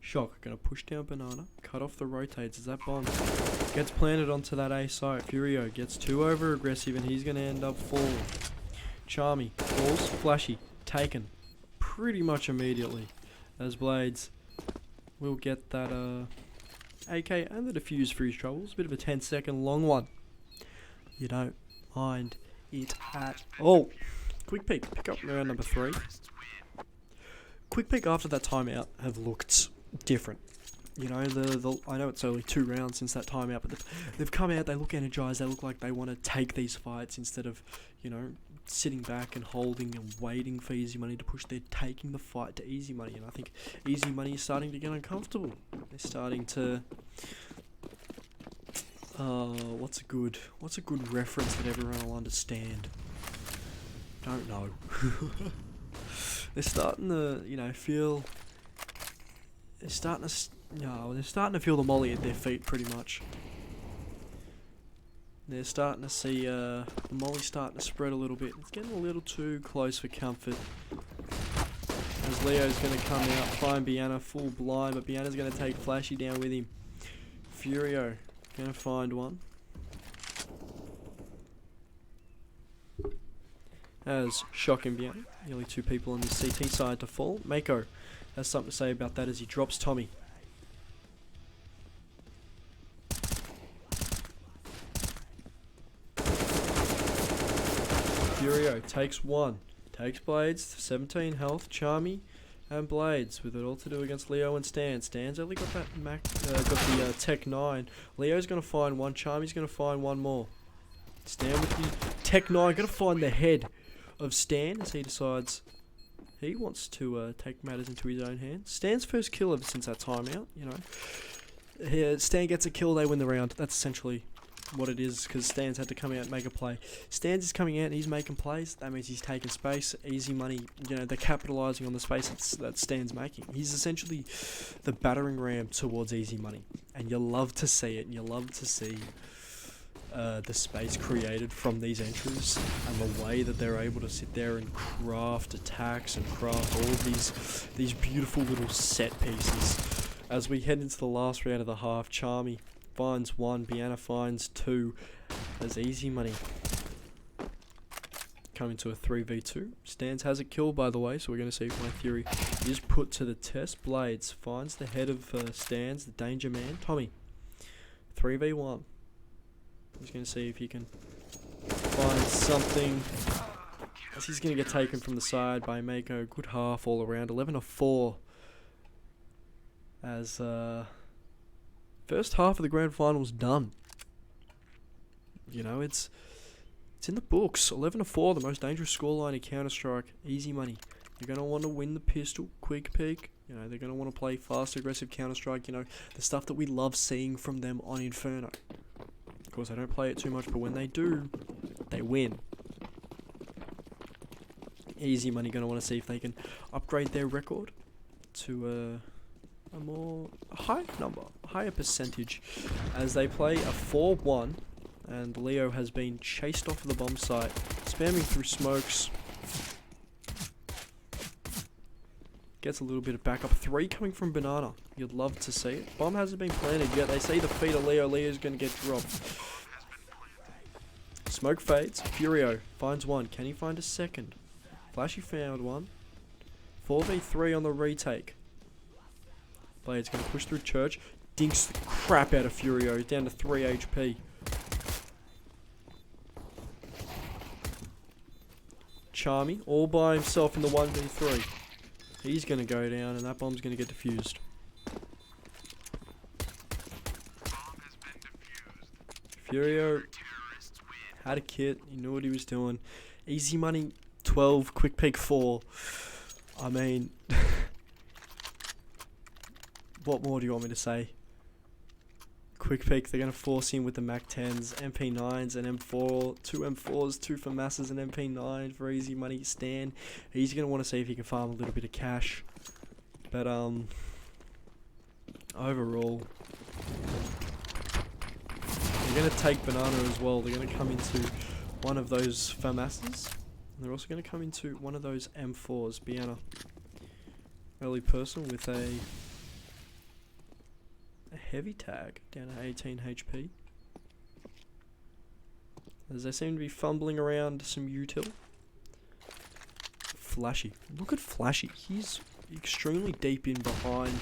Shock gonna push down Banana, cut off the rotates as that bomb gets planted onto that A site. Furio gets too over aggressive and he's gonna end up falling. Charmy falls, Flashy taken pretty much immediately as Blades will get that AK and the defuse for his troubles. A bit of a 10-second long one. You don't mind it at all. Quick Peek, pick up round number 3. Quick Peek after that timeout have looked different. I know it's only 2 rounds since that timeout, but they've come out, they look energized, they look like they want to take these fights instead of, sitting back and holding and waiting for Easy Money to push. They're taking the fight to Easy Money, and I think Easy Money is starting to get uncomfortable. They're starting to... what's a good reference that everyone will understand? Don't know. They're starting to, feel... They're starting to feel the molly at their feet, pretty much. They're starting to see the molly starting to spread a little bit. It's getting a little too close for comfort. As Leo's going to come out, find Bianna full blind, but Bianna's going to take Flashy down with him. Furio going to find one. As Shock and Bianna, nearly 2 people on the CT side to fall. Mako has something to say about that as he drops Tommy. Furio takes one. Takes Blades, 17 health, Charmy and Blades with it all to do against Leo and Stan. Stan's only got that got the Tech 9. Leo's going to find one, Charmy's going to find one more. Stan with the Tech 9, going to find the head of Stan as he decides he wants to take matters into his own hands. Stan's first kill ever since that timeout, Stan gets a kill, they win the round. That's essentially what it is, because Stans had to come out and make a play. Stans is coming out and he's making plays. That means he's taking space. Easy money. You know, they're capitalising on the space that Stan's making. He's essentially the battering ram towards easy money. And you love to see it, and you love to see the space created from these entries and the way that they're able to sit there and craft attacks and craft all of these beautiful little set pieces. As we head into the last round of the half, Charmy finds 1, Bianna finds 2. There's easy money coming to a 3v2. Stans has a kill, by the way, so we're going to see if my theory is put to the test. Blades finds the head of Stans, the danger man, Tommy. 3v1. He's going to see if he can find something, as he's going to get taken from the side by Mako. Good half all around. 11-4. As first half of the grand final's done. You know, it's in the books. 11-4, the most dangerous scoreline in Counter-Strike. Easy money. You're going to want to win the pistol, quick peek. You know, they're going to want to play fast, aggressive Counter-Strike. You know, the stuff that we love seeing from them on Inferno. Of course, I don't play it too much, but when they do, they win. Easy money, going to want to see if they can upgrade their record to a higher percentage, as they play a 4-1, and Leo has been chased off of the bomb site, spamming through smokes. Gets a little bit of backup. 3 coming from Banana. You'd love to see it. Bomb hasn't been planted yet. They see the feet of Leo. Leo's going to get dropped. Smoke fades. Furio finds 1. Can he find a second? Flashy found 1. 4v3 on the retake. Blade's going to push through Church. Dinks the crap out of Furio. He's down to 3 HP. Charmy all by himself in the 1v3. He's going to go down, and that bomb's going to get defused. Furio had a kit. He knew what he was doing. Easy money 12, quick peek 4. I mean, what more do you want me to say? Quick peek, they're going to force him with the Mac 10s, MP9s, and M4, 2 M4s, 2 FAMASs, and MP9 for easy money. Stan, he's going to want to see if he can farm a little bit of cash. But, overall, they're going to take Banana as well. They're going to come into one of those FAMASs. And they're also going to come into one of those M4s. Bianna, early person with a heavy tag down to 18 HP, as they seem to be fumbling around some util. Flashy, look at Flashy, he's extremely deep in behind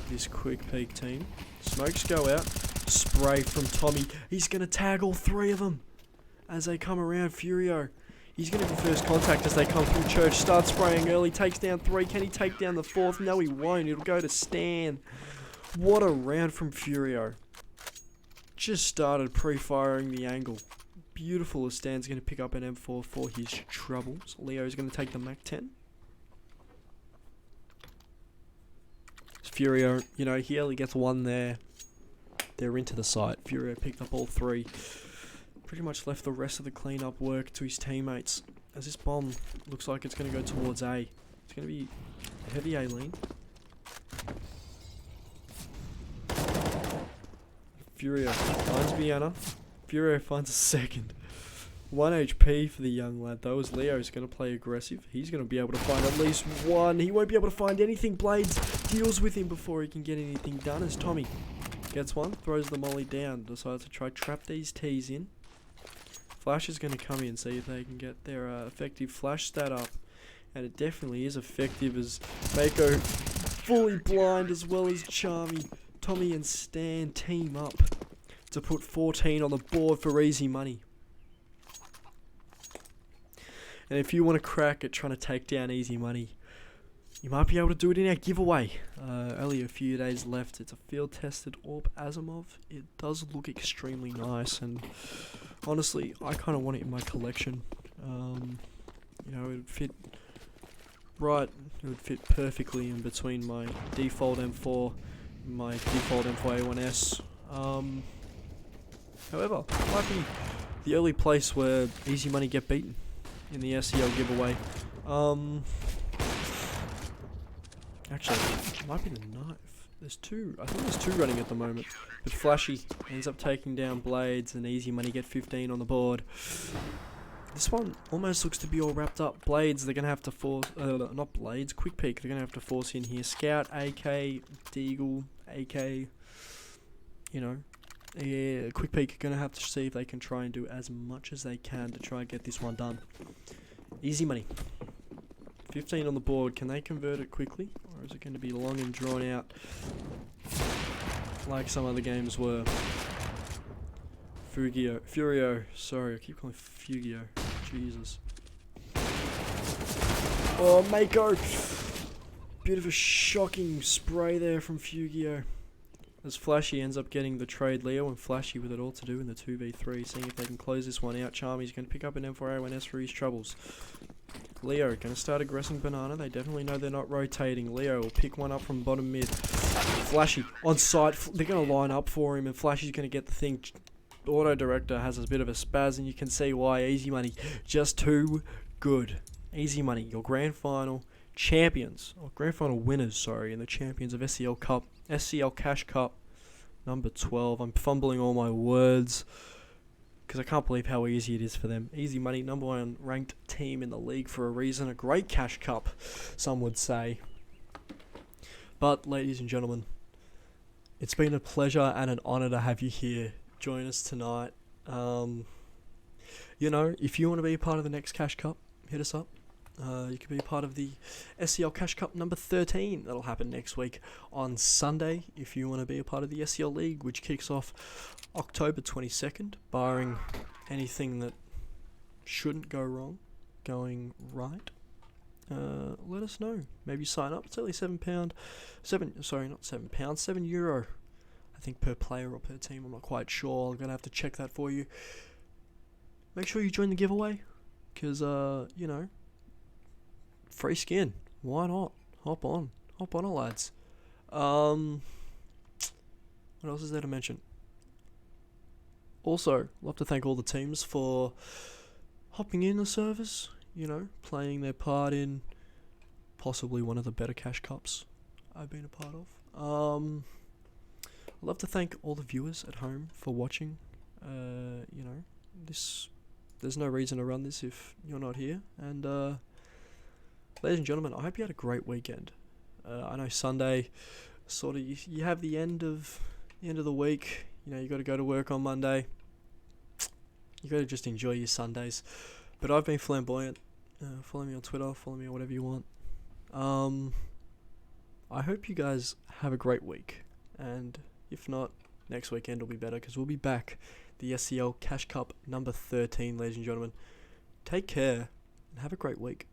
this quick peek team. Smokes go out, spray from Tommy, he's going to tag all 3 of them as they come around. Furio, he's going to be first contact as they come through Church, starts spraying early, takes down 3, can he take down the 4th? No, he won't, it'll go to Stan. What a round from Furio. Just started pre-firing the angle. Beautiful, as Stan's going to pick up an M4 for his troubles. Leo's going to take the Mac 10. Furio, you know, he only gets 1 there. They're into the site. Furio picked up all 3. Pretty much left the rest of the cleanup work to his teammates. As this bomb looks like it's going to go towards A. It's going to be a heavy A lean. Furio finds Bianna. Furio finds a second. 1 HP for the young lad though, as Leo's going to play aggressive. He's going to be able to find at least 1. He won't be able to find anything. Blades deals with him before he can get anything done, as Tommy gets 1, throws the molly down, decides to try trap these T's in. Flash is going to come in, see if they can get their effective flash stat up. And it definitely is effective, as Mako fully blind, as well as Charmy. Tommy and Stan team up to put 14 on the board for easy money. And if you want to crack at trying to take down easy money, you might be able to do it in our giveaway. Only a few days left. It's a field-tested Orb Asimov. It does look extremely nice, and honestly, I kind of want it in my collection. You know, it would fit right. It would fit perfectly in between my default M4. My default M4A1S. However, it might be the early place where easy money get beaten in the SCL giveaway. Actually, it might be the knife. There's two. I think there's two running at the moment. But Flashy ends up taking down Blades, and easy money get 15 on the board. This one almost looks to be all wrapped up. Blades, they're going to have to force... not Blades, Quick Peek. They're going to have to force in here. Scout, AK, Deagle, AK. You know. Yeah, Quick Peek are going to have to see if they can try and do as much as they can to try and get this one done. Easy money. 15 on the board. Can they convert it quickly? Or is it going to be long and drawn out like some other games were? Furio. Sorry, I keep calling Fugio. Jesus. Oh, Mako! Bit of a shocking spray there from Fugio. As Flashy ends up getting the trade Leo, and Flashy with it all to do in the 2v3, seeing if they can close this one out. Charmy's going to pick up an M4A1S for his troubles. Leo going to start aggressing Banana. They definitely know they're not rotating. Leo will pick one up from bottom mid. Flashy on site. They're going to line up for him, and Flashy's going to get the thing. Auto Director has a bit of a spaz, and you can see why. Easy money, just too good. Easy money, your grand final champions, or grand final winners, sorry, and the champions of SCL Cup, SCL Cash Cup, number 12. I'm fumbling all my words because I can't believe how easy it is for them. Easy money, number one ranked team in the league for a reason. A great Cash Cup, some would say. But, ladies and gentlemen, it's been a pleasure and an honour to have you here. Join us tonight. You know, if you want to be a part of the next Cash Cup, hit us up. You can be a part of the SCL Cash Cup number 13. That'll happen next week on Sunday. If you want to be a part of the SCL League, which kicks off October 22nd, barring anything that shouldn't go wrong, going right, let us know. Maybe sign up. It's only £7. €7, I think, per player or per team. I'm not quite sure. I'm going to have to check that for you. Make sure you join the giveaway, because, you know, free skin. Why not? Hop on it, lads. What else is there to mention? Also, love to thank all the teams for hopping in the service, you know, playing their part in possibly one of the better Cash Cups I've been a part of. I'd love to thank all the viewers at home for watching. You know, there's no reason to run this if you're not here. And ladies and gentlemen, I hope you had a great weekend. I know Sunday, sort of, you have the end of the week. You know, you got to go to work on Monday. You got to just enjoy your Sundays. But I've been flamboyant. Follow me on Twitter. Follow me on whatever you want. I hope you guys have a great week. And if not, next weekend will be better, because we'll be back. The SCL Cash Cup number 13, ladies and gentlemen. Take care and have a great week.